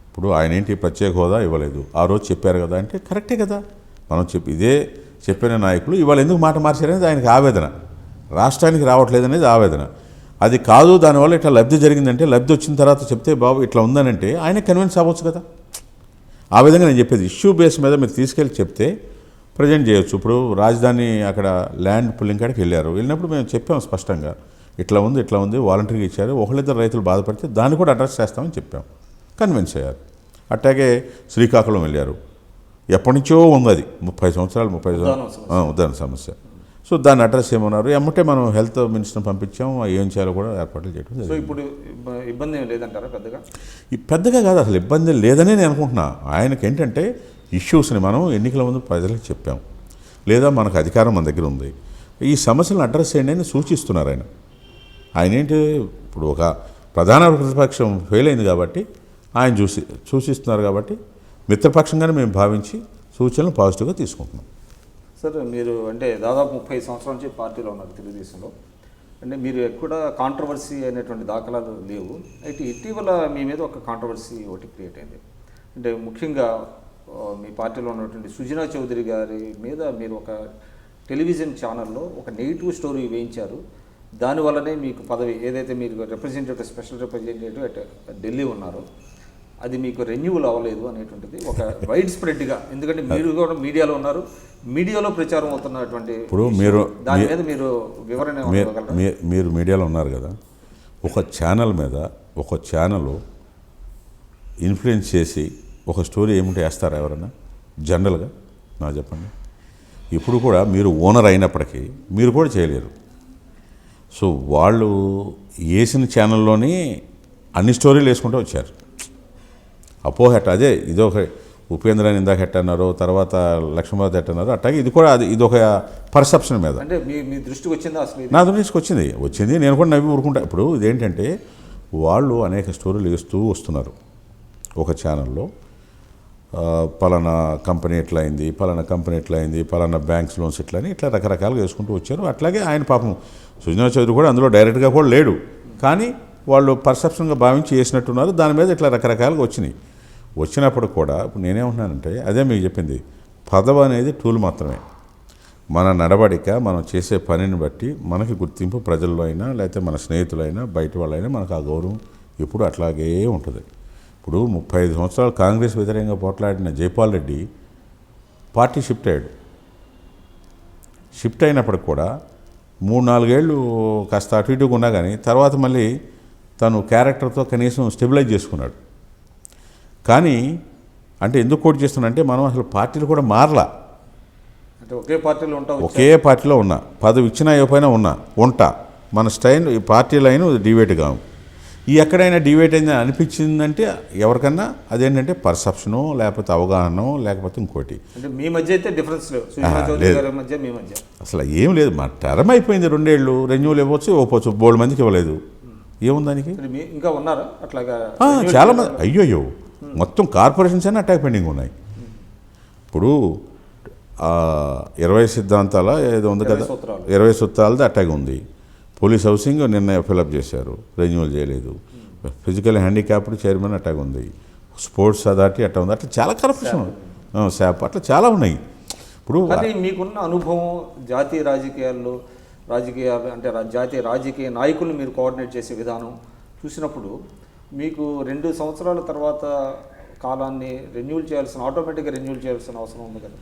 S2: ఇప్పుడు ఆయన ఏంటి ప్రత్యేక హోదా ఇవ్వలేదు, ఆ రోజు చెప్పారు కదా అంటే కరెక్టే కదా. మనం ఇదే చెప్పిన నాయకులు ఇవాళ ఎందుకు మాట మార్చారనేది ఆయనకి ఆవేదన, రాష్ట్రానికి రావట్లేదు అనేది ఆవేదన. అది కాదు, దానివల్ల ఇట్లా లబ్ధి జరిగిందంటే లబ్ధి వచ్చిన తర్వాత చెప్తే బాబు ఇట్లా ఉందనంటే ఆయన కన్విన్స్ అవ్వచ్చు కదా. ఆ విధంగా నేను చెప్పేది ఇష్యూ బేస్ మీద మీరు తీసుకెళ్ళి చెప్తే ప్రజెంట్ చేయొచ్చు. ఇప్పుడు రాజధాని అక్కడ ల్యాండ్ పుల్లింగ్ కాడికి వెళ్ళినప్పుడు మేము చెప్పాము స్పష్టంగా, ఇట్లా ఉంది వాలంటరీగా ఇచ్చారు, ఒకళ్ళిద్దరు రైతులు బాధపడితే దాన్ని కూడా అడ్రస్ చేస్తామని చెప్పాం. కన్విన్స్ అయ్యారు. అట్లాగే శ్రీకాకుళం వెళ్ళారు, ఎప్పటి నుంచో ఉంది అది 30 సంవత్సరాలు ఉద్దాన సమస్య. సో దాన్ని అడ్రస్ ఏమన్నారు, ఎమ్మటే మనం హెల్త్ మినిస్టర్ని పంపించాం, ఏం చేయాలో కూడా ఏర్పాట్లు చేయడం.
S1: సో ఇప్పుడు ఇబ్బంది లేదంటారా?
S2: పెద్దగా కాదు, అసలు ఇబ్బంది లేదనే నేను అనుకుంటున్నా. ఆయనకి ఏంటంటే ఇష్యూస్ని మనం ఎన్నికల ముందు ప్రజలకు చెప్పాం, లేదా మనకు అధికారం మన దగ్గర ఉంది, ఈ సమస్యలను అడ్రస్ చేయండి అని సూచిస్తున్నారు ఆయన ఏంటి ఇప్పుడు ఒక ప్రధాన ప్రతిపక్షం ఫెయిల్ అయింది కాబట్టి ఆయన సూచిస్తున్నారు కాబట్టి మిత్రపక్షంగానే మేము భావించి సూచనలు పాజిటివ్గా తీసుకుంటున్నాం.
S1: సార్ మీరు అంటే దాదాపు 30 సంవత్సరాల నుంచి పార్టీలో ఉన్నారు తెలుగుదేశంలో. అంటే మీరు ఎక్కడ కాంట్రవర్సీ అనేటువంటి దాఖలాలు లేవు. అయితే ఇటీవల మీ మీద ఒక కాంట్రవర్సీ ఒకటి క్రియేట్ అయింది. అంటే ముఖ్యంగా మీ పార్టీలో ఉన్నటువంటి సుజనా చౌదరి గారి మీద మీరు ఒక టెలివిజన్ ఛానల్లో ఒక నెగిటివ్ స్టోరీ వేయించారు. దానివల్లనే మీకు పదవి ఏదైతే మీరు representative special representative at Delhi ఉన్నారో అది మీకు రెన్యూవల్ అవ్వలేదు అనేటువంటిది ఒక వైడ్ స్ప్రెడ్గా, ఎందుకంటే మీరు కూడా మీడియాలో ఉన్నారు, మీడియాలో ప్రచారం అవుతున్నటువంటి
S2: ఇప్పుడు మీరు
S1: దాని మీద మీరు వివరణ
S2: మీరు మీడియాలో ఉన్నారు కదా, ఒక ఛానల్ మీద ఒక ఛానల్ ఇన్ఫ్లుయెన్స్ చేసి ఒక స్టోరీ ఏమిటో వేస్తారా ఎవరైనా జనరల్గా? నాకు చెప్పండి. ఇప్పుడు కూడా మీరు ఓనర్ అయినప్పటికీ మీరు కూడా చేయలేరు. సో వాళ్ళు వేసిన ఛానల్లోని అన్ని స్టోరీలు వేసుకుంటూ వచ్చారు. అపోహ హెట్ అదే ఇదొక ఉపేంద్ర అని ఇందాక హెట్ అన్నారు, తర్వాత లక్ష్మణరావు హెట్ అన్నారు, అట్లాగే ఇది కూడా ఇదొక పర్సెప్షన్ మీద.
S1: అంటే మీ దృష్టికి వచ్చిందా? అసలు
S2: నా దృష్టికి వచ్చింది, నేను కూడా నవ్వి ఊరుకుంటా. ఇప్పుడు ఇదేంటంటే వాళ్ళు అనేక స్టోరీలు వేస్తూ వస్తున్నారు ఒక ఛానల్లో. పలానా కంపెనీ ఎట్లా అయింది, పలానా కంపెనీ ఎట్లా అయింది, పలానా బ్యాంక్స్ లోన్స్ ఎట్లా అని ఇట్లా రకరకాలుగా వేసుకుంటూ వచ్చారు. అట్లాగే ఆయన పాపం సుజనా చౌదరి కూడా అందులో డైరెక్ట్గా కూడా లేడు, కానీ వాళ్ళు పర్సెప్షన్గా భావించి చేసినట్టున్నారు. దాని మీద ఇట్లా రకరకాలుగా వచ్చినప్పుడు కూడా ఇప్పుడు నేనేమంటున్నానంటే అదే మీకు చెప్పింది, పదవి అనేది టూల్ మాత్రమే. మన నడవడిక మనం చేసే పనిని బట్టి మనకి గుర్తింపు ప్రజల్లో అయినా లేకపోతే మన స్నేహితులైనా బయట వాళ్ళైనా మనకు ఆ గౌరవం ఎప్పుడు అట్లాగే ఉంటుంది. ఇప్పుడు 35 సంవత్సరాలు కాంగ్రెస్ వ్యతిరేకంగా పోట్లాడిన జైపాల్ రెడ్డి పార్టీ షిఫ్ట్ అయినప్పటికి కూడా 3-4 ఏళ్ళు కాస్త అటు ఇటుగా ఉన్నా కానీ తర్వాత మళ్ళీ తను క్యారెక్టర్తో కనీసం స్టెబిలైజ్ చేసుకున్నాడు. కానీ అంటే ఎందుకు కోట్ చేస్తున్నానంటే మనం అసలు పార్టీలు కూడా మారలా,
S1: అంటే ఒకే
S2: పార్టీలో ఉన్నా, పదవి ఇచ్చినా ఇవ్వకపోయినా ఉంటా. మన స్టైల్ ఈ పార్టీ లైన్ డివేట్ కావు. ఈ ఎక్కడైనా డివేట్ అయింది అనిపించిందంటే ఎవరికన్నా అదేంటంటే పర్సెప్షను లేకపోతే అవగాహన లేకపోతే ఇంకోటి.
S1: అంటే మీ మధ్య అయితే డిఫరెన్స్ లేదు,
S2: అసలు ఏం లేదు. మా టర్మ్ అయిపోయింది, 2 ఏళ్ళు రెన్యూవల్ ఇవ్వచ్చు బోల్డ్ మందికి ఇవ్వలేదు. ఏముందానికి
S1: ఇంకా ఉన్నారా అట్లాగా?
S2: చాలా మంది అయ్యో మొత్తం కార్పొరేషన్స్ అయినా అటాక్ పెండింగ్ ఉన్నాయి. ఇప్పుడు 20 సిద్ధాంతాల ఏదో ఉంది కదా, 20 సూత్రాలది అటాక్ ఉంది. పోలీస్ హౌసింగ్ నిన్న ఫిలప్ చేశారు, రెన్యూవల్ చేయలేదు. ఫిజికల్ హ్యాండిక్యాప్డ్ చైర్మన్ అటాక్ ఉంది, స్పోర్ట్స్ అథారిటీ అట్లా ఉంది. అట్లా చాలా కరప్షన్, శాప్ అట్లా చాలా ఉన్నాయి. ఇప్పుడు
S1: మీకున్న అనుభవం జాతీయ రాజకీయాలు అంటే జాతీయ రాజకీయ నాయకులను మీరు కోఆర్డినేట్ చేసే విధానం చూసినప్పుడు మీకు 2 సంవత్సరాల తర్వాత కాలాన్ని ఆటోమేటిక్గా రెన్యూల్ చేయాల్సిన అవసరం ఉంది కదా?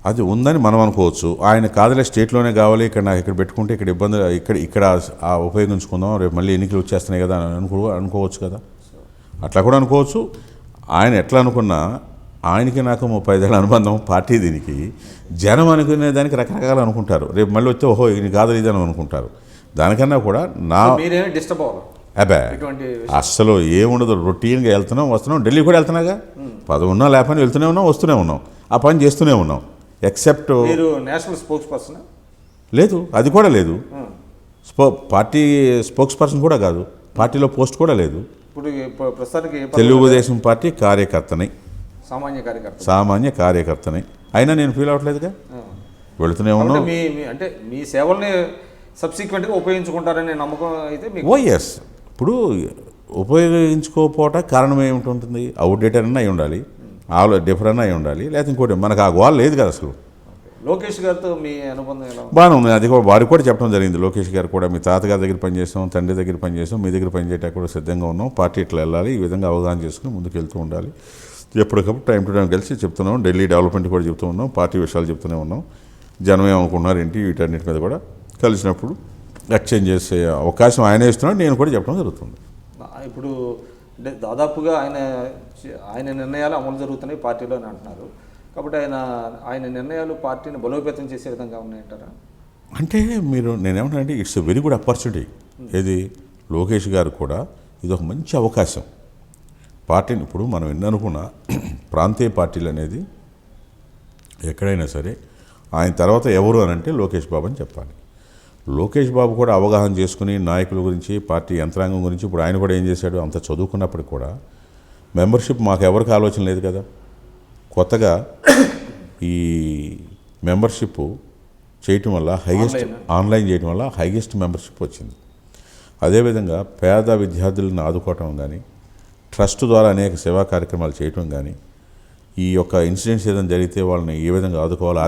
S2: అది ఉందని మనం అనుకోవచ్చు. ఆయన కాదులే స్టేట్లోనే కావాలి, నాకు ఇక్కడ పెట్టుకుంటే ఇక్కడ ఇబ్బంది, ఇక్కడ ఉపయోగించుకుందాం, రేపు మళ్ళీ ఎన్నికలు వచ్చేస్తున్నాయి కదా అని అనుకోవచ్చు కదా. అట్లా కూడా అనుకోవచ్చు. ఆయన ఎట్లా అనుకున్నా ఆయనకి నాకు 35 ఏళ్ళ అనుబంధం పార్టీ, దీనికి జనం అనుకునే దానికి రకరకాలు అనుకుంటారు. రేపు మళ్ళీ వస్తే ఓహో ఇది కాదు ఇదని అనుకుంటారు. దానికన్నా కూడా
S1: డిస్టర్బ్ అవ్వాలి
S2: అబ్బా అస్సలు ఏముండదు. రొటీన్గా వస్తున్నాం. ఢిల్లీ కూడా వెళ్తున్నాగా, పదవి ఉన్నా లేకపోయినా వెళ్తూనే వస్తూనే ఉన్నాం, ఆ పని చేస్తూనే ఉన్నాం. ఎక్సెప్ట్
S1: నేషనల్ స్పోక్స్ పర్సన్
S2: లేదు, అది కూడా లేదు. పార్టీ స్పోక్స్ పర్సన్ కూడా కాదు, పార్టీలో పోస్ట్ కూడా లేదు.
S1: ఇప్పుడు ప్రస్తుతానికి
S2: తెలుగుదేశం పార్టీ కార్యకర్తని,
S1: సామాన్య
S2: కార్యకర్తని అయినా నేను ఫీల్ అవ్వట్లేదుగా, వెళుతూనే ఉన్నాం.
S1: అంటే మీ సేవల్ని సబ్సిక్వెంట్గా ఉపయోగించుకుంటారనే నమ్మకం అయితే
S2: ఎస్. ఇప్పుడు ఉపయోగించుకోకపోవటం కారణం ఏమిటి? అవుట్డేటర్ అన్న అయి ఉండాలి, డిఫరెంట్ అయి ఉండాలి, లేకపోతే ఇంకోటి మనకు ఆ గోల్ లేదు కదా అసలు.
S1: లోకేష్ గారితో మీ అనుబంధం ఎలా?
S2: బాగానే ఉంది. అది కూడా వారికి కూడా చెప్పడం జరిగింది. లోకేష్ గారు కూడా మీ తాతగారి దగ్గర పనిచేసాం, తండ్రి దగ్గర పనిచేసాం, మీ దగ్గర పనిచేయడానికి కూడా సిద్ధంగా ఉన్నాం, పార్టీ ఇట్లా వెళ్ళాలి, ఈ విధంగా అవగాహన చేసుకుని ముందుకు వెళ్తూ ఉండాలి. ఎప్పటికప్పుడు టైం టు టైం కలిసి చెప్తున్నాం. ఢిల్లీ డెవలప్మెంట్ కూడా చెప్తూ ఉన్నాం, పార్టీ విషయాలు చెప్తూనే ఉన్నాం. జనం ఏమనుకుంటున్నారు ఏంటి వీటన్నిటి మీద కూడా కలిసినప్పుడు ఎక్స్చేంజ్ చేసే అవకాశం ఆయన ఇస్తున్నాడు, నేను కూడా చెప్పడం జరుగుతుంది.
S1: ఇప్పుడు అంటే దాదాపుగా ఆయన నిర్ణయాలు అమలు జరుగుతున్నాయి పార్టీలో అని అంటున్నారు. కాబట్టి ఆయన నిర్ణయాలు పార్టీని బలోపేతం చేసే విధంగా ఉన్నాయంటారా?
S2: అంటే నేనేమంటానంటే it's a very good opportunity. ఏది లోకేష్ గారు కూడా ఇది ఒక మంచి అవకాశం పార్టీని. ఇప్పుడు మనం ఎన్ననుకున్న ప్రాంతీయ పార్టీలు అనేది ఎక్కడైనా సరే ఆయన తర్వాత ఎవరు అని అంటే లోకేష్ బాబు అని చెప్పాలి. లోకేష్ బాబు కూడా అవగాహన చేసుకుని నాయకుల గురించి, పార్టీ యంత్రాంగం గురించి, ఇప్పుడు ఆయన కూడా ఏం చేశాడు, అంత చదువుకున్నప్పటికి కూడా మెంబర్షిప్ మాకు ఎవరికి ఆలోచన లేదు కదా. కొత్తగా ఈ మెంబర్షిప్ చేయటం వల్ల హైయెస్ట్ ఆన్లైన్ చేయటం వల్ల హైయెస్ట్ మెంబర్షిప్ వచ్చింది. అదేవిధంగా పేద విద్యార్థులను ఆదుకోవటం కానీ, ట్రస్ట్ ద్వారా అనేక సేవా కార్యక్రమాలు చేయటం కానీ, ఈ యొక్క ఇన్సిడెంట్స్ ఏదైనా జరిగితే వాళ్ళని ఏ విధంగా ఆదుకోవాలి,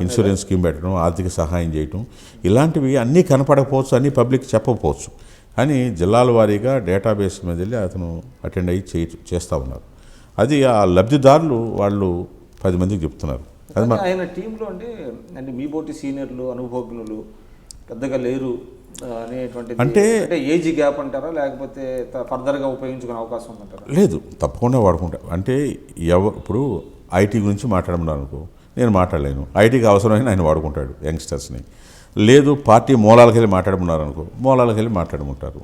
S2: ఇన్సూరెన్స్ స్కీమ్ పెట్టడం, ఆర్థిక సహాయం చేయటం, ఇలాంటివి అన్నీ కనపడకపోవచ్చు, అన్నీ పబ్లిక్ చెప్పకపోవచ్చు. కానీ జిల్లాల వారీగా డేటాబేస్ మీద వెళ్ళి అతను అటెండ్ అయ్యి చేస్తూ ఉన్నారు. అది ఆ లబ్ధిదారులు వాళ్ళు 10 మందికి చెప్తున్నారు.
S1: అది ఆయన టీంలో అంటే మీ బోటి సీనియర్లు అనుభవజ్ఞులు పెద్దగా లేరు అనేటువంటిది, అంటే ఏజ్ గ్యాప్ అంటారా, లేకపోతే ఫర్దర్గా ఉపయోగించుకునే అవకాశం ఉందంటారా?
S2: లేదు, తప్పకుండా వాడుకుంటా. అంటే ఇప్పుడు ఐటీ గురించి మాట్లాడమన్నారు అనుకో, నేను మాట్లాడలేను. ఐటీకి అవసరమైన ఆయన వాడుకుంటాడు యంగ్స్టర్స్ని. లేదు, పార్టీ మూలాలకు వెళ్ళి మాట్లాడమన్నారు అనుకో, మూలాలకు వెళ్ళి మాట్లాడమంటారు.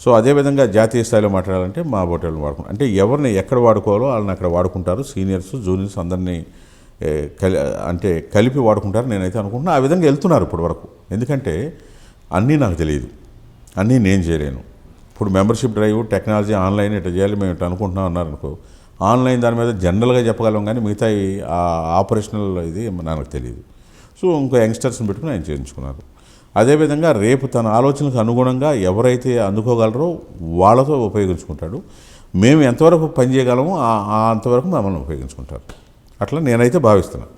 S2: సో అదేవిధంగా జాతీయ స్థాయిలో మాట్లాడాలంటే మా బోటలను వాడుకుంటారు. అంటే ఎవరిని ఎక్కడ వాడుకోవాలో వాళ్ళని అక్కడ వాడుకుంటారు. సీనియర్స్ జూనియర్స్ అందరినీ కలిపి వాడుకుంటారు నేనైతే అనుకుంటున్నా. ఆ విధంగా వెళ్తున్నారు ఇప్పటి వరకు. ఎందుకంటే అన్నీ నాకు తెలియదు, అన్నీ నేను చేయలేను. ఇప్పుడు మెంబర్షిప్ డ్రైవ్, టెక్నాలజీ, ఆన్లైన్ ఇట్లా చేయాలి మేము ఇట్లా అనుకుంటున్నాం అన్నారనుకో, ఆన్లైన్ దాని మీద జనరల్గా చెప్పగలం, కానీ మిగతా ఆపరేషనల్ ఇది నాకు తెలియదు. సో ఇంకో యంగ్స్టర్స్ని పెట్టుకుని ఆయన చేయించుకున్నారు. అదేవిధంగా రేపు తన ఆలోచనలకు అనుగుణంగా ఎవరైతే అందుకోగలరో వాళ్ళతో ఉపయోగించుకుంటాడు. మేము ఎంతవరకు పనిచేయగలమో అంతవరకు మమ్మల్ని ఉపయోగించుకుంటారు. అట్లా నేనైతే భావిస్తున్నాను.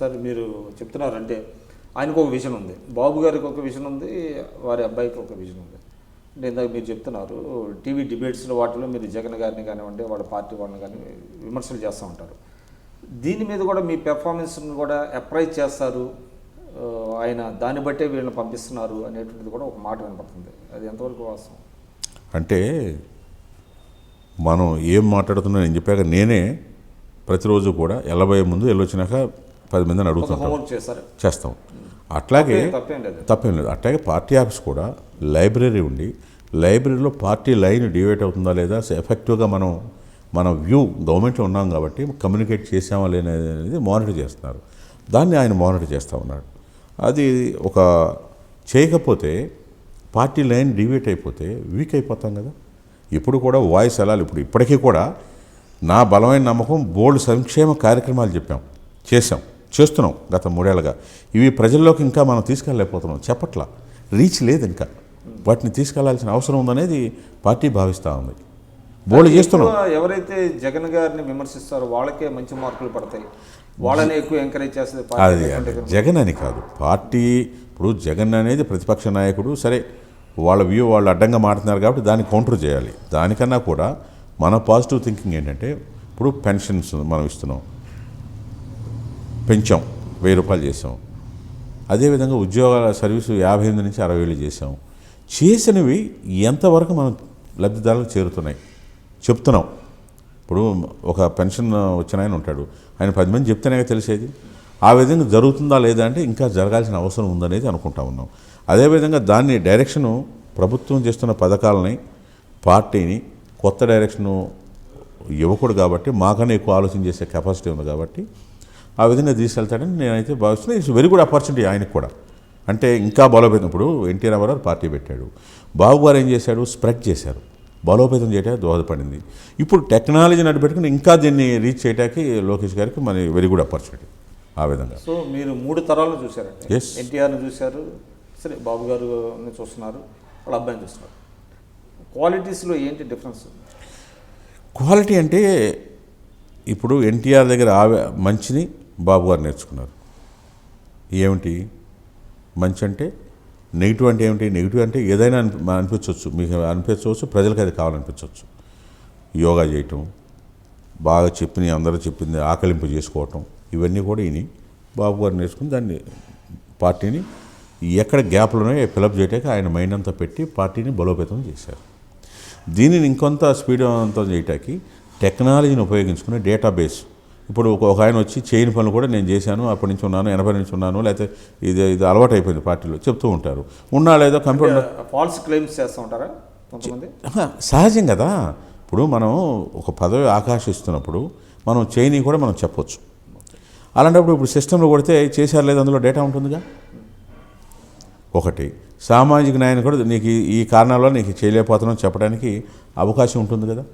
S1: సరే మీరు చెప్తున్నారంటే ఆయనకు ఒక విజన్ ఉంది, బాబు గారికి ఒక విజన్ ఉంది, వారి అబ్బాయికి ఒక విజన్ ఉంది. అంటే ఇందాక మీరు చెప్తున్నారు టీవీ డిబేట్స్లో వాటిలో మీరు జగన్ గారిని కానివ్వండి, వాళ్ళ పార్టీ వాళ్ళని కానీ విమర్శలు చేస్తూ ఉంటారు. దీని మీద కూడా మీ పెర్ఫార్మెన్స్ని కూడా అప్రైజ్ చేస్తారు, ఆయన దాన్ని బట్టే వీళ్ళని పంపిస్తున్నారు అనేటువంటిది కూడా ఒక మాట వినపడుతుంది. అది ఎంతవరకు వాస్తవం?
S2: అంటే మనం ఏం మాట్లాడుతున్నా నేను చెప్పాక నేనే ప్రతిరోజు కూడా వెళ్ళబోయే ముందు వెళ్ళొచ్చినాక 10 మందిని అడుగుతుంటాం, చేస్తాం. అట్లాగే తప్పేం లేదు. అట్లాగే పార్టీ ఆఫీస్ కూడా లైబ్రరీ ఉండి, లైబ్రరీలో పార్టీ లైన్ డివైడ్ అవుతుందా లేదా, ఎఫెక్టివ్గా మన వ్యూ గవర్నమెంట్లో ఉన్నాం కాబట్టి కమ్యూనికేట్ చేసామా లేదనేది మానిటర్ చేస్తున్నారు. దాన్ని ఆయన మానిటర్ చేస్తూ ఉన్నాడు. అది ఒక చేయకపోతే పార్టీ లైన్ డివైడ్ అయిపోతే వీక్ అయిపోతాం కదా. ఇప్పుడు కూడా వాయిస్ వెళ్ళాలి. ఇప్పటికీ కూడా నా బలమైన నమ్మకం బోల్డ్ సంక్షేమ కార్యక్రమాలు చేస్తున్నాం గత 3 ఏళ్ళుగా. ఇవి ప్రజల్లోకి ఇంకా మనం తీసుకెళ్ళలేకపోతున్నాం, చెప్పట్లా, రీచ్ లేదు. ఇంకా వాటిని తీసుకెళ్లాల్సిన అవసరం ఉందనేది పార్టీ భావిస్తూ ఉంది. బోల్డ్ చేస్తున్నాం.
S1: ఎవరైతే జగన్ గారిని విమర్శిస్తారో వాళ్ళకే మంచి మార్కులు పడతాయి, వాళ్ళని ఎక్కువ ఎంకరేజ్ చేస్తుంది.
S2: అది జగన్ అని కాదు, పార్టీ. ఇప్పుడు జగన్ అనేది ప్రతిపక్ష నాయకుడు, సరే వాళ్ళ వ్యూ వాళ్ళు అడ్డంగా మాట్లాడుతున్నారు కాబట్టి దాన్ని కౌంటర్ చేయాలి. దానికన్నా కూడా మన పాజిటివ్ థింకింగ్ ఏంటంటే, ఇప్పుడు పెన్షన్స్ మనం ఇస్తున్నాం, పెంచాం, 1000 రూపాయలు చేసాం. అదేవిధంగా ఉద్యోగాల సర్వీసు 58 నుంచి 60,000 చేసాం. చేసినవి ఎంతవరకు మనం లబ్ధిదారులకు చేరుతున్నాయి చెప్తున్నాం. ఇప్పుడు ఒక పెన్షన్ వచ్చిన ఆయన ఉంటాడు, ఆయన 10 మంది చెప్తేనే తెలిసేది. ఆ విధంగా జరుగుతుందా లేదా అంటే ఇంకా జరగాల్సిన అవసరం ఉందనేది అనుకుంటా ఉన్నాం. అదేవిధంగా దాన్ని డైరెక్షను ప్రభుత్వం చేస్తున్న పథకాలని, పార్టీని కొత్త డైరెక్షను యువకుడు కాబట్టి మాకన్నా ఎక్కువ ఆలోచన చేసే కెపాసిటీ ఉంది కాబట్టి ఆ విధంగా తీసుకెళ్తాడని నేనైతే భావిస్తున్నాను. ఇట్స్ వెరీ గుడ్ ఆపర్చునిటీ ఆయనకు కూడా. అంటే ఇంకా బలోపేతం. ఇప్పుడు ఎన్టీ రామారావు పార్టీ పెట్టాడు, బాబు గారు ఏం చేశాడు, స్ప్రెడ్ చేశారు, బలోపేతం చేయడానికి దోహదపడింది. ఇప్పుడు టెక్నాలజీని అడ్డుపెట్టుకుని ఇంకా దీన్ని రీచ్ చేయడానికి లోకేష్ గారికి మన వెరీ గుడ్ ఆపర్చునిటీ. ఆ విధంగా.
S1: సో మీరు 3 తరాలను చూశారండి. ఎన్టీఆర్ని చూశారు, సరే బాబు గారిని చూస్తున్నారు, వాళ్ళ అబ్బాయిని చూస్తున్నారు. క్వాలిటీస్లో ఏంటి డిఫరెన్స్?
S2: క్వాలిటీ అంటే ఇప్పుడు ఎన్టీఆర్ దగ్గర మంచిని బాబు గారు నేర్చుకున్నారు. ఏమిటి మంచి అంటే? నెగిటివ్ అంటే ఏమిటి? నెగిటివ్ అంటే ఏదైనా అనిపించవచ్చు, మీకు అనిపించవచ్చు, ప్రజలకు అది కావాలనిపించవచ్చు. యోగా చేయటం, బాగా అందరూ చెప్పింది ఆకలింపు చేసుకోవటం, ఇవన్నీ కూడా బాబు గారు నేర్చుకుని దాన్ని పార్టీని ఎక్కడ గ్యాప్లు ఉన్నాయో ఫిలప్ చేయడానికి ఆయన మైండ్ అంతా పెట్టి పార్టీని బలోపేతం చేశారు. దీనిని ఇంకొంత స్పీడ్వంతం చేయడానికి టెక్నాలజీని ఉపయోగించుకునే డేటాబేస్. ఇప్పుడు ఒక ఆయన వచ్చి చేయని పనులు కూడా నేను చేశాను, అప్పటి నుంచి ఉన్నాను, 80 నుంచి ఉన్నాను, లేకపోతే ఇది అలవాటు అయిపోయింది పార్టీలో చెప్తూ ఉంటారు. ఉన్నా లేదో కంప్యూటర్
S1: ఫాల్స్ క్లెయిమ్స్ చేస్తూ ఉంటారా కొంతమంది?
S2: సహజం కదా. ఇప్పుడు మనం ఒక పదవి ఆకాశిస్తున్నప్పుడు మనం చేయని కూడా మనం చెప్పొచ్చు. అలాంటప్పుడు ఇప్పుడు సిస్టంలో కొడితే చేశారు లేదు అందులో డేటా ఉంటుందిగా. ఒకటి సామాజిక న్యాయం కూడా నీకు ఈ కారణాల వల్ల నీకు చేయలేకపోతున్నావు చెప్పడానికి అవకాశం ఉంటుంది కదా.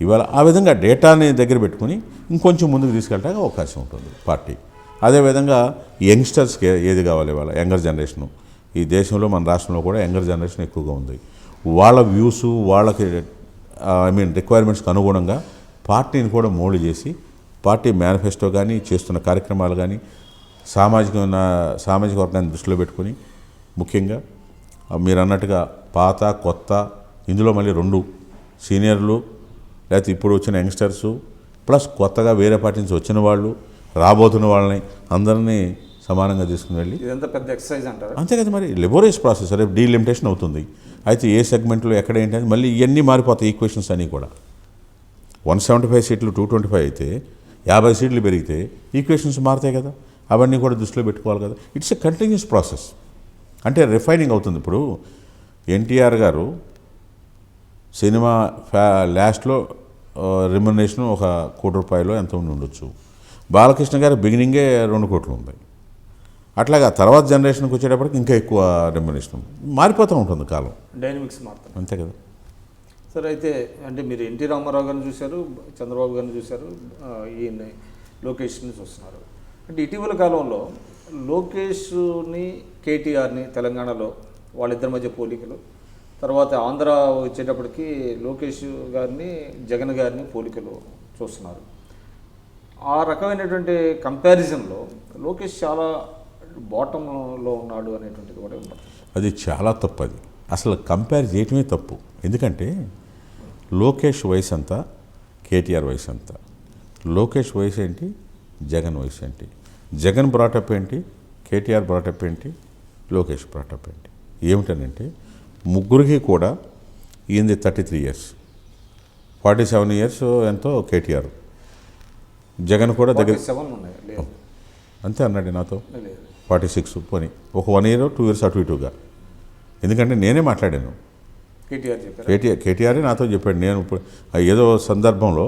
S2: ఇవాళ ఆ విధంగా డేటాని దగ్గర పెట్టుకుని ఇంకొంచెం ముందుకు తీసుకెళ్ళడానికి అవకాశం ఉంటుంది పార్టీ. అదేవిధంగా యంగ్స్టర్స్కి ఏది కావాలి ఇవాళ యంగర్ జనరేషను, ఈ దేశంలో మన రాష్ట్రంలో కూడా యంగర్ జనరేషన్ ఎక్కువగా ఉంది. వాళ్ళ వ్యూస్ వాళ్ళకి రిక్వైర్మెంట్స్కి అనుగుణంగా పార్టీని కూడా మోల్డ్ చేసి పార్టీ మేనిఫెస్టో కానీ చేస్తున్న కార్యక్రమాలు కానీ సామాజిక వర్గాన్ని దృష్టిలో పెట్టుకుని ముఖ్యంగా మీరు అన్నట్టుగా పాత కొత్త ఇందులో మళ్ళీ 2 సీనియర్లు లేకపోతే ఇప్పుడు వచ్చిన యంగ్స్టర్సు ప్లస్ కొత్తగా వేరే పార్టీ నుంచి వచ్చిన వాళ్ళు రాబోతున్న వాళ్ళని అందరినీ సమానంగా తీసుకుని వెళ్ళి
S1: ఇదంతా పెద్ద ఎక్సర్సైజ్ అంటారు.
S2: అంతే కదా, మరి లెబోరియస్ ప్రాసెస్. రేపు డీలిమిటేషన్ అవుతుంది. అయితే ఏ సెగ్మెంట్లో ఎక్కడ ఏంటి అని మళ్ళీ ఇవన్నీ మారిపోతాయి. ఈక్వేషన్స్ అన్నీ కూడా 175 సీట్లు 225 అయితే 50 సీట్లు పెరిగితే ఈక్వేషన్స్ మారుతాయి కదా, అవన్నీ కూడా దృష్టిలో పెట్టుకోవాలి కదా. ఇట్స్ ఎ కంటిన్యూస్ ప్రాసెస్, అంటే రిఫైనింగ్ అవుతుంది. ఇప్పుడు ఎన్టీఆర్ గారు సినిమా లాస్ట్లో రెమ్యునరేషన్ ₹1 కోటి ఎంత ఉండొచ్చు. బాలకృష్ణ గారు బిగినింగే 2 కోట్లు ఉంది. అట్లాగా తర్వాత జనరేషన్కి వచ్చేటప్పటికి ఇంకా ఎక్కువ రెమ్యునరేషన్ మారిపోతూ ఉంటుంది కాలం,
S1: డైనమిక్స్ మారుతుంది.
S2: అంతే కదా.
S1: సరే, అయితే అంటే మీరు ఎన్టీ రామారావు గారిని చూశారు, చంద్రబాబు గారిని చూశారు, ఈయన లోకేష్ని చూస్తున్నారు. అంటే ఇటీవల కాలంలో లోకేష్ని కేటీఆర్ని తెలంగాణలో వాళ్ళిద్దరి మధ్య పోలికలు, తర్వాత ఆంధ్ర వచ్చేటప్పటికి లోకేష్ గారిని జగన్ గారిని పోలికలు చూస్తున్నారు. ఆ రకమైనటువంటి కంపారిజన్లో లోకేష్ చాలా బాటంలో ఉన్నాడు అనేటువంటిది కూడా ఉంది.
S2: అది చాలా తప్పు. అది అసలు కంపేర్ చేయటమే తప్పు. ఎందుకంటే లోకేష్ వయసు అంతా కేటీఆర్ వయసు అంతా. లోకేష్ వయసు ఏంటి, జగన్ వయసు ఏంటి, జగన్ బ్రాటప్ ఏంటి, కేటీఆర్ బ్రాటప్ ఏంటి, లోకేష్ బ్రాటప్ ఏంటి. ఏమిటనంటే ముగ్గురికి కూడా ఈయనది 33 ఇయర్స్, 47 ఇయర్స్ ఎంతో కేటీఆర్, జగన్ కూడా దగ్గర
S1: 47 ఉన్నాయి
S2: అంతే అన్నాడు నాతో. 46 పోనీ ఒక 1 ఇయర్ 2 ఇయర్స్ అటు ఇటుగా. ఎందుకంటే నేనే మాట్లాడాను, కేటీఆర్ నాతో చెప్పాడు. నేను ఇప్పుడు ఏదో సందర్భంలో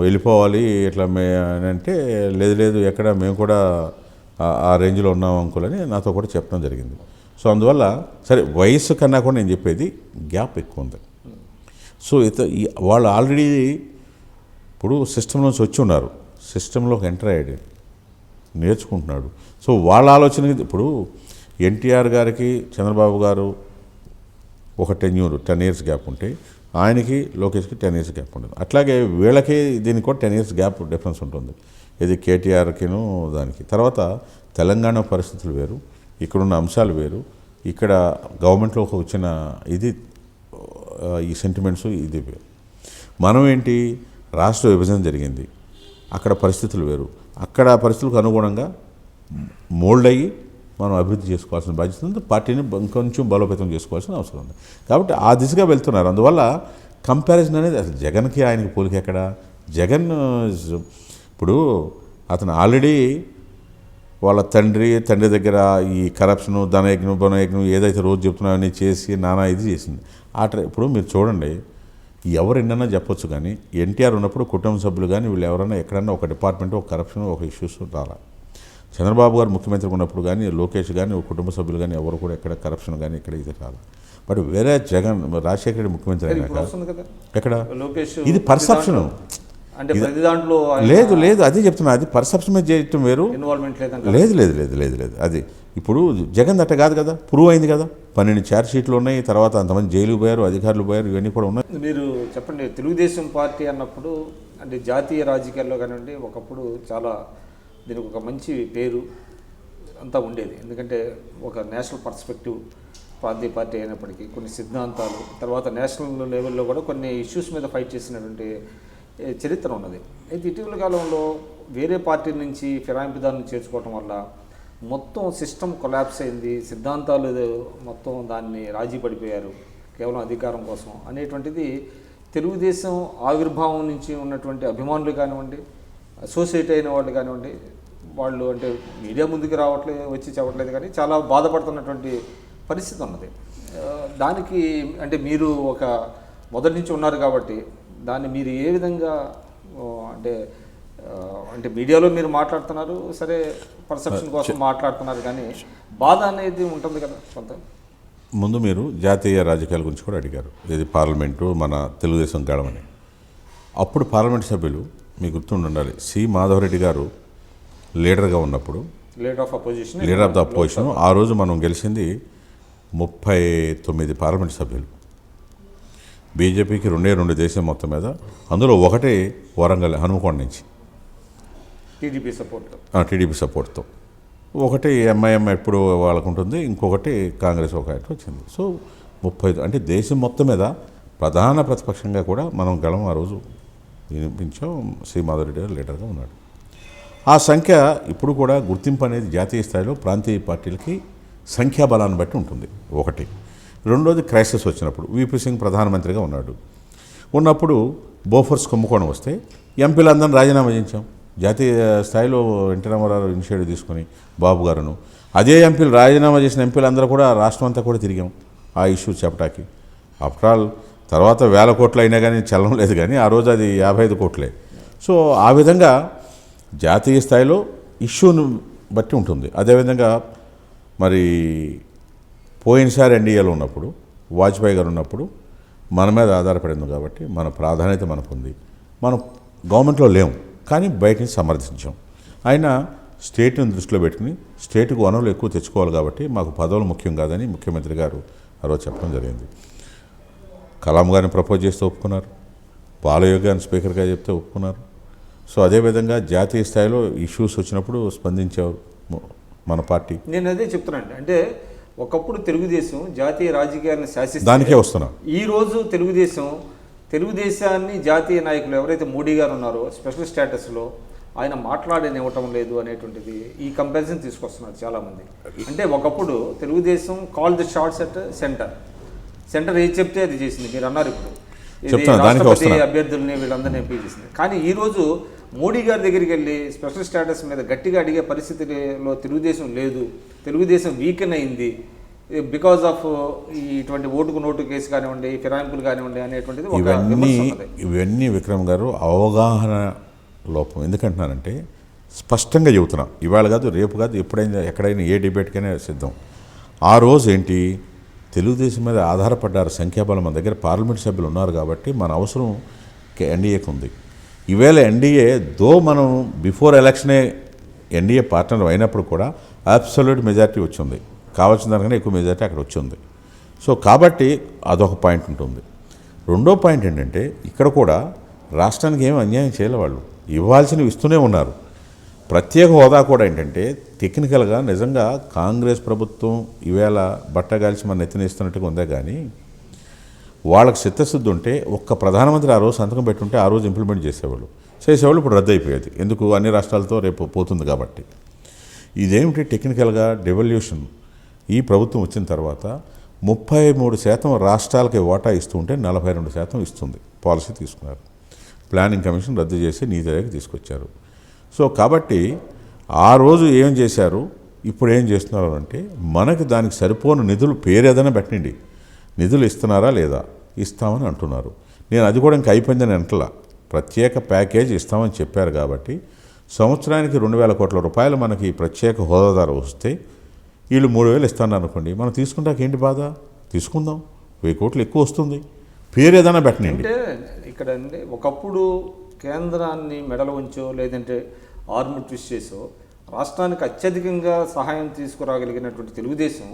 S2: వెళ్ళిపోవాలి ఇట్లా అంటే లేదు ఎక్కడ మేము కూడా ఆ రేంజ్లో ఉన్నాం అంకుల్ అని నాతో కూడా చెప్పడం జరిగింది. సో అందువల్ల సరే వయసు కన్నా కూడా నేను చెప్పేది గ్యాప్ ఎక్కువ ఉంది. సో వాళ్ళు ఆల్రెడీ ఇప్పుడు సిస్టంలోంచి వచ్చి ఉన్నారు, సిస్టంలోకి ఎంటర్ అయ్యాడు, నేర్చుకుంటున్నాడు. సో వాళ్ళ ఆలోచన ఇప్పుడు ఎన్టీఆర్ గారికి చంద్రబాబు గారు ఒక 10 ఇయర్స్ గ్యాప్ ఉంటే ఆయనకి లోకేష్కి 10 ఇయర్స్ గ్యాప్ ఉంటుంది. అట్లాగే వీళ్ళకి దీనికి కూడా 10 ఇయర్స్ గ్యాప్ డిఫరెన్స్ ఉంటుంది. ఇది కేటీఆర్కిను దానికి. తర్వాత తెలంగాణ పరిస్థితులు వేరు, ఇక్కడున్న అంశాలు వేరు, ఇక్కడ గవర్నమెంట్లో వచ్చిన ఇది ఈ సెంటిమెంట్స్ ఇది వేరు. మనం ఏంటి, రాష్ట్ర విభజన జరిగింది, అక్కడ పరిస్థితులు వేరు, అక్కడ పరిస్థితులకు అనుగుణంగా మోల్డ్ అయ్యి మనం అభివృద్ధి చేసుకోవాల్సిన బాధ్యత ఉంది. పార్టీని ఇంకొంచెం బలోపేతం చేసుకోవాల్సిన అవసరం ఉంది. కాబట్టి ఆ దిశగా వెళ్తున్నారు. అందువల్ల కంపారిజన్ అనేది అసలు జగన్కి ఆయనకి పోలిక ఎక్కడ. జగన్ ఇప్పుడు అతను ఆల్రెడీ వాళ్ళ తండ్రి దగ్గర ఈ కరప్షను బనయజ్ఞం ఏదైతే రోజు చెప్తున్నాయని చేసి నానా ఇది చేసింది. ఇప్పుడు మీరు చూడండి, ఎవరు ఎన్నన్నా చెప్పొచ్చు కానీ ఎన్టీఆర్ ఉన్నప్పుడు కుటుంబ సభ్యులు కానీ వీళ్ళు ఎవరైనా ఎక్కడన్నా ఒక డిపార్ట్మెంట్ ఒక కరప్షన్ ఒక ఇష్యూస్ రాలా. చంద్రబాబు గారు ముఖ్యమంత్రి ఉన్నప్పుడు కానీ లోకేష్ కానీ కుటుంబ సభ్యులు కానీ ఎవరు కూడా ఎక్కడ కరప్షన్ కానీ ఇక్కడ ఇది రాలా. బట్ వేరే జగన్ రాజశేఖర రెడ్డి ముఖ్యమంత్రి అయినాక ఎక్కడ ఇది పర్సెప్షన్
S1: అంటే ప్రతి దాంట్లో
S2: లేదు అదే చెప్తున్నా. అది పర్సెప్షన్ మీద చేయటం వేరు,
S1: ఇన్వాల్వ్మెంట్
S2: లేదు అది ఇప్పుడు జగన్ అట్ట కాదు కదా, ప్రూవ్ అయింది కదా. 12 ఛార్జ్ షీట్లు ఉన్నాయి, తర్వాత అంతమంది జైలుకు పోయారు, అధికారులు పోయారు, ఇవన్నీ కూడా ఉన్నాయి.
S1: మీరు చెప్పండి, తెలుగుదేశం పార్టీ అన్నప్పుడు అంటే జాతీయ రాజకీయాల్లో కానివ్వండి ఒకప్పుడు చాలా దీనికి ఒక మంచి పేరు అంతా ఉండేది. ఎందుకంటే ఒక నేషనల్ పర్స్పెక్టివ్ ప్రాంతీయ పార్టీ అయినప్పటికీ కొన్ని సిద్ధాంతాలు, తర్వాత నేషనల్ లెవెల్లో కూడా కొన్ని ఇష్యూస్ మీద ఫైట్ చేసినటువంటి చరిత్ర ఉన్నది. అయితే ఇటీవల కాలంలో వేరే పార్టీ నుంచి ఫిరాయింపుదారులను చేర్చుకోవటం వల్ల మొత్తం సిస్టమ్ కొలాప్స్ అయింది, సిద్ధాంతాలు మొత్తం దాన్ని రాజీ పడిపోయారు కేవలం అధికారం కోసం అనేటువంటిది తెలుగుదేశం ఆవిర్భావం నుంచి ఉన్నటువంటి అభిమానులు కానివ్వండి, అసోసియేట్ అయిన వాళ్ళు కానివ్వండి, వాళ్ళు అంటే మీడియా ముందుకు వచ్చి చెప్పట్లేదు కానీ చాలా బాధపడుతున్నటువంటి పరిస్థితి ఉన్నది. దానికి అంటే మీరు ఒక మొదటి నుంచి ఉన్నారు కాబట్టి దాన్ని మీరు ఏ విధంగా అంటే మీడియాలో మీరు మాట్లాడుతున్నారు, సరే పర్సెప్షన్ కోసం మాట్లాడుతున్నారు, కానీ బాధ అనేది ఉంటుంది కదా కొంత.
S2: ముందు మీరు జాతీయ రాజకీయాల గురించి కూడా అడిగారు, ఇది పార్లమెంటు మన తెలుగుదేశం గడవని. అప్పుడు పార్లమెంట్ సభ్యులు మీకు గుర్తుండాలి, సి మాధవరెడ్డి గారు లీడర్గా ఉన్నప్పుడు, లీడర్ ఆఫ్ ద అపోజిషన్, ఆ రోజు మనం గెలిచింది 39 పార్లమెంట్ సభ్యులు. బీజేపీకి 2 దేశం మొత్తం మీద, అందులో ఒకటి వరంగల్ హనుమకొండ నుంచి టీడీపీ సపోర్ట్తో, ఒకటి ఎంఐఎం ఎప్పుడు వాళ్ళకు ఉంటుంది, ఇంకొకటి కాంగ్రెస్ ఒక వచ్చింది. సో 35 అంటే దేశం మొత్తం మీద ప్రధాన ప్రతిపక్షంగా కూడా మనం గెలం ఆ రోజు వినిపించాం. శ్రీ మాధవరెడ్డి గారు లీడర్గా ఉన్నాడు. ఆ సంఖ్య ఇప్పుడు కూడా గుర్తింపు అనేది జాతీయ స్థాయిలో ప్రాంతీయ పార్టీలకి సంఖ్యాబలాన్ని బట్టి ఉంటుంది ఒకటి. రెండోది క్రైసిస్ వచ్చినప్పుడు వీపీ సింగ్ ప్రధానమంత్రిగా ఉన్నప్పుడు బోఫర్స్ కుంభకోణం వస్తే ఎంపీలందరినీ రాజీనామా చేయించాం. జాతీయ స్థాయిలో ఎన్టీ రామారావు ఇనిషియేటివ్ తీసుకొని బాబు గారును, అదే ఎంపీలు రాజీనామా చేసిన ఎంపీలందరూ కూడా రాష్ట్రం అంతా కూడా తిరిగాం ఆ ఇష్యూ చెప్పటానికి. ఆఫ్టర్ ఆల్ తర్వాత 1000 కోట్లు అయినా కానీ చల్లడం లేదు, కానీ ఆ రోజు అది 55 కోట్లే. సో ఆ విధంగా జాతీయ స్థాయిలో ఇష్యూను బట్టి ఉంటుంది. అదేవిధంగా మరి పోయినసారి ఎన్డీఏలో ఉన్నప్పుడు వాజ్పేయి గారు ఉన్నప్పుడు మన మీద ఆధారపడింది కాబట్టి మన ప్రాధాన్యత మనకుంది. మనం గవర్నమెంట్లో లేము, కానీ బయట నుంచి సమర్థించాం. అయినా స్టేట్ని దృష్టిలో పెట్టుకుని స్టేట్కు వనరులు ఎక్కువ తెచ్చుకోవాలి కాబట్టి మాకు పదవులు ముఖ్యం కాదని ముఖ్యమంత్రి గారు ఆ రోజు చెప్పడం జరిగింది. కలాం గారిని ప్రపోజ్ చేస్తే ఒప్పుకున్నారు, బాలయోగి గారిని స్పీకర్గా చెప్తే ఒప్పుకున్నారు. సో అదేవిధంగా జాతీయ స్థాయిలో ఇష్యూస్ వచ్చినప్పుడు స్పందించారు మన పార్టీ.
S1: నేను అదే చెప్తున్నాను, అంటే ఒకప్పుడు తెలుగుదేశం జాతీయ రాజకీయాలను శాసిస్తే
S2: దానికే వస్తున్నాం.
S1: ఈరోజు తెలుగుదేశాన్ని జాతీయ నాయకులు ఎవరైతే మోడీ గారు ఉన్నారో స్పెషల్ స్టేటస్లో ఆయన మాట్లాడనివ్వటం లేదు అనేటువంటిది ఈ కంపారిజన్ తీసుకొస్తున్నారు చాలామంది. అంటే ఒకప్పుడు Telugu Desam call the shots at centre ఏది చెప్తే అది చేసింది. మీరు అన్నారు ఇప్పుడు రాష్ట్రపతి అభ్యర్థుల్ని వీళ్ళందరినీ ఎంపీ చేసింది. కానీ ఈరోజు మోడీ గారి దగ్గరికి వెళ్ళి స్పెషల్ స్టేటస్ మీద గట్టిగా అడిగే పరిస్థితిలో తెలుగుదేశం లేదు, తెలుగుదేశం వీకెన్ అయింది బికాజ్ ఆఫ్ ఇటువంటి ఓటుకు నోటు కేసు కానివ్వండి, ఫిరాయింపులు కానివ్వండి అనేటువంటిది
S2: ఇవన్నీ విక్రమ్ గారు అవగాహన లోపం. ఎందుకంటున్నానంటే స్పష్టంగా చెబుతున్నా, ఇవాళ కాదు రేపు కాదు, ఎప్పుడైనా ఎక్కడైనా ఏ డిబేట్కైనా సిద్ధం. ఆ రోజు ఏంటి, తెలుగుదేశం మీద ఆధారపడ్డారు సంఖ్యాబలం. మన దగ్గర పార్లమెంట్ సభ్యులు ఉన్నారు కాబట్టి మన అవసరం ఎన్డీఏకి ఉంది. ఈవేళ ఎన్డీఏ మనం బిఫోర్ ఎలక్షనే ఎన్డీఏ పార్ట్నర్ అయినప్పుడు కూడా అబ్సల్యూట్ మెజారిటీ వచ్చింది, కావాల్సిన దానికన్నా ఎక్కువ మెజారిటీ అక్కడ వచ్చింది. సో కాబట్టి అదొక పాయింట్ ఉంటుంది. రెండో పాయింట్ ఏంటంటే ఇక్కడ కూడా రాష్ట్రానికి ఏం అన్యాయం చేయలే, వాళ్ళు ఇవ్వాల్సినవి ఇస్తూనే ఉన్నారు. ప్రత్యేక హోదా కూడా ఏంటంటే టెక్నికల్గా నిజంగా కాంగ్రెస్ ప్రభుత్వం ఈవేళ బట్టగాల్చి మన నెత్తినేస్తున్నట్టుగా ఉందే, కానీ వాళ్ళకి చిత్తశుద్ధి ఉంటే ఒక్క ప్రధానమంత్రి ఆ రోజు సంతకం పెట్టుంటే ఆ రోజు ఇంప్లిమెంట్ చేసేవాళ్ళు. ఇప్పుడు రద్దు అయిపోయేది. ఎందుకు, అన్ని రాష్ట్రాలతో రేపు పోతుంది కాబట్టి. ఇదేమిటి టెక్నికల్గా డెవల్యూషన్. ఈ ప్రభుత్వం వచ్చిన తర్వాత 33% రాష్ట్రాలకి వాటా ఇస్తూ ఉంటే 42% ఇస్తుంది పాలసీ తీసుకున్నారు. ప్లానింగ్ కమిషన్ రద్దు చేసి నీతి ఆయోగ్ తీసుకొచ్చారు. సో కాబట్టి ఆ రోజు ఏం చేశారు, ఇప్పుడు ఏం చేస్తున్నారు అంటే మనకి దానికి సరిపోని నిధులు పేరు ఏదైనా పెట్టండి, నిధులు ఇస్తున్నారా లేదా, ఇస్తామని అంటున్నారు. నేను అది కూడా ఇంకా అయిపోయిందని అంటలా, ప్రత్యేక ప్యాకేజ్ ఇస్తామని చెప్పారు. కాబట్టి సంవత్సరానికి 2,000 కోట్ల రూపాయలు మనకి ప్రత్యేక హోదాదారు వస్తే వీళ్ళు 3,000 ఇస్తాను అనుకోండి, మనం తీసుకుంటాక ఏంటి బాధ, తీసుకుందాం, 1000 కోట్లు ఎక్కువ వస్తుంది, పేరు ఏదైనా పెట్టనండి.
S1: అంటే ఇక్కడ ఒకప్పుడు కేంద్రాన్ని మెడలు ఉంచో లేదంటే ఆర్మ్ ట్విస్ట్ చేసో రాష్ట్రానికి అత్యధికంగా సహాయం తీసుకురాగలిగినటువంటి తెలుగుదేశం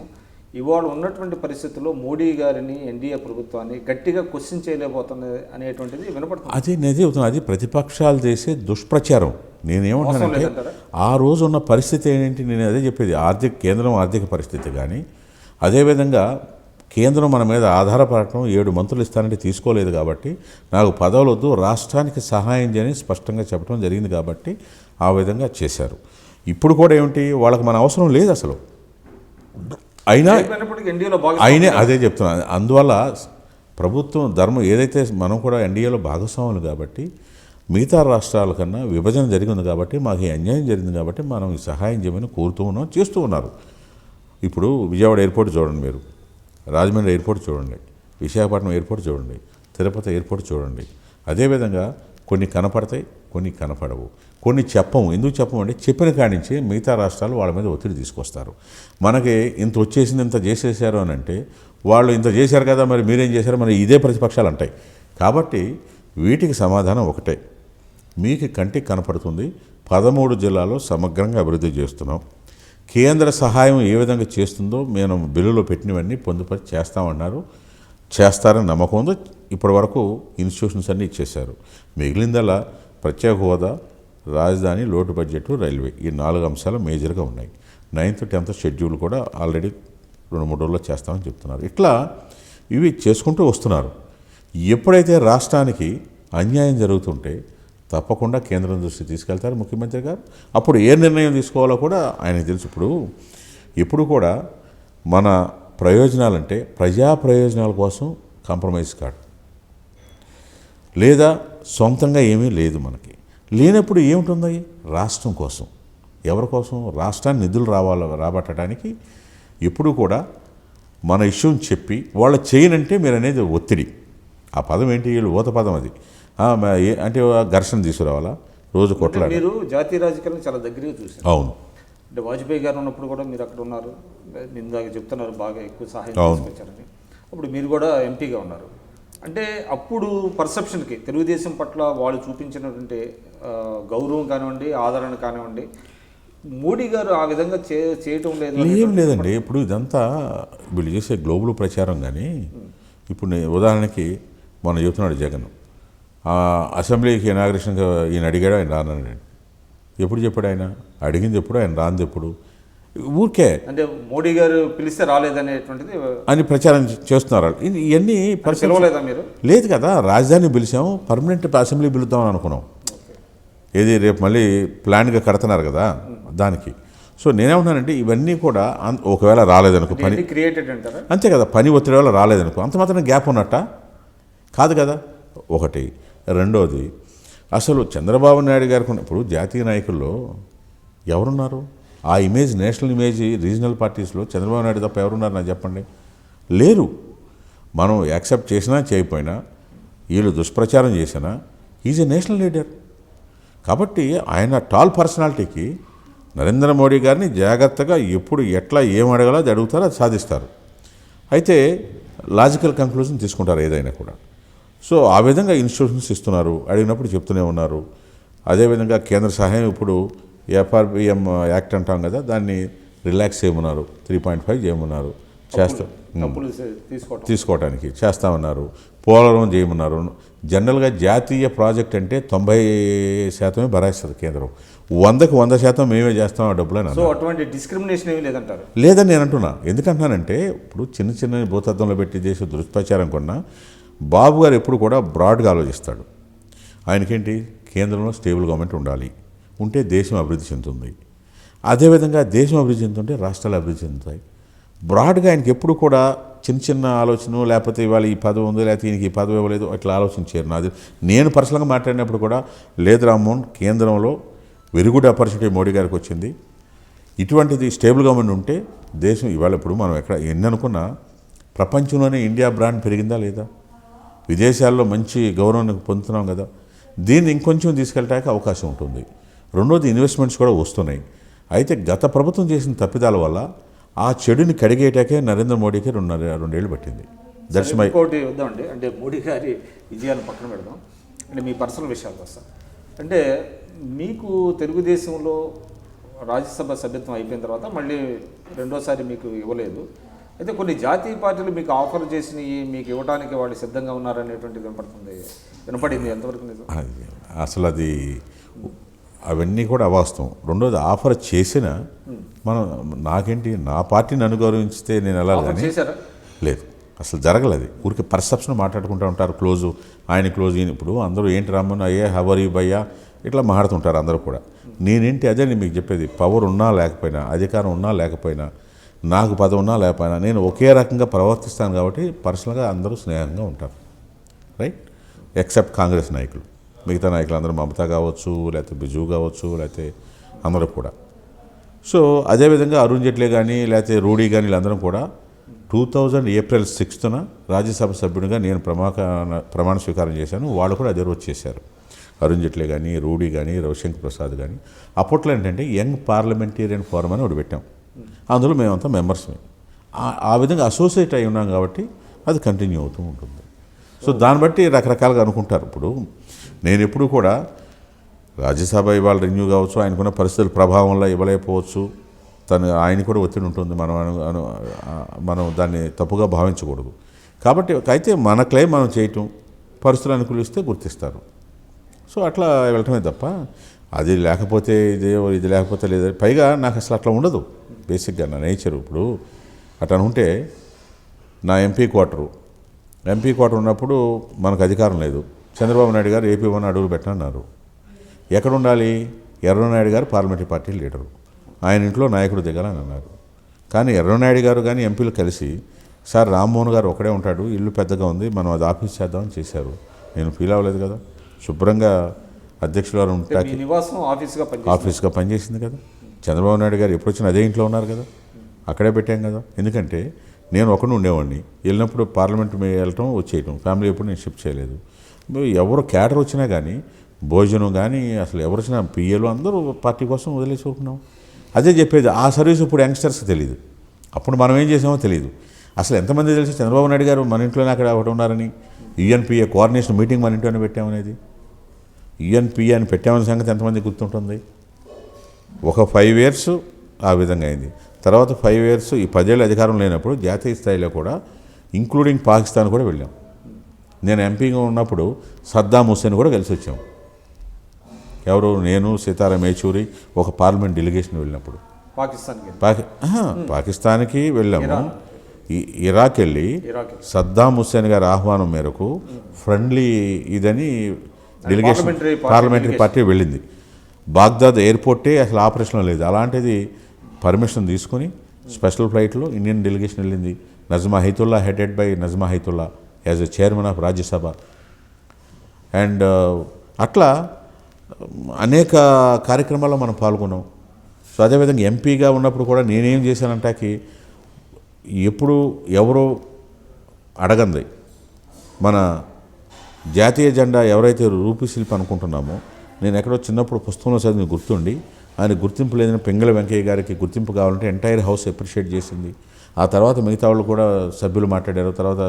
S1: ఇవాళ ఉన్నటువంటి పరిస్థితుల్లో మోడీ గారిని ఎన్డీఏ ప్రభుత్వాన్ని గట్టిగా క్వశ్చన్ చేయలేకపోతుంది అనేటువంటిది వినపడుతుంది.
S2: అది ప్రతిపక్షాలు చేసే దుష్ప్రచారం. నేనేమంటానంటే ఆ రోజు ఉన్న పరిస్థితి ఏంటి, నేను అదే చెప్పేది, కేంద్రం ఆర్థిక పరిస్థితి కానీ, అదేవిధంగా కేంద్రం మన మీద ఆధారపడటం, 7 మంత్రులు ఇస్తానంటే తీసుకోలేదు కాబట్టి నాకు పదవులు వద్దు, రాష్ట్రానికి సహాయం చేయని స్పష్టంగా చెప్పడం జరిగింది కాబట్టి ఆ విధంగా చేశారు. ఇప్పుడు కూడా ఏమిటి, వాళ్ళకి మన అవసరం లేదు అసలు, అయినా అదే చెప్తున్నాను. అందువల్ల ప్రభుత్వం ధర్మం ఏదైతే మనం కూడా ఎన్డీఏలో భాగస్వాములు కాబట్టి మిగతా రాష్ట్రాల కన్నా విభజన జరిగింది కాబట్టి మాకు ఈ అన్యాయం జరిగింది కాబట్టి మనం ఈ సహాయం చేయమని కోరుతూ ఉన్నాం, చేస్తూ ఉన్నారు. ఇప్పుడు విజయవాడ ఎయిర్పోర్ట్ చూడండి, మీరు రాజమండ్రి ఎయిర్పోర్ట్ చూడండి, విశాఖపట్నం ఎయిర్పోర్ట్ చూడండి, తిరుపతి ఎయిర్పోర్ట్ చూడండి. అదేవిధంగా కొన్ని కనపడతాయి, కొన్ని కనపడవు, కొన్ని చెప్పము. ఎందుకు చెప్పము అంటే చెప్పిన కాడి నుంచి మిగతా రాష్ట్రాలు వాళ్ళ మీద ఒత్తిడి తీసుకొస్తారు. మనకి ఇంత వచ్చేసింది, ఇంత చేసేసారు అని అంటే వాళ్ళు ఇంత చేశారు కదా, మరి మీరేం చేశారు, మరి ఇదే ప్రతిపక్షాలు అంటాయి. కాబట్టి వీటికి సమాధానం ఒకటే, మీకు కంటికి కనపడుతుంది 13 జిల్లాల్లో సమగ్రంగా అభివృద్ధి చేస్తున్నాం. కేంద్ర సహాయం ఏ విధంగా చేస్తుందో మేము బిల్లులో పెట్టినవన్నీ పొందుపరిచి చేస్తామన్నారు. చేస్తారని నమ్మకం ఉందో. ఇప్పటి వరకు ఇన్స్టిట్యూషన్స్ అన్నీ ఇచ్చేశారు. మిగిలిందల్లా ప్రత్యేక హోదా, రాజధాని, లోటు బడ్జెట్, రైల్వే, ఈ 4 అంశాలు మేజర్గా ఉన్నాయి. 9th 10th షెడ్యూల్ కూడా ఆల్రెడీ 2-3 రోజుల్లో చేస్తామని చెప్తున్నారు. ఇట్లా ఇవి చేసుకుంటూ వస్తున్నారు. ఎప్పుడైతే రాష్ట్రానికి అన్యాయం జరుగుతుంటే తప్పకుండా కేంద్రం దృష్టి తీసుకెళ్తారు ముఖ్యమంత్రి గారు. అప్పుడు ఏ నిర్ణయం తీసుకోవాలో కూడా ఆయనకు తెలుసు. ఇప్పుడు కూడా మన ప్రయోజనాలంటే ప్రజా ప్రయోజనాల కోసం కాంప్రమైజ్ కాదు, లేదా సొంతంగా ఏమీ లేదు. మనకి లేనప్పుడు ఏముంటుంది? రాష్ట్రం కోసం. ఎవరి కోసం? రాష్ట్రాన్ని నిధులు రాబట్టడానికి ఎప్పుడు కూడా మన ఇష్యూని చెప్పి వాళ్ళు చేయనంటే మీరు అనేది ఒత్తిడి. ఆ పదం ఏంటి? వీళ్ళు ఊత పదం అది. అంటే ఘర్షణ తీసుకురావాలా, రోజు కొట్లాడ.
S1: మీరు జాతీయ రాజకీయాలను చాలా దగ్గరగా చూసారు.
S2: అవును.
S1: అంటే వాజ్పేయి గారు ఉన్నప్పుడు కూడా మీరు అక్కడ ఉన్నారు. నిందాక చెప్తున్నారు బాగా ఎక్కువ సహాయం తీసుకొచ్చారని. అప్పుడు మీరు కూడా ఎంపీగా ఉన్నారు. అంటే అప్పుడు పర్సెప్షన్కి తెలుగుదేశం పట్ల వాళ్ళు చూపించినటువంటి గౌరవం కానివ్వండి, ఆదరణ కానివ్వండి, మోడీ గారు ఆ విధంగా చేయటం లేదు.
S2: ఏం లేదండి. ఇప్పుడు ఇదంతా వీళ్ళు చేసే గ్లోబల్ ప్రచారం. కానీ ఇప్పుడు ఉదాహరణకి మొన్న చెబుతున్నాడు జగన్, అసెంబ్లీకి ఇనాగ్రేషన్గా ఈయన అడిగాడు, ఆయన రానని. ఎప్పుడు చెప్పాడు? ఆయన అడిగింది ఎప్పుడు, ఆయన రాంది ఎప్పుడు? ఊరికే
S1: అంటే మోడీ గారు పిలిస్తే రాలేదనేటువంటిది
S2: అని ప్రచారం చేస్తున్నారు. ఇవన్నీ
S1: పిలవలేదా మీరు?
S2: లేదు కదా, రాజధాని పిలిచాము, పర్మనెంట్ అసెంబ్లీ పిలుద్దామని అనుకున్నాం. ఏది రేపు మళ్ళీ ప్లాన్గా కడుతున్నారు కదా దానికి. సో నేనేమంటున్నానంటే ఇవన్నీ కూడా ఒకవేళ రాలేదనుకో, పని
S1: క్రియేటెడ్ అంటారా?
S2: అంతే కదా, పని ఒత్తిడి వల్ల రాలేదనుకో, అంత మాత్రం గ్యాప్ ఉన్నట్ట కాదు కదా. ఒకటి. రెండోది, అసలు చంద్రబాబు నాయుడు గారికి ఉన్నప్పుడు జాతీయ నాయకుల్లో ఎవరున్నారు? ఆ ఇమేజ్, నేషనల్ ఇమేజ్ రీజనల్ పార్టీస్లో చంద్రబాబు నాయుడు తప్ప ఎవరున్నారు నాకు చెప్పండి? లేరు. మనం యాక్సెప్ట్ చేసినా చేయకపోయినా, వీళ్ళు దుష్ప్రచారం చేసినా, ఈజ్ ఏ నేషనల్ లీడర్. కాబట్టి ఆయన టాల్ పర్సనాలిటీకి నరేంద్ర మోడీ గారిని జాగ్రత్తగా ఎప్పుడు ఎట్లా ఏం అడగాలో అది అడుగుతారో అది సాధిస్తారు. అయితే లాజికల్ కంక్లూజన్ తీసుకుంటారు ఏదైనా కూడా. సో ఆ విధంగా ఇన్స్ట్రక్షన్స్ ఇస్తున్నారు, అడిగినప్పుడు చెప్తూనే ఉన్నారు. అదేవిధంగా కేంద్ర సహాయం ఇప్పుడు ఎఫ్ఆర్బిఎం యాక్ట్ అంటాం కదా, దాన్ని రిలాక్స్ చేయమన్నారు, 3.5 చేయమన్నారు, తీసుకోవడానికి చేస్తామన్నారు. పోలవరం చేయమన్నారు. జనరల్గా జాతీయ ప్రాజెక్ట్ అంటే 90% భరాయిస్తుంది కేంద్రం, 100కి 100% మేమే చేస్తాం ఆ డబ్బులు అని.
S1: సో అటువంటి డిస్క్రిమినేషన్ ఏమీ లేదంటారు?
S2: లేదని నేను అంటున్నా. ఎందుకంటున్నానంటే ఇప్పుడు చిన్న చిన్న భూతత్వంలో పెట్టి చేసే దుష్ప్రచారం కన్నా బాబు గారు ఎప్పుడు కూడా బ్రాడ్గా ఆలోచిస్తాడు. ఆయనకేంటి, కేంద్రంలో స్టేబుల్ గవర్నమెంట్ ఉండాలి, ఉంటే దేశం అభివృద్ధి చెందుతుంది. అదేవిధంగా దేశం అభివృద్ధి చెందుతుంటే రాష్ట్రాలు అభివృద్ధి చెందుతాయి. బ్రాడ్గా ఆయనకి ఎప్పుడు కూడా చిన్న చిన్న ఆలోచన, లేకపోతే ఇవాళ ఈ పదవి ఉంది, లేకపోతే ఈయనకి ఈ పదవి ఇవ్వలేదు, అట్లా ఆలోచించారు. నాది నేను పర్సనల్గా మాట్లాడినప్పుడు కూడా లేదు రామ్మోహన్, కేంద్రంలో వెరీ గుడ్ ఆపర్చునిటీ మోడీ గారికి వచ్చింది. ఇటువంటిది స్టేబుల్ గవర్నమెంట్ ఉంటే దేశం ఇవాళ ఇప్పుడు మనం ఎక్కడ ఎన్ని అనుకున్నా ప్రపంచంలోనే ఇండియా బ్రాండ్ పెరిగిందా లేదా? విదేశాల్లో మంచి గౌరవాన్ని పొందుతున్నాం కదా. దీన్ని ఇంకొంచెం తీసుకెళ్ళటానికి అవకాశం ఉంటుంది. రెండోది, ఇన్వెస్ట్మెంట్స్ కూడా వస్తున్నాయి. అయితే గత ప్రభుత్వం చేసిన తప్పిదాల వల్ల ఆ చెడుని కడిగేటాకే నరేంద్ర మోడీకి 2 ఏళ్ళు పట్టింది. That's my.
S1: ఇంకోటి వద్దామండి, అంటే మోడీ గారి విజయాన్ని పక్కన పెడదాం. అంటే మీ పర్సనల్ విషయాలకు వస్తాం. అంటే మీకు తెలుగుదేశంలో రాజ్యసభ సభ్యత్వం అయిపోయిన తర్వాత మళ్ళీ రెండోసారి మీకు ఇవ్వలేదు. అయితే కొన్ని జాతీయ పార్టీలు మీకు ఆఫర్ చేసినవి మీకు ఇవ్వడానికి వాళ్ళు సిద్ధంగా ఉన్నారనేటువంటిది వినపడింది. ఎంతవరకు నిజం?
S2: అసలు అది అవన్నీ కూడా అవాస్తవం. రెండోది, ఆఫర్ చేసిన మనం నాకేంటి, నా పార్టీని నన్ను గౌరవించితే నేను వెళ్ళాలి
S1: చేశారా?
S2: లేదు, అసలు జరగలేదు. ఊరికి పర్సెప్షన్ మాట్లాడుకుంటూ ఉంటారు. క్లోజు, ఆయన క్లోజ్. ఇప్పుడు అందరూ ఏంటి రామ్మోహన్ అయ్యే హవరీ భయ్యా ఇట్లా మాట్లాడుతుంటారు అందరూ కూడా. నేనేంటి, అదే నేను మీకు చెప్పేది, పవర్ ఉన్నా లేకపోయినా, అధికారం ఉన్నా లేకపోయినా, నాకు పదవి ఉన్నా లేకపోయినా నేను ఒకే రకంగా ప్రవర్తిస్తాను. కాబట్టి పర్సనల్గా అందరూ స్నేహంగా ఉంటారు, రైట్? ఎక్సెప్ట్ కాంగ్రెస్ నాయకులు. మిగతా నాయకులు అందరూ మమతా కావచ్చు, లేకపోతే బిజు కావచ్చు, లేకపోతే అందరూ కూడా. సో అదేవిధంగా అరుణ్ జైట్లీ కానీ, లేకపోతే రూడీ కానీ, వీళ్ళందరం కూడా 2000 ఏప్రిల్ 6న రాజ్యసభ సభ్యుడిగా నేను ప్రమాణ స్వీకారం చేశాను. వాళ్ళు కూడా అదే రోజు చేశారు. అరుణ్ జైట్లీ కానీ, రూడీ కానీ, రవిశంకర్ ప్రసాద్ కానీ. అప్పట్లో ఏంటంటే యంగ్ పార్లమెంటేరియన్ ఫోరం అని ఒకటి పెట్టాం. అందులో మేమంతా మెంబర్స్మే. ఆ విధంగా అసోసియేట్ అయి ఉన్నాం కాబట్టి అది కంటిన్యూ అవుతూ ఉంటుంది. సో దాన్ని బట్టి రకరకాలుగా అనుకుంటారు. ఇప్పుడు నేను ఎప్పుడు కూడా రాజ్యసభ ఇవాళ రెన్యూ కావచ్చు, ఆయనకున్న పరిస్థితుల ప్రభావంలో ఇవ్వలేకపోవచ్చు, ఆయన కూడా ఒత్తిడి ఉంటుంది, మనం దాన్ని తప్పుగా భావించకూడదు. కాబట్టి అయితే మన క్లెయిమ్ మనం చేయటం, పరిస్థితులు అనుకూలిస్తే గుర్తిస్తారు. సో అట్లా వెళ్ళటమే తప్ప అది లేకపోతే ఇది లేకపోతే లేదు. పైగా నాకు అసలు అట్లా ఉండదు బేసిక్గా నా నేచర్. ఇప్పుడు అట్లా అనుకుంటే నా ఎంపీ క్వార్టర్ ఉన్నప్పుడు మనకు అధికారం లేదు. చంద్రబాబు నాయుడు గారు ఏపీ 1 అడుగులు పెట్టనన్నారు. ఎక్కడ ఉండాలి? ఎర్రనాయుడు గారు పార్లమెంటరీ పార్టీ లీడరు, ఆయన ఇంట్లో నాయకుడు దిగాలని అన్నారు. కానీ ఎర్రనాయుడు గారు కానీ ఎంపీలు కలిసి సార్ రామ్మోహన్ గారు ఒకడే ఉంటాడు, ఇల్లు పెద్దగా ఉంది, మనం అది ఆఫీస్ చేద్దామని చేశారు. నేను ఫీల్ అవ్వలేదు కదా. శుభ్రంగా అధ్యక్షులు గారు ఉంటాకి ఆఫీస్గా పనిచేసింది కదా. చంద్రబాబు నాయుడు గారు ఎప్పుడు వచ్చినా అదే ఇంట్లో ఉన్నారు కదా, అక్కడే పెట్టాం కదా. ఎందుకంటే నేను ఒకడు ఉండేవాడిని, వెళ్ళినప్పుడు పార్లమెంట్ వెళ్ళటం వచ్చేయటం, ఫ్యామిలీ ఎప్పుడు నేను షిఫ్ట్ చేయలేదు. ఎవరు క్యాడర్ వచ్చినా కానీ భోజనం కానీ అసలు ఎవరు వచ్చినా పిఏలు అందరూ పార్టీ కోసం వదిలేసి ఊరుకున్నాం. అదే చెప్పేది. ఆ సర్వీస్ ఇప్పుడు యంగ్స్టర్స్కి తెలియదు, అప్పుడు మనం ఏం చేసామో తెలియదు. అసలు ఎంతమంది తెలిసి చంద్రబాబు నాయుడు గారు మన ఇంట్లోనే అక్కడ ఒకటి ఉన్నారని, యుఎన్పిఏ కోఆర్డినేషన్ మీటింగ్ మన ఇంట్లోనే పెట్టామనేది, యుఎన్పిఏ అని పెట్టామనే సంగతి ఎంతమంది గుర్తుంటుంది? ఒక 5 years ఆ విధంగా అయింది. తర్వాత 5 years ఈ 10 ఏళ్ళు అధికారం లేనప్పుడు జాతీయ స్థాయిలో కూడా ఇంక్లూడింగ్ పాకిస్తాన్ కూడా వెళ్ళాం. నేను ఎంపీగా ఉన్నప్పుడు సద్దాం హుస్సేన్ కూడా కలిసి వచ్చాం. ఎవరు? నేను, సీతారాం యేచూరి ఒక పార్లమెంట్ డెలిగేషన్ వెళ్ళినప్పుడు పాకిస్తాన్కి వెళ్ళాము. ఇరాక్ వెళ్ళి సద్దాం హుస్సేన్ గారి ఆహ్వానం మేరకు ఫ్రెండ్లీ ఇదని డెలిగేషన్ పార్లమెంటరీ పార్టీ వెళ్ళింది. బాగ్దాద్ ఎయిర్పోర్టే అసలు ఆపరేషన్లో లేదు, అలాంటిది పర్మిషన్ తీసుకుని స్పెషల్ ఫ్లైట్లో ఇండియన్ డెలిగేషన్ వెళ్ళింది. Najma Heptulla, headed by Najma Heptulla as a chairman of Rajya Sabha. And అట్లా అనేక కార్యక్రమాల్లో మనం పాల్గొన్నాం. సో అదేవిధంగా ఎంపీగా ఉన్నప్పుడు కూడా నేనేం చేశానంటాకి ఎప్పుడు ఎవరో అడగంది మన జాతీయ జెండా ఎవరైతే రూపుశిల్పి అనుకుంటున్నామో, నేను ఎక్కడో చిన్నప్పుడు పుస్తకంలో చదివి గుర్తుండి, ఆయన గుర్తింపు లేదని పింగళ వెంకయ్య గారికి గుర్తింపు కావాలంటే ఎంటైర్ హౌస్ అప్రిషియేట్ చేసింది. ఆ తర్వాత మిగతా వాళ్ళు కూడా సభ్యులు మాట్లాడారు. తర్వాత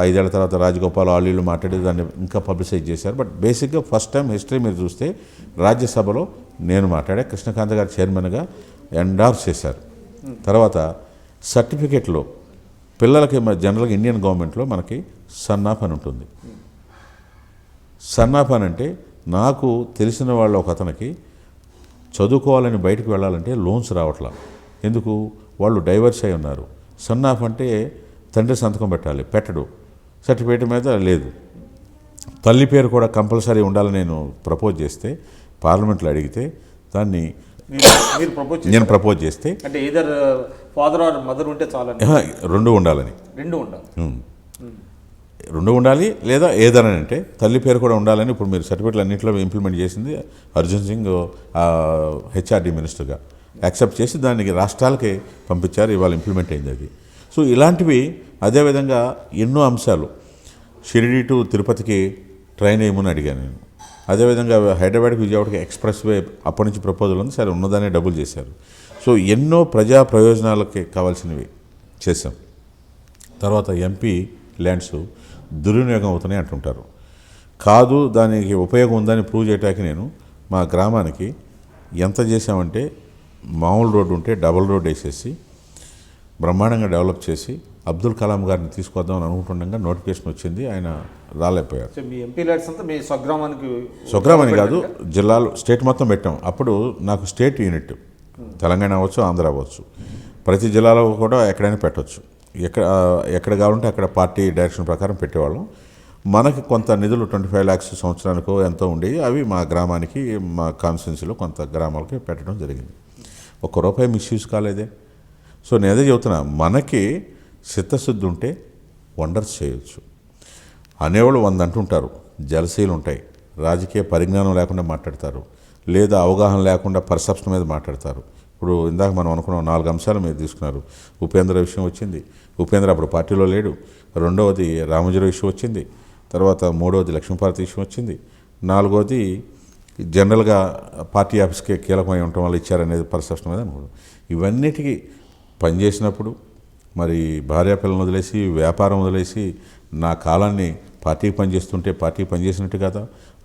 S2: 5 ఏళ్ల తర్వాత రాజగోపాల్ ఆలీలు మాట్లాడి దాన్ని ఇంకా పబ్లిసైజ్ చేశారు. బట్ బేసిక్గా ఫస్ట్ టైం హిస్టరీ మీరు చూస్తే రాజ్యసభలో నేను మాట్లాడా, కృష్ణకాంత్ గారు చైర్మన్గా ఎండార్స్ చేశారు. తర్వాత సర్టిఫికెట్లో పిల్లలకి జనరల్గా ఇండియన్ గవర్నమెంట్లో మనకి సన్నాఫ్ అని ఉంటుంది. సన్నాఫ్ అని అంటే నాకు తెలిసిన వాళ్ళు ఒక అతనికి చదువుకోవాలని బయటకు వెళ్ళాలంటే లోన్స్ రావట్లా. ఎందుకు? వాళ్ళు డైవర్స్ అయి ఉన్నారు. సన్నాఫ్ అంటే తండ్రి సంతకం పెట్టడు, సర్టిఫికేట్ మీద లేదు. తల్లి పేరు కూడా కంపల్సరీ ఉండాలని నేను ప్రపోజ్ చేస్తే, పార్లమెంట్లో అడిగితే దాన్ని నేను ప్రపోజ్ చేస్తే
S1: అంటే either father or mother ఉంటే చాలని,
S2: 2 ఉండాలని, 2 ఉండాలి. లేదా ఏదైనా అంటే తల్లి పేరు కూడా ఉండాలని ఇప్పుడు మీరు సర్టిఫికేట్లు అన్నింటిలో ఇంప్లిమెంట్ చేసింది అర్జున్ సింగ్ హెచ్ఆర్డీ మినిస్టర్గా యాక్సెప్ట్ చేసి దానికి రాష్ట్రాలకి పంపించారు. ఇవాళ ఇంప్లిమెంట్ అయింది అది. సో ఇలాంటివి అదేవిధంగా ఎన్నో అంశాలు. షిరిడి టు తిరుపతికి ట్రైన్ వేయమని అడిగాను నేను. అదేవిధంగా హైదరాబాద్కి విజయవాడకి ఎక్స్ప్రెస్ వే అప్పటి నుంచి ప్రపోజల్ ఉంది, సరే ఉన్నదాన్ని డబుల్ చేశారు. సో ఎన్నో ప్రజా ప్రయోజనాలకి కావాల్సినవి చేశాం. తర్వాత ఎంపీ ల్యాండ్స్ దుర్వినియోగం అవుతున్నాయి అంటుంటారు. కాదు, దానికి ఉపయోగం ఉందని ప్రూవ్ చేయడానికి నేను మా గ్రామానికి ఎంత చేశామంటే, మామూలు రోడ్డు ఉంటే డబుల్ రోడ్ వేసేసి బ్రహ్మాండంగా డెవలప్ చేసి అబ్దుల్ కలాం గారిని తీసుకొద్దామని అనుకుంటుండగా నోటిఫికేషన్ వచ్చింది, ఆయన రాలేకపోయారు.
S1: మీ ఎంపీ ల్యాండ్స్ అంతా మీ
S2: స్వగ్రామానికి కాదు, జిల్లాలు స్టేట్ మొత్తం పెట్టాం. అప్పుడు నాకు స్టేట్ యూనిట్ తెలంగాణ అవ్వచ్చు, ఆంధ్ర అవ్వచ్చు, ప్రతి జిల్లాలో కూడా ఎక్కడైనా పెట్టవచ్చు. ఎక్కడ కావాలంటే అక్కడ పార్టీ డైరెక్షన్ ప్రకారం పెట్టేవాళ్ళం. మనకి కొంత నిధులు 25 lakhs సంవత్సరానికో ఎంతో ఉండేవి. అవి మా గ్రామానికి, మా కాన్స్టిట్యున్సీలో కొంత గ్రామాలకి పెట్టడం జరిగింది. ₹1 మిస్యూజ్ కాలేదే. సో నేను అదే చెబుతున్నా, మనకి చిత్తశుద్ధి ఉంటే వండర్స్ చేయొచ్చు. అనేవాళ్ళు 100 అంటుంటారు, జలసీలు ఉంటాయి, రాజకీయ పరిజ్ఞానం లేకుండా మాట్లాడతారు, లేదా అవగాహన లేకుండా పర్సెప్షన్ మీద మాట్లాడతారు. ఇప్పుడు ఇందాక మనం అనుకున్నాం 4 అంశాలు మీరు తీసుకున్నారు. ఉపేంద్ర విషయం వచ్చింది, ఉపేంద్ర అప్పుడు పార్టీలో లేడు. 2వది రామోజీరావు ఇష్యూ వచ్చింది. తర్వాత 3వది లక్ష్మీపార్వతి ఇష్యూ వచ్చింది. 4వది జనరల్గా పార్టీ ఆఫీస్కి కీలకమై ఉండటం వల్ల ఇచ్చారనేది పర్సెప్షన్ మీద అనుకోవడం. ఇవన్నిటికీ పనిచేసినప్పుడు మరి భార్యాపిల్లలను వదిలేసి, వ్యాపారం వదిలేసి, నా కాలాన్ని పార్టీకి పనిచేస్తుంటే పార్టీకి పనిచేసినట్టు కదా,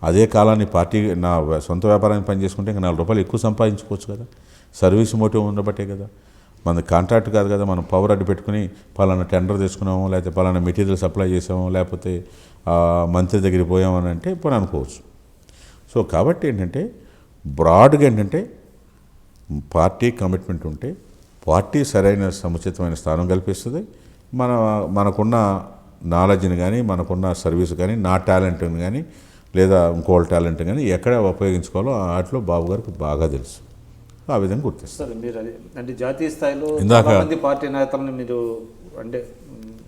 S2: అదే కాలాన్ని పార్టీ నా సొంత వ్యాపారానికి పనిచేసుకుంటే ఇంకా 4 రూపాయలు ఎక్కువ సంపాదించుకోవచ్చు కదా. సర్వీస్ మోటివ్ ఉండబట్టే కదా, మన కాంట్రాక్ట్ కాదు కదా, మనం పవర్ అడ్డు పెట్టుకుని పలానా టెండర్ తీసుకున్నాము, లేకపోతే పలానా మెటీరియల్ సప్లై చేసాము, లేకపోతే మంత్రి దగ్గరికి పోయామని అంటే ఇప్పుడు అనుకోవచ్చు. సో కాబట్టి ఏంటంటే బ్రాడ్గా ఏంటంటే పార్టీ కమిట్మెంట్ ఉంటే పార్టీ సరైన సముచితమైన స్థానం కల్పిస్తుంది. మనకున్న నాలెడ్జ్ని కానీ, మనకున్న సర్వీస్ కానీ, నా టాలెంట్ని కానీ లేదా ఇంకోళ్ళ టాలెంట్ కానీ ఎక్కడ ఉపయోగించుకోవాలో వాటిలో బాబు గారికి బాగా తెలుసు. ఆ విధంగా గుర్తిస్తారు.
S1: సరే, మీరు అది అంటే జాతీయ స్థాయిలో మంది పార్టీ నేతలను మీరు అంటే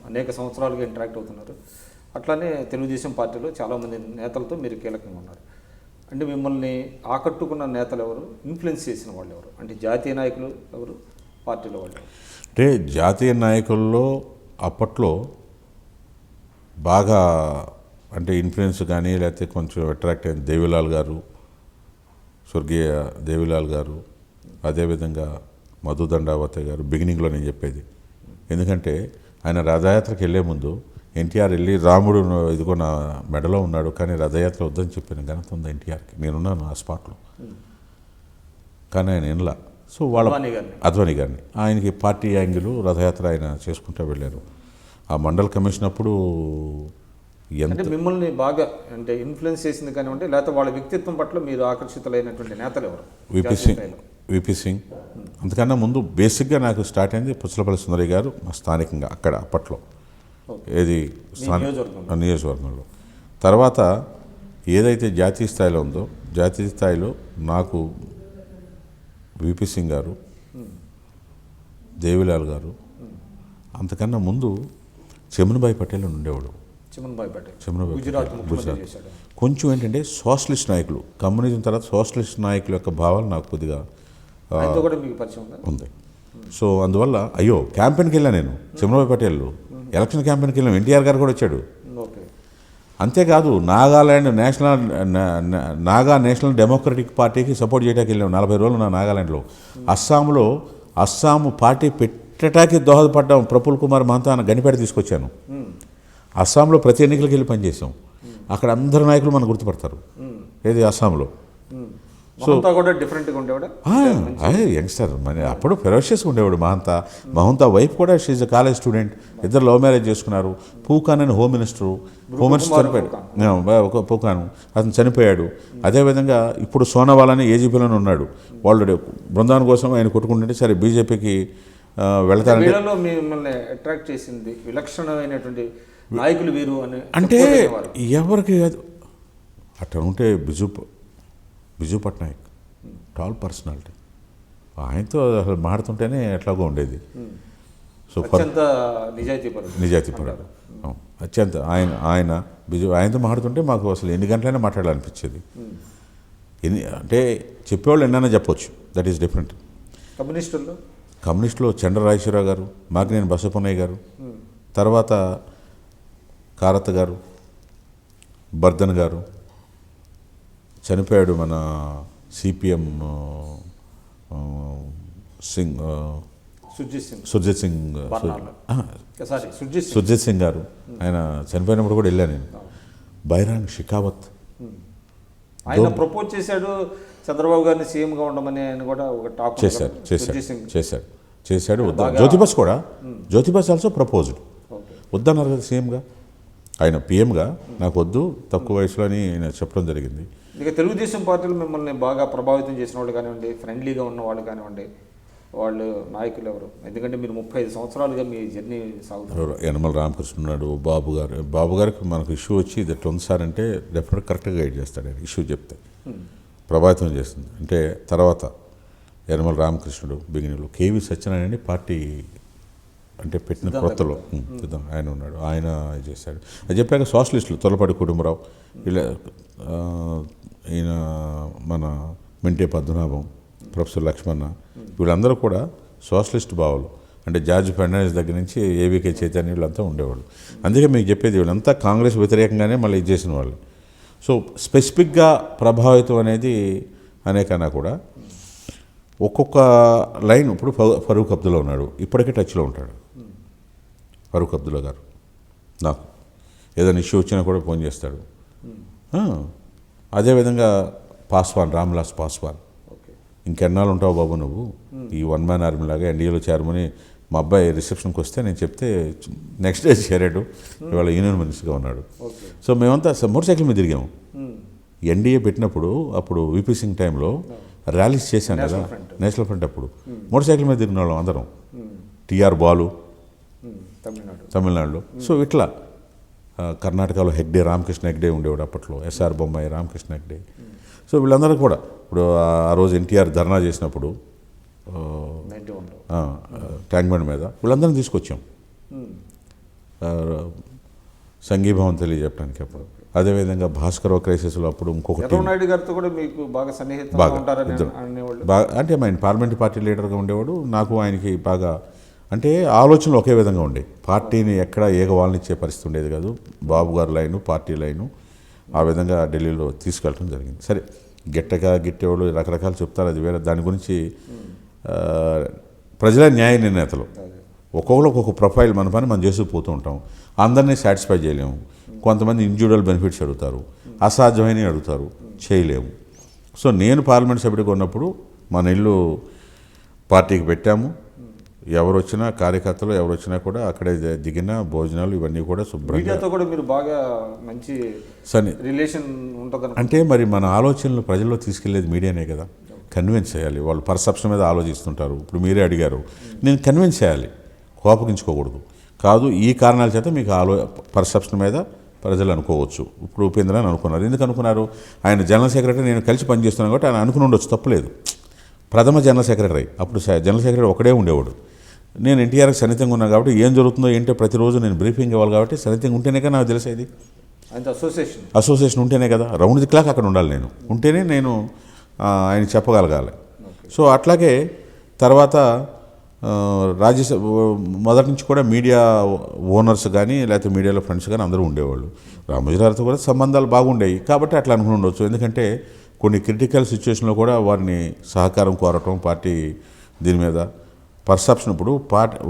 S1: అనేక సంవత్సరాలుగా ఇంటరాక్ట్ అవుతున్నారు. అట్లానే తెలుగుదేశం పార్టీలో చాలామంది నేతలతో మీరు కీలకంగా ఉన్నారు. అంటే మిమ్మల్ని ఆకట్టుకున్న నేతలు ఎవరు, ఇన్ఫ్లుయెన్స్ చేసిన వాళ్ళు ఎవరు, అంటే జాతీయ నాయకులు ఎవరు, పార్టీలో వాళ్ళు?
S2: అంటే జాతీయ నాయకుల్లో అప్పట్లో బాగా అంటే ఇన్ఫ్లుయెన్స్ కానీ లేకపోతే కొంచెం అట్రాక్ట్ అయిన దేవిలాల్ గారు, స్వర్గీయ దేవిలాల్ గారు, అదేవిధంగా మధుదండావతి గారు. బిగినింగ్లో నేను చెప్పేది ఎందుకంటే ఆయన రథయాత్రకు వెళ్ళే ముందు ఎన్టీఆర్ వెళ్ళి రాముడు ఇదిగో నా మెడలో ఉన్నాడు కానీ రథయాత్ర వద్దని చెప్పిన ఘనత ఉంది ఎన్టీఆర్కి. నేనున్నాను ఆ స్పాట్లో, కానీ ఆయన వినలా. సో వాళ్ళ అద్వానీ గారిని ఆయనకి పార్టీ యాంగిల్ రథయాత్ర ఆయన చేసుకుంటూ వెళ్ళారు. ఆ మండల కమిషన్ అప్పుడు
S1: అంటే మిమ్మల్ని బాగా అంటే ఇన్ఫ్లుయెన్స్ చేసింది కానివ్వండి, లేకపోతే వాళ్ళ వ్యక్తిత్వం పట్ల మీరు ఆకర్షితులైనటువంటి నేతలు ఎవరు?
S2: విపి సింగ్. అంతకన్నా ముందు బేసిక్గా నాకు స్టార్ట్ అయింది పుచ్చలపల్లి సుందరయ్య గారు, మా స్థానికంగా అక్కడ అప్పట్లో ఏది నియోజకవర్గంలో. తర్వాత ఏదైతే జాతీయ స్థాయిలో ఉందో జాతీయ స్థాయిలో నాకు విపి సింగ్ గారు, దేవిలాల్ గారు, అంతకన్నా ముందు చెమన్భాయ్ పటేల్ అని ఉండేవాడు. గుజరాత్ కొంచెం ఏంటంటే సోషలిస్ట్ నాయకులు, కమ్యూనిజం తర్వాత సోషలిస్ట్ నాయకుల యొక్క భావాలు నాకు కొద్దిగా ఉంది. సో అందువల్ల అయ్యో క్యాంపెయిన్కి వెళ్ళాను నేను చెమన్భాయ్ పటేల్ ఎలక్షన్ క్యాంపెయిన్కి వెళ్ళాను. ఎన్టీఆర్ గారు కూడా వచ్చాడు. అంతేకాదు నాగా నేషనల్ డెమోక్రటిక్ పార్టీకి సపోర్ట్ చేయడానికి వెళ్ళాము. 40 రోజులు నా నాగాలాండ్లో. అస్సాము పార్టీ పెట్టడానికి దోహదపడ్డాం. ప్రఫుల్ కుమార్ మహంతా గనిపేట తీసుకొచ్చాను. అస్సాంలో ప్రతి ఎన్నికలకు వెళ్ళి పనిచేసాం. అక్కడ అందరు నాయకులు మనం గుర్తుపడతారు. ఏది అస్సాంలో. సో
S1: డిఫరెంట్గా ఉండేవాడు
S2: యంగ్స్టర్. మన అప్పుడు ఫెరోషియస్గా ఉండేవాడు మహంతా వైఫ్ కూడా షీజ్ అ కాలేజ్ స్టూడెంట్. ఇద్దరు లవ్ మ్యారేజ్ చేసుకున్నారు. పూకాన్ అని హోమ్ మినిస్టర్ చనిపోయాడు. పూకాను అతను చనిపోయాడు. అదేవిధంగా ఇప్పుడు సోనోవాల్ అని ఏజీపీలోనే ఉన్నాడు. వాళ్ళు బృందావన్ కోసం ఆయన కొట్టుకుంటుంటే సరే బీజేపీకి వెళతారంటే
S1: మిమ్మల్ని అట్రాక్ట్ చేసింది విలక్షణమైనటువంటి నాయకులు వీరు అని
S2: అంటే ఎవరికి కాదు. అట్లా ఉంటే బిజు పట్నాయక్ టాల్ పర్సనాలిటీ. ఆయనతో అసలు మాడుతుంటేనే ఎట్లాగో ఉండేది. సో నిజాయితీపరుడు అత్యంత ఆయన ఆయనతో మాట్లాడుతుంటే మాకు అసలు ఎన్ని గంటలైనా మాట్లాడాలనిపించేది. అంటే చెప్పేవాళ్ళు ఎన్నైనా చెప్పొచ్చు, దట్ ఈస్ డిఫరెంట్. కమ్యూనిస్టులో చంద్ర రాజేశ్వరరావు గారు, మాగినేని బసవపున్నయ్య గారు, తర్వాత కారత్ గారు, బర్ధన్ గారు, చనిపోయాడు మన సిపిఎం సుర్జిత్ సింగ్ గారు. ఆయన చనిపోయినప్పుడు కూడా వెళ్ళాను నేను. బైరాన్ షికావత్
S1: ఆయన ప్రపోజ్ చేశాడు చంద్రబాబు గారిని సీఎంగా ఉండమని. ఆయన కూడా ఒక టాక్
S2: చేశాడు. Jyoti Basu also proposed. వద్దన్నారు కదా సీఎంగా, ఆయన పిఎంగా నాకు వద్దు తక్కువ వయసులో అని ఆయన చెప్పడం జరిగింది.
S1: ఇక తెలుగుదేశం పార్టీలు మిమ్మల్ని బాగా ప్రభావితం చేసిన వాళ్ళు కానివ్వండి, ఫ్రెండ్లీగా ఉన్న వాళ్ళు కానివ్వండి, వాళ్ళు నాయకులు ఎవరు? ఎందుకంటే మీరు 35 సంవత్సరాలుగా మీ జర్నీ సాగుతారు.
S2: యనమల రామకృష్ణ ఉన్నాడు, బాబు గారికి మనకు ఇష్యూ వచ్చి ఇది ఎట్లా ఉంది సార్ అంటే డెఫినెట్గా కరెక్ట్గా గైడ్ చేస్తాడు. ఆయన ఇష్యూ చెప్తే ప్రభావితం చేస్తుంది. అంటే తర్వాత యనమల రామకృష్ణుడు బిగినింగ్లో, కేవీ సత్యనారాయణ పార్టీ అంటే పెట్టిన కొత్తలో ఆయన ఉన్నాడు. ఆయన చేశాడు. అది చెప్పాక సోషలిస్టులు తొలపాటి కుటుంబరావు, ఇలా ఈయన మన మెంటే పద్మనాభం, ప్రొఫెసర్ లక్ష్మణ, వీళ్ళందరూ కూడా సోషలిస్ట్ భావాలు. అంటే జార్జ్ ఫెర్నాండెస్ దగ్గర నుంచి ఏవికే చైతన్య వీళ్ళంతా ఉండేవాళ్ళు. అందుకే మీకు చెప్పేది వీళ్ళంతా కాంగ్రెస్ వ్యతిరేకంగానే మళ్ళీ ఇది చేసిన వాళ్ళు. సో స్పెసిఫిక్గా ప్రభావితం అనేది అనేకన్నా కూడా ఒక్కొక్క లైన్. ఇప్పుడు ఫరూక్ అబ్దుల్లా ఉన్నాడు, ఇప్పటికే టచ్లో ఉంటాడు. ఫరూక్ అబ్దుల్లా గారు నాకు ఏదైనా ఇష్యూ వచ్చినా కూడా ఫోన్ చేస్తాడు. అదేవిధంగా పాస్వాన్, రామ్విలాస్ పాస్వాన్, ఇంకెన్నాళ్ళు ఉంటావు బాబు నువ్వు ఈ వన్ మ్యాన్ ఆర్మీ లాగా ఎన్డీఏలో చేరమని మా అబ్బాయి రిసెప్షన్కి వస్తే నేను చెప్తే నెక్స్ట్ డే చేరాడు, ఇవాళ యూనియన్ మినిస్టర్గా ఉన్నాడు. సో మేమంతా మోటార్ సైకిల్ మీద తిరిగాము. ఎన్డీఏ పెట్టినప్పుడు అప్పుడు విపి సింగ్ టైంలో ర్యాలీస్ చేశాం కదా, నేషనల్ ఫ్రంట్ అప్పుడు మోటార్ సైకిల్ మీద తిరిగిన వాళ్ళం అందరం. టిఆర్ బాలు తమిళనాడులో. సో ఇట్లా కర్ణాటకలో హెగ్డే, రామకృష్ణ హెగ్డే ఉండేవాడు అప్పట్లో, ఎస్ఆర్ బొమ్మాయి, రామకృష్ణ హెగ్డే. సో వీళ్ళందరూ కూడా ఇప్పుడు ఆ రోజు ఎన్టీఆర్ ధర్నా చేసినప్పుడు ట్యాంక్ బండ్ మీద వీళ్ళందరం తీసుకొచ్చాం సంఘీభావం తెలియజెప్పడానికి అప్పుడు. అదేవిధంగా భాస్కర్ క్రైసిస్లో అప్పుడు ఇంకొకటి బాగా అంటే ఆయన పార్లమెంటరీ పార్టీ లీడర్గా ఉండేవాడు. నాకు ఆయనకి బాగా అంటే ఆలోచనలు ఒకే విధంగా ఉండే, పార్టీని ఎక్కడ ఏగవాళ్ళనిచ్చే పరిస్థితి ఉండేది కాదు. బాబు గారు లైను, పార్టీ లైను ఆ విధంగా ఢిల్లీలో తీసుకెళ్ళడం జరిగింది. సరే గిట్టేవాళ్ళు రకరకాలు చెప్తారు, అది వేరే. దాని గురించి ప్రజల న్యాయ నిర్ణేతలు ఒక్కొక్కరు ఒక్కొక్క ప్రొఫైల్, మన పని మనం చేసుకుపోతూ ఉంటాం. అందరినీ సాటిస్ఫై చేయలేము. కొంతమంది ఇండివిజువల్ బెనిఫిట్స్ అడుగుతారు, అసాధ్యమైనవి అడుగుతారు, చేయలేము. సో నేను పార్లమెంట్ సభ్యుడిగా ఉన్నప్పుడు మన ఇల్లు పార్టీకి పెట్టాము. ఎవరు వచ్చినా, కార్యకర్తలు ఎవరు వచ్చినా కూడా అక్కడే దిగిన భోజనాలు ఇవన్నీ కూడా శుభ్రంగా. అంటే మరి మన ఆలోచనలు ప్రజల్లో తీసుకెళ్లేది మీడియానే కదా. కన్విన్స్ చేయాలి. వాళ్ళు పర్సెప్షన్ మీద ఆలోచిస్తుంటారు. ఇప్పుడు మీరే అడిగారు, నేను కన్విన్స్ చేయాలి, కోపగించుకోకూడదు. కాదు ఈ కారణాల చేత మీకు పర్సెప్షన్ మీద ప్రజలు అనుకోవచ్చు. ఇప్పుడు ఉపేంద్ర అని అనుకున్నారు. ఎందుకు అనుకున్నారు? ఆయన జనరల్ సెక్రటరీ, నేను కలిసి పనిచేస్తున్నాను కాబట్టి ఆయన అనుకుని ఉండొచ్చు, తప్పలేదు. ప్రథమ జనరల్ సెక్రటరీ, అప్పుడు జనరల్ సెక్రటరీ ఒకడే ఉండేవాడు. నేను ఎన్టీఆర్కి సన్నిహితంగా ఉన్నాను కాబట్టి ఏం జరుగుతుందో ఏంటో ప్రతిరోజు నేను బ్రీఫింగ్ ఇవ్వాలి కాబట్టి సన్నిహితంగా ఉంటేనే కదా నాకు తెలిసేది. అసోసియేషన్ ఉంటేనే కదా, రౌండ్ ది క్లాక్ అక్కడ ఉండాలి. నేను ఉంటేనే నేను ఆయన చెప్పగలగాలి. సో అట్లాగే తర్వాత రాజ్యసభ మొదటి నుంచి కూడా మీడియా ఓనర్స్ కానీ లేకపోతే మీడియాలో ఫ్రెండ్స్ కానీ అందరూ ఉండేవాళ్ళు. రామోజీరావుతో కూడా సంబంధాలు బాగుండేవి కాబట్టి అట్లా అనుకుని ఉండొచ్చు. ఎందుకంటే కొన్ని క్రిటికల్ సిచ్యువేషన్లో కూడా వారిని సహకారం కోరటం, పార్టీ దీని మీద పర్సెప్షన్. ఇప్పుడు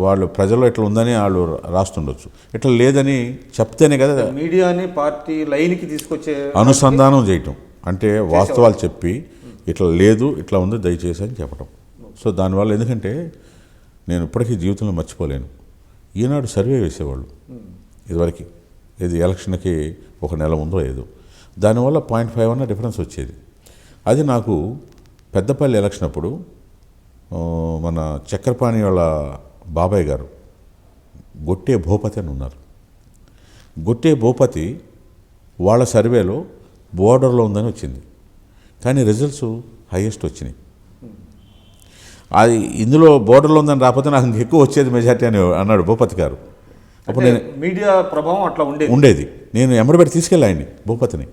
S2: వాళ్ళు ప్రజల్లో ఇట్లా ఉందని వాళ్ళు రాస్తుండొచ్చు, ఇట్లా లేదని చెప్తేనే కదా
S1: మీడియాని పార్టీ లైన్కి తీసుకొచ్చే
S2: అనుసంధానం చేయటం. అంటే వాస్తవాలు చెప్పి ఇట్లా లేదు, ఇట్లా ఉంది, దయచేసి అని చెప్పటం. సో దానివల్ల ఎందుకంటే నేను ఇప్పటికీ జీవితంలో మర్చిపోలేను, ఈనాడు సర్వే వేసేవాళ్ళు ఇదివరకు, ఇది ఎలక్షన్కి ఒక నెల ముందో ఏదో, దానివల్ల 0.5 అన్న డిఫరెన్స్ వచ్చేది. అది నాకు పెద్దపల్లి ఎలక్షన్ అప్పుడు మన చక్రపాణి వాళ్ళ బాబాయ్ గారు గొట్టే భూపతి అని ఉన్నారు. గొట్టే భూపతి వాళ్ళ సర్వేలో బోర్డర్లో ఉందని వచ్చింది, కానీ రిజల్ట్స్ హైయెస్ట్ వచ్చినాయి. అది ఇందులో బోర్డర్లో ఉందని రాకపోతే నాకు ఎక్కువ వచ్చేది మెజార్టీ అని అన్నాడు భూపతి గారు. అప్పుడు నేను
S1: మీడియా ప్రభావం అట్లా
S2: ఉండేది. నేను ఎమ్మడిపెట్టి తీసుకెళ్ళి ఆయన్ని, భూపతిని.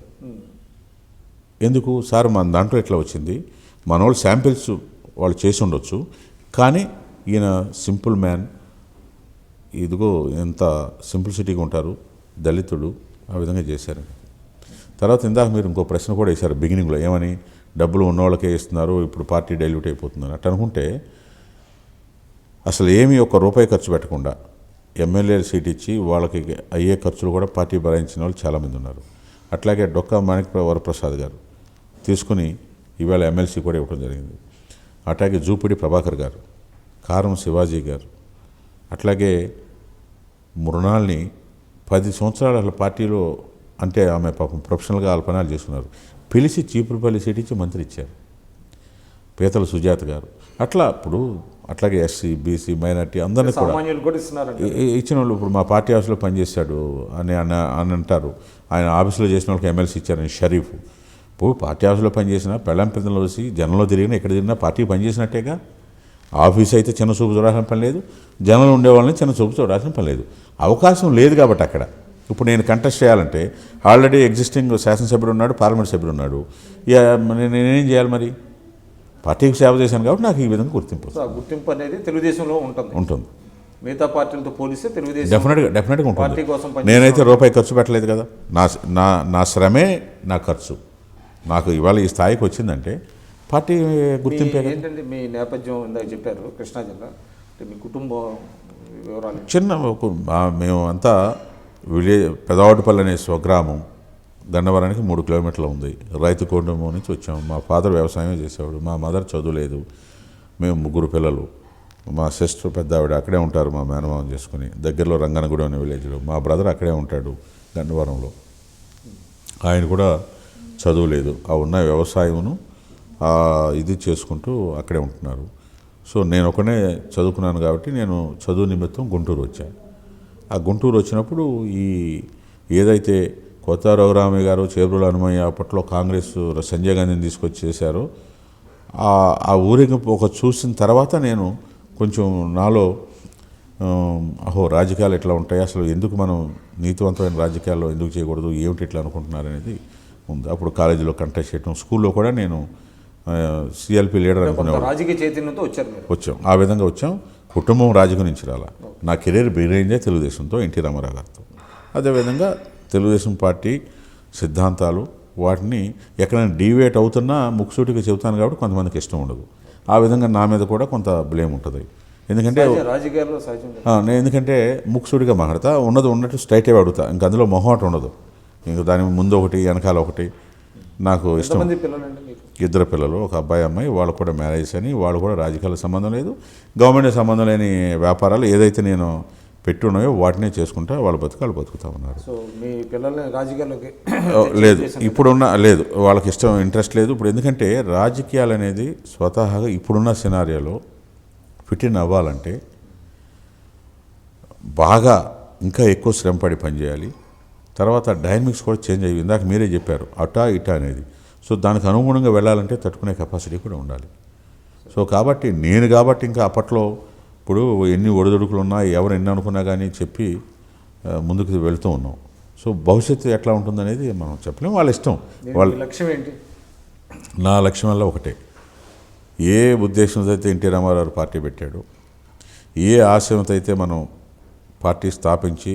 S2: ఎందుకు సార్ మన దాంట్లో ఎట్లా వచ్చింది, మన వాళ్ళు శాంపిల్స్ వాళ్ళు చేసి ఉండొచ్చు, కానీ ఈయన సింపుల్ మ్యాన్, ఇదిగో ఎంత సింప్లిసిటీగా ఉంటారు, దళితుడు, ఆ విధంగా చేశారు. తర్వాత ఇందాక మీరు ఇంకో ప్రశ్న కూడా వేశారు బిగినింగ్లో, ఏమని డబ్బులు ఉన్నవాళ్ళకే ఇస్తున్నారు, ఇప్పుడు పార్టీ డైల్యూట్ అయిపోతుందని. అట్లా అనుకుంటే అసలు ఏమీ ₹1 ఖర్చు పెట్టకుండా ఎమ్మెల్యేలు సీట్ ఇచ్చి వాళ్ళకి అయ్యే ఖర్చులు కూడా పార్టీ భరించిన వాళ్ళు చాలామంది ఉన్నారు. అట్లాగే డొక్కా మాణిక్ వరప్రసాద్ గారు తీసుకుని ఈవేళ ఎమ్మెల్సీ కూడా ఇవ్వడం జరిగింది. అట్లాగే జూపిడి ప్రభాకర్ గారు, కారం శివాజీ గారు, అట్లాగే మృణాల్ని 10 సంవత్సరాలు అసలు పార్టీలో, అంటే ఆమె పాపం ప్రొఫెషనల్గా అల్పనాలు చేసుకున్నారు, పిలిచి చీపురుపల్లి సీట్ ఇచ్చి మంత్రి ఇచ్చారు. పీతల సుజాత గారు అట్లా. ఇప్పుడు అట్లాగే ఎస్సీ, బీసీ, మైనార్టీ అందరినీ కూడా ఇచ్చిన వాళ్ళు. ఇప్పుడు మా పార్టీ ఆఫీస్లో పనిచేశాడు అని అంటారు, ఆయన ఆఫీసులో చేసిన వాళ్ళకి ఎమ్మెల్సీ ఇచ్చారని షరీఫ్. ఇప్పుడు పార్టీ ఆఫీస్లో పనిచేసిన పెళ్ళం పిల్లలు వచ్చి జనంలో తిరిగినా ఎక్కడ తిరిగినా పార్టీ పనిచేసినట్టేగా. ఆఫీస్ అయితే చిన్న చూపు చూడాల్సిన పని లేదు, జనంలో ఉండేవాళ్ళని చిన్న చూపు చూడాల్సిన పని లేదు. అవకాశం లేదు కాబట్టి అక్కడ ఇప్పుడు నేను కంటెస్ట్ చేయాలంటే ఆల్రెడీ ఎగ్జిస్టింగ్ శాసనసభ్యుడు ఉన్నాడు, పార్లమెంట్ సభ్యుడు ఉన్నాడు, నేనేం చేయాలి? మరి పార్టీకి సేవ చేశాను కాబట్టి నాకు ఈ విధంగా
S1: గుర్తింపు అనేది తెలుగుదేశంలో ఉంటుంది. మిగతా పార్టీలతో పోలిస్తే తెలుగుదేశం
S2: డెఫినెట్గా ఉంటుంది. నేనైతే ₹1 ఖర్చు పెట్టలేదు కదా, నా శ్రమే నా ఖర్చు. నాకు ఇవాళ ఈ స్థాయికి వచ్చిందంటే పార్టీ గుర్తింపే.
S1: ఏంటంటే మీ నేపథ్యం ఇందాక చెప్పారు, కృష్ణా జిల్లా, మీ కుటుంబం వివరాలు
S2: చిన్న మేము అంతా పెదవాడుపల్లి అనే స్వగ్రామం గన్నవరానికి 3 కిలోమీటర్లు ఉంది. రైతు కుటుంబం నుంచి వచ్చాము. మా ఫాదర్ వ్యవసాయం చేసేవాడు, మా మదర్ చదువులేదు. మేము 3 పిల్లలు. మా సిస్టర్ పెద్ద ఆవిడ అక్కడే ఉంటారు, మా మేనమావం చేసుకుని. దగ్గరలో రంగనగూడెం అనే విలేజ్లో. మా బ్రదర్ అక్కడే ఉంటాడు గన్నవరంలో. ఆయన కూడా చదువులేదు. ఆ ఉన్న వ్యవసాయమును ఇది చేసుకుంటూ అక్కడే ఉంటున్నారు. సో నేను ఒకనే చదువుకున్నాను కాబట్టి నేను చదువు నిమిత్తం గుంటూరు వచ్చాను. ఆ గుంటూరు వచ్చినప్పుడు ఏదైతే కొత్త రఘురామయ్య గారు, చేబ్రోలు హనుమయ్య అప్పట్లో కాంగ్రెస్ సంజయ్ గాంధీని తీసుకొచ్చి చేశారో ఆ ఊరేగింపు చూసిన తర్వాత నేను కొంచెం నాలో రాజకీయాలు ఎట్లా ఉంటాయి, అసలు ఎందుకు మనం నీతివంతమైన రాజకీయాల్లో ఎందుకు చేయకూడదు, ఏమిటి ఇట్లా అనుకుంటున్నారు అనేది ఉంది. అప్పుడు కాలేజీలో కంటెస్ట్ చేయడం, స్కూల్లో కూడా నేను సిఎల్పి లీడర్ అనుకునేవాడు.
S1: రాజకీయ చైతన్యంతో వచ్చాం.
S2: ఆ విధంగా వచ్చాం. కుటుంబం రాజకీయం నుంచి రాలా. నా కెరీర్ బిగినైందే తెలుగుదేశంతో, ఎన్టీ రామారావు గారితో. అదేవిధంగా తెలుగుదేశం పార్టీ సిద్ధాంతాలు వాటిని ఎక్కడైనా డీవియేట్ అవుతున్నా ముక్సూటిగా చెబుతాను కాబట్టి కొంతమందికి ఇష్టం ఉండదు. ఆ విధంగా నా మీద కూడా కొంత బ్లేమ్ ఉంటుంది. ఎందుకంటే ముక్సూటిగా మాట్లాడతా, ఉన్నట్టు స్ట్రైట్గా అడుగుతా. ఇంక అందులో మొహమాట ఉండదు. ఇంక దాని ముందు ఒకటి వెనకాల ఒకటి. నాకు ఇష్టం. 2 పిల్లలు, ఒక అబ్బాయి అమ్మాయి. వాళ్ళు కూడా మ్యారేజ్ అని, వాళ్ళు కూడా రాజకీయాలకు సంబంధం లేదు, గవర్నమెంట్ సంబంధం లేని వ్యాపారాలు ఏదైతే నేను పెట్టున్నాయో వాటినే చేసుకుంటా వాళ్ళు బతుకుతా ఉన్నారు. లేదు లేదు, వాళ్ళకి ఇంట్రెస్ట్ లేదు ఇప్పుడు. ఎందుకంటే రాజకీయాలు అనేది స్వతహాగా ఇప్పుడున్న సినారియోలో ఫిట్ ఇన్ అవ్వాలంటే బాగా ఇంకా ఎక్కువ శ్రమపడి పనిచేయాలి. తర్వాత డైనమిక్స్ కూడా చేంజ్ అయ్యి, ఇందాక మీరే చెప్పారు అటా ఇటా అనేది. సో దానికి అనుగుణంగా వెళ్ళాలంటే తట్టుకునే కెపాసిటీ కూడా ఉండాలి. సో కాబట్టి ఇంకా అప్పట్లో ఇప్పుడు ఎన్ని ఒడిదుడుకులు ఉన్నా, ఎవరు ఎన్ని అనుకున్నా కానీ చెప్పి ముందుకు వెళ్తూ ఉన్నాం. సో భవిష్యత్తు ఎట్లా ఉంటుందనేది మనం చెప్పలేము. వాళ్ళ ఇష్టం. వాళ్ళ
S1: లక్ష్యం ఏంటి?
S2: నా లక్ష్యం వల్ల ఒకటే, ఏ ఉద్దేశంతో అయితే ఎన్టీ రామారావు పార్టీ పెట్టాడు, ఏ ఆశయంతో అయితే మనం పార్టీ స్థాపించి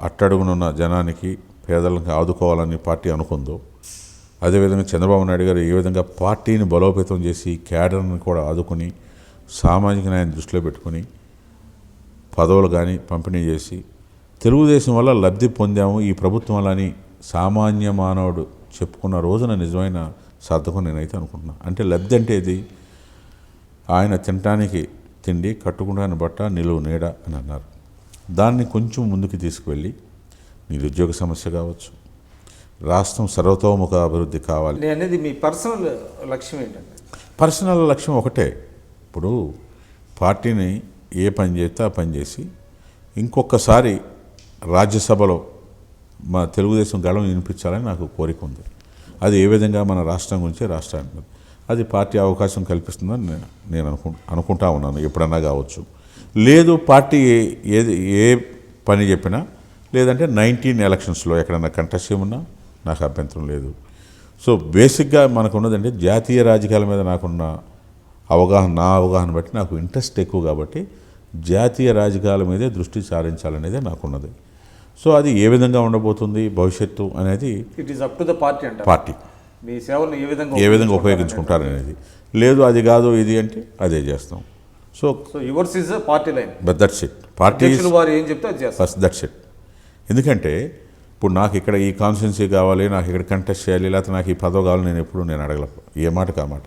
S2: అట్టడుగునున్న జనానికి, పేదలకు ఆదుకోవాలని పార్టీ అనుకుందో, అదేవిధంగా చంద్రబాబు నాయుడు గారు ఏ విధంగా పార్టీని బలోపేతం చేసి క్యాడర్ని కూడా ఆదుకుని సామాజిక న్యాయాన్ని దృష్టిలో పెట్టుకుని పదవులు కానీ పంపిణీ చేసి తెలుగుదేశం వల్ల లబ్ధి పొందాము ఈ ప్రభుత్వం వల్ల అని సామాన్య మానవుడు చెప్పుకున్న రోజున నిజమైన సార్థకం నేనైతే అనుకుంటున్నాను. అంటే లబ్ధి అంటే ఇది ఆయన తినటానికి తిండి, కట్టుకుంటానికి బట్ట, నిలువు నీడ అని అన్నారు. దాన్ని కొంచెం ముందుకు తీసుకువెళ్ళి నిరుద్యోగ సమస్య కావచ్చు, రాష్ట్రం సర్వతోముఖ అభివృద్ధి కావాలి
S1: అనేది మీ పర్సనల్ లక్ష్యం ఏంటంటే?
S2: పర్సనల్ లక్ష్యం ఒకటే. ఇప్పుడు పార్టీని ఏ పని చేస్తే ఆ పని చేసి ఇంకొకసారి రాజ్యసభలో మా తెలుగుదేశం గళం వినిపించాలని నాకు కోరిక ఉంది. అది ఏ విధంగా మన రాష్ట్రం గురించి, రాష్ట్రానికి అది పార్టీ అవకాశం కల్పిస్తుందని నేను అనుకుంటా ఉన్నాను. ఎప్పుడన్నా కావచ్చు. లేదు పార్టీ ఏ పని చెప్పినా, లేదంటే 19 ఎలక్షన్స్లో ఎక్కడన్నా కంటెస్ట్ చేయమన్నా నాకు అభ్యంతరం లేదు. సో బేసిక్గా మనకు ఉన్నదంటే జాతీయ రాజకీయాల మీద నాకున్న నా అవగాహన బట్టి నాకు ఇంట్రెస్ట్ ఎక్కువ కాబట్టి జాతీయ రాజకీయాల మీదే దృష్టి సారించాలనేదే నాకున్నది. సో అది ఏ విధంగా ఉండబోతుంది భవిష్యత్తు అనేది
S1: it is up to the party. అంటే
S2: పార్టీ
S1: మీ సేవలను
S2: ఏ విధంగా ఉపయోగించుకుంటారనేది. లేదు అది కాదు ఇది అంటే అదే చేస్తాం. So
S1: yours is party line,
S2: but that's it. Party
S1: వారు ఏం చెప్తే అది చేస్తాం.
S2: That's it. ఎందుకంటే ఇప్పుడు నాకు ఇక్కడ ఈ కాన్స్టిట్యున్సీ కావాలి, నాకు ఇక్కడ కంటెస్ట్ చేయాలి, లేకపోతే నాకు ఈ పదవి కావాలి నేను అడగలేను. ఏ మాటకు ఆ మాట.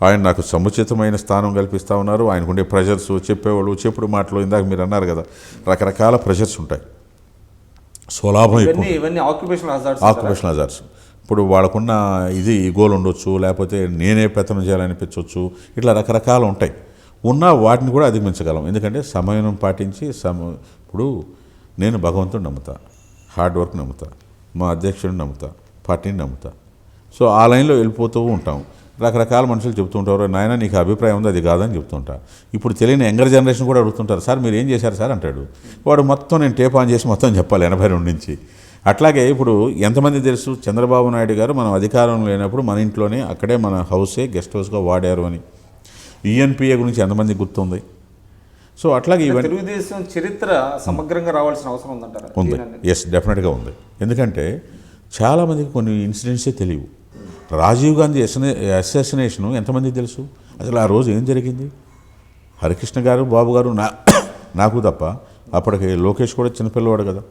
S2: ఆయన నాకు సముచితమైన స్థానం కల్పిస్తూ ఉన్నారు. ఆయనకుండే ప్రెషర్స్, చెప్పేవాళ్ళు, చెప్పుడు మాటలు, ఇందాక మీరు అన్నారు కదా, రకరకాల ప్రెషర్స్ ఉంటాయి. స్వలాభం
S1: ఇవన్నీ ఆక్యుపేషనల్
S2: హజార్డ్స్. ఇప్పుడు వాళ్ళకున్న ఇది ఈగోలు ఉండొచ్చు, లేకపోతే నేనే పెత్తనం చేయాలనిపించవచ్చు, ఇట్లా రకరకాలు ఉంటాయి. ఉన్నా వాటిని కూడా అధిగమించగలం. ఎందుకంటే సమయం పాటించి ఇప్పుడు నేను భగవంతుని నమ్ముతా, హార్డ్ వర్క్ నమ్ముతా, మా అధ్యక్షుడిని నమ్ముతా, పార్టీని నమ్ముతా. సో ఆ లైన్లో వెళ్ళిపోతూ ఉంటాం. రకరకాల మనుషులు చెప్తూ ఉంటారు, నాయన నీకు అభిప్రాయం ఉంది అది కాదని చెప్తుంటా. ఇప్పుడు తెలియని యంగర్ జనరేషన్ కూడా అడుగుతుంటారు, సార్ మీరు ఏం చేశారు సార్ అంటాడు. వాడు మొత్తం నేను టేప్ ఆన్ చేసి మొత్తం చెప్పాలి 82 నుంచి. అట్లాగే ఇప్పుడు ఎంతమంది తెలుసు చంద్రబాబు నాయుడు గారు మనం అధికారం లేనప్పుడు మన ఇంట్లోనే అక్కడే మన హౌసే గెస్ట్ హౌస్గా వాడారు అని. ఈఎన్పిఏ గురించి ఎంతమంది గుర్తుంది? సో అట్లాగే ఇవన్నీ
S1: తెలుగుదేశం చరిత్ర సమగ్రంగా రావాల్సిన అవసరం ఉందంటారా?
S2: ఉంది. ఎస్, డెఫినెట్గా ఉంది. ఎందుకంటే చాలామందికి కొన్ని ఇన్సిడెంట్సే తెలియవు. రాజీవ్ గాంధీ అసాసినేషను ఎంతమందికి తెలుసు? అసలు ఆ రోజు ఏం జరిగింది? హరికృష్ణ గారు, బాబు గారు, నాకు తప్ప అప్పటికి లోకేష్ కూడా చిన్నపిల్లవాడు కదా,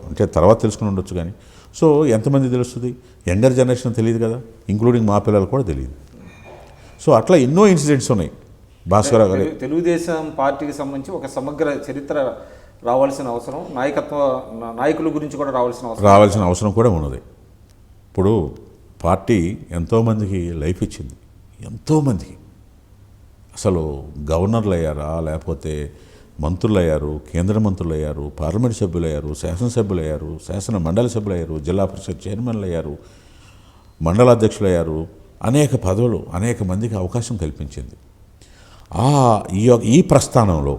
S2: అంటే తర్వాత తెలుసుకుని ఉండొచ్చు. కానీ సో ఎంతమంది తెలుస్తుంది? యంగర్ జనరేషన్ తెలియదు కదా, ఇంక్లూడింగ్ మా పిల్లలు కూడా తెలియదు. సో అట్లా ఎన్నో ఇన్సిడెంట్స్ ఉన్నాయి. భాస్కర్ గారి
S1: తెలుగుదేశం పార్టీకి సంబంధించి ఒక సమగ్ర చరిత్ర రావాల్సిన అవసరం, నాయకుల గురించి కూడా రావాల్సిన అవసరం
S2: కూడా ఉన్నది. ఇప్పుడు పార్టీ ఎంతోమందికి లైఫ్ ఇచ్చింది, ఎంతోమందికి. అసలు గవర్నర్లు అయ్యారా, లేకపోతే మంత్రులు అయ్యారు, కేంద్ర మంత్రులు అయ్యారు, పార్లమెంట్ సభ్యులు అయ్యారు, శాసనసభ్యులు అయ్యారు, శాసన మండలి సభ్యులు అయ్యారు, జిల్లా పరిషత్ చైర్మన్లు అయ్యారు, మండలాధ్యక్షులు అయ్యారు. అనేక పదవులు అనేక మందికి అవకాశం కల్పించింది. ఈ ప్రస్థానంలో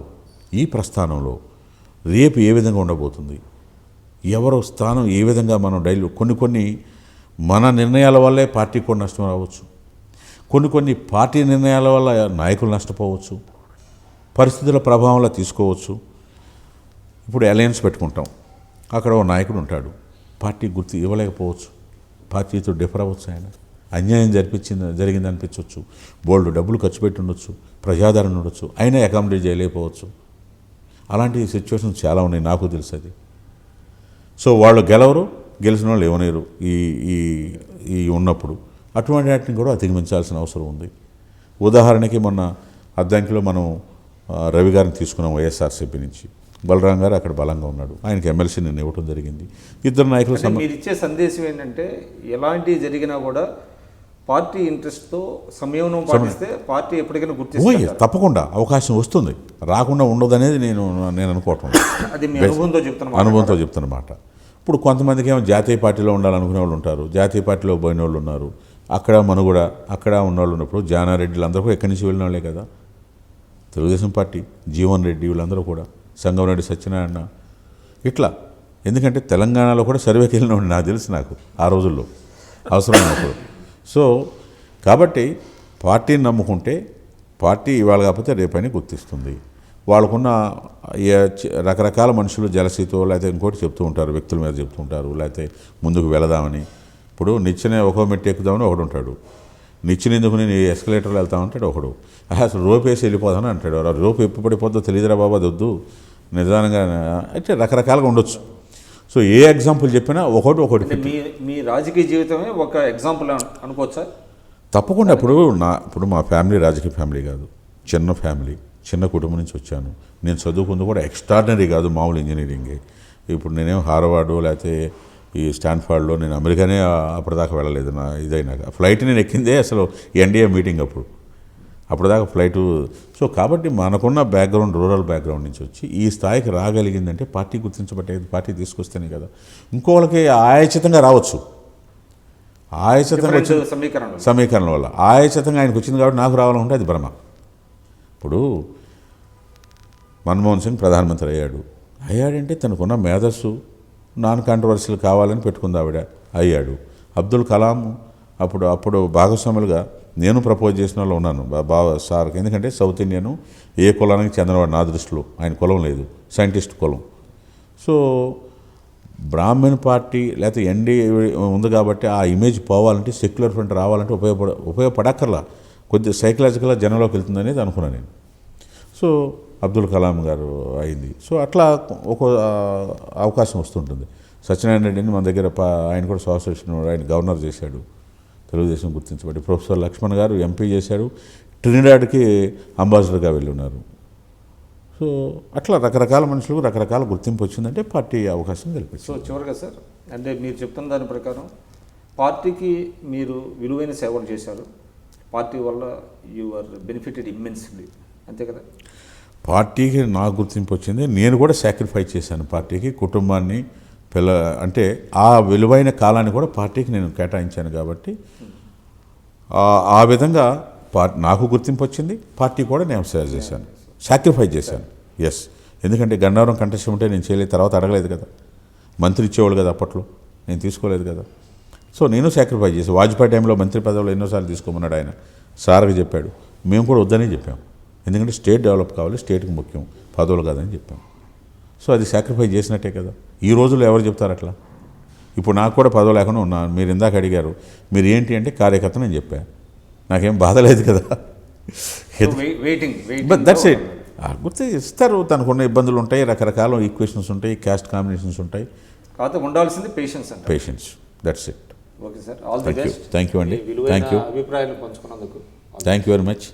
S2: రేపు ఏ విధంగా ఉండబోతుంది, ఎవరో స్థానం ఏ విధంగా మనం డైలీ కొన్ని మన నిర్ణయాల వల్లే పార్టీ కూడా నష్టం రావచ్చు, కొన్ని పార్టీ నిర్ణయాల వల్ల నాయకులు నష్టపోవచ్చు, పరిస్థితుల ప్రభావంలో తీసుకోవచ్చు. ఇప్పుడు అలయన్స్ పెట్టుకుంటాం, అక్కడ ఓ నాయకుడు ఉంటాడు, పార్టీ గుర్తు ఇవ్వలేకపోవచ్చు, పార్టీతో డిఫర్ అవ్వచ్చు, ఆయన అన్యాయం జరిగింది అనిపించవచ్చు, బోల్డ్ డబ్బులు ఖర్చు పెట్టి ఉండొచ్చు, ప్రజాదరణ ఉండొచ్చు, అయినా అకామిడేట్ చేయలేకపోవచ్చు. అలాంటి సిచ్యువేషన్స్ చాలా ఉన్నాయి, నాకు తెలుసు అది. సో వాళ్ళు గెలిచిన వాళ్ళు ఇవ్వలేరు ఈ ఉన్నప్పుడు. అటువంటి వాటిని కూడా అధిగమించాల్సిన అవసరం ఉంది. ఉదాహరణకి మొన్న అద్దంకిలో మనం రవి గారిని తీసుకున్నాం వైఎస్ఆర్సీపీ నుంచి. బలరాం గారు అక్కడ బలంగా ఉన్నాడు, ఆయనకి ఎమ్మెల్సీ నేను ఇవ్వడం జరిగింది. ఇద్దరు నాయకులు.
S1: మీరు ఇచ్చే సందేశం ఏంటంటే ఎలాంటివి జరిగినా కూడా పార్టీ ఇంట్రెస్ట్తో సంయమనం పాటిస్తే పార్టీ ఎప్పటికైనా గుర్తిస్తుంది.
S2: తప్పకుండా అవకాశం వస్తుంది, రాకుండా ఉండదు అనేది నేను అనుకోవటం.
S1: అది మీ
S2: అనుభవంతో చెప్తున్నమాట. ఇప్పుడు కొంతమందికి ఏమో జాతీయ పార్టీలో ఉండాలనుకునే వాళ్ళు ఉంటారు, జాతీయ పార్టీలో పోయిన వాళ్ళు ఉన్నారు, అక్కడ మనుగడ అక్కడ ఉన్నవాళ్ళు ఉన్నప్పుడు జానారెడ్డిలు అందరూ ఎక్కడి నుంచి వెళ్ళిన వాళ్ళే కదా. తెలుగుదేశం పార్టీ, జీవన్ రెడ్డి వీళ్ళందరూ కూడా, సంగమరెడ్డి సత్యనారాయణ ఇట్లా. ఎందుకంటే తెలంగాణలో కూడా సర్వేకి వెళ్ళినవాడు నాకు తెలుసు, నాకు ఆ రోజుల్లో అవసరమైనప్పుడు. సో కాబట్టి పార్టీని నమ్ముకుంటే పార్టీ ఇవాళ కాకపోతే రేపని గుర్తిస్తుంది. వాళ్ళకున్న రకరకాల మనుషులు జలసీతో లేకపోతే ఇంకోటి చెప్తూ ఉంటారు, వ్యక్తుల మీద చెప్తూ ఉంటారు, లేకపోతే ముందుకు వెళదామని. ఇప్పుడు నిచ్చెన ఒక్కో మెట్టు ఎక్కుదామని ఒకడు ఉంటాడు, నిచ్చెన ఎందుకు నేను ఎస్కలేటర్లో వెళ్తామంటాడు ఒకడు, అసలు రోప్ వేసి వెళ్ళిపోతాను అంటాడు. రోపు ఎప్పుడు పడిపోద్దో తెలియదురా బాబా, వద్దు నిదానంగా. అంటే రకరకాలుగా ఉండొచ్చు. సో ఏ ఎగ్జాంపుల్ చెప్పినా ఒకటి
S1: మీ రాజకీయ జీవితమే ఒక ఎగ్జాంపుల్ అనుకోవచ్చా?
S2: తప్పకుండా. ఇప్పుడు మా ఫ్యామిలీ రాజకీయ ఫ్యామిలీ కాదు, చిన్న ఫ్యామిలీ, చిన్న కుటుంబం నుంచి వచ్చాను. నేను చదువుకుంది కూడా ఎక్స్ట్రాడినరీ కాదు, మామూలు ఇంజనీరింగే. ఇప్పుడు నేనేం హార్వర్డ్ లేకపోతే ఈ స్టాన్ఫర్డ్లో, నేను అమెరికానే అప్పటిదాకా వెళ్ళలేదు. ఇదైనాక ఫ్లైట్ నేను ఎక్కిందే అసలు ఎన్డీఏ మీటింగ్ అప్పటిదాకా ఫ్లైటు. సో కాబట్టి మనకున్న బ్యాక్గ్రౌండ్ రూరల్ బ్యాక్గ్రౌండ్ నుంచి వచ్చి ఈ స్థాయికి రాగలిగిందంటే పార్టీ గుర్తించబట్టేది, పార్టీ తీసుకొస్తేనే కదా. ఇంకోళ్ళకి ఆయాచితంగా రావచ్చు, ఆయాచితంగా వచ్చిన సమీకరణల వల్ల ఆయాచితంగా ఆయనకు వచ్చింది కాబట్టి నాకు రావాలంటే అది భ్రమ. ఇప్పుడు మన్మోహన్ సింగ్ ప్రధానమంత్రి అయ్యాడంటే తనకున్న మేధస్సు నాన్ కాంట్రవర్షియల్ కావాలని పెట్టుకుంది ఆవిడ, అయ్యాడు. అబ్దుల్ కలాం అప్పుడు భాగస్వాములుగా నేను ప్రపోజ్ చేసిన వాళ్ళు ఉన్నాను సార్కి. ఎందుకంటే సౌత్ ఇండియను ఏ కులానికి చెందినవాడు నా దృష్టిలో, ఆయన కులం లేదు, సైంటిస్ట్ కులం. సో బ్రాహ్మణ్ పార్టీ లేకపోతే ఎన్డీఏ ఉంది కాబట్టి ఆ ఇమేజ్ పోవాలంటే, సెక్యులర్ ఫ్రంట్ రావాలంటే ఉపయోగపడక్కర్లా, కొద్దిగా సైకలాజికల్గా జనంలోకి వెళ్తుంది అనేది అనుకున్నాను నేను. సో అబ్దుల్ కలాం గారు అయింది. సో అట్లా ఒక అవకాశం వస్తుంటుంది. సత్యనారాయణ రెడ్డిని మన దగ్గర ఆయన కూడా అసోసియేషన్, ఆయన గవర్నర్ చేశాడు, తెలుగుదేశం గుర్తించబడి. ప్రొఫెసర్ లక్ష్మణ్ గారు ఎంపీ చేశాడు, ట్రినిడాడ్కి అంబాసిడర్గా వెళ్ళి ఉన్నారు. సో అట్లా రకరకాల మనుషులకు రకరకాల గుర్తింపు వచ్చిందంటే పార్టీ అవకాశం కల్పిస్తుంది.
S1: సో చివరిగా సార్, అంటే మీరు చెప్తున్న దాని ప్రకారం పార్టీకి మీరు విలువైన సేవలు చేశారు, పార్టీ వల్ల యు ఆర్ బెనిఫిటెడ్ ఇమ్మెన్స్లీ, అంతే కదా?
S2: పార్టీకి నాకు గుర్తింపు వచ్చింది, నేను కూడా సాక్రిఫైస్ చేశాను పార్టీకి, కుటుంబాన్ని, అంటే ఆ విలువైన కాలాన్ని కూడా పార్టీకి నేను కేటాయించాను కాబట్టి ఆ విధంగా నాకు గుర్తింపు వచ్చింది, పార్టీ కూడా నేను సేవ చేశాను, సాక్రిఫైస్ చేశాను. ఎస్, ఎందుకంటే గన్నవరం కంటెస్ట్ ఉంటే నేను చేయలేదు, తర్వాత అడగలేదు కదా, మంత్రి ఇచ్చేవాళ్ళు కదా అప్పట్లో, నేను తీసుకోలేదు కదా. సో నేను సాక్రిఫైస్ చేశాను. వాజ్పేయి టైంలో మంత్రి పదవులు ఎన్నోసార్లు తీసుకోమన్నాడు ఆయన, సార్కి చెప్పాడు, మేము కూడా వద్దనే చెప్పాం. ఎందుకంటే స్టేట్ డెవలప్ కావాలి, స్టేట్కి ముఖ్యం, పదవులు కాదని చెప్పాం. సో అది సాక్రిఫైస్ చేసినట్టే కదా. ఈ రోజుల్లో ఎవరు చెప్తారు అట్లా? ఇప్పుడు నాకు కూడా పదవి లేకుండా ఉన్నాను. మీరు ఇందాక అడిగారు మీరు ఏంటి అంటే కార్యకర్త, నేను చెప్పాను, నాకేం బాధ లేదు కదా. But that's it. గుర్తు ఇస్తారు, తనకున్న ఇబ్బందులు ఉంటాయి, రకరకాల ఈక్వేషన్స్ ఉంటాయి, క్యాస్ట్ కాంబినేషన్స్ ఉంటాయి.
S1: కాకపోతే ఉండాల్సింది పేషెన్స్ అంటే.
S2: Patience, that's it.
S1: Okay sir, all the best.
S2: Thank you అండి,
S1: విలువైన
S2: థ్యాంక్ యూ,
S1: అభిప్రాయాలు పంచుకున్నందుకు
S2: థ్యాంక్ యూ వెరీ మచ్.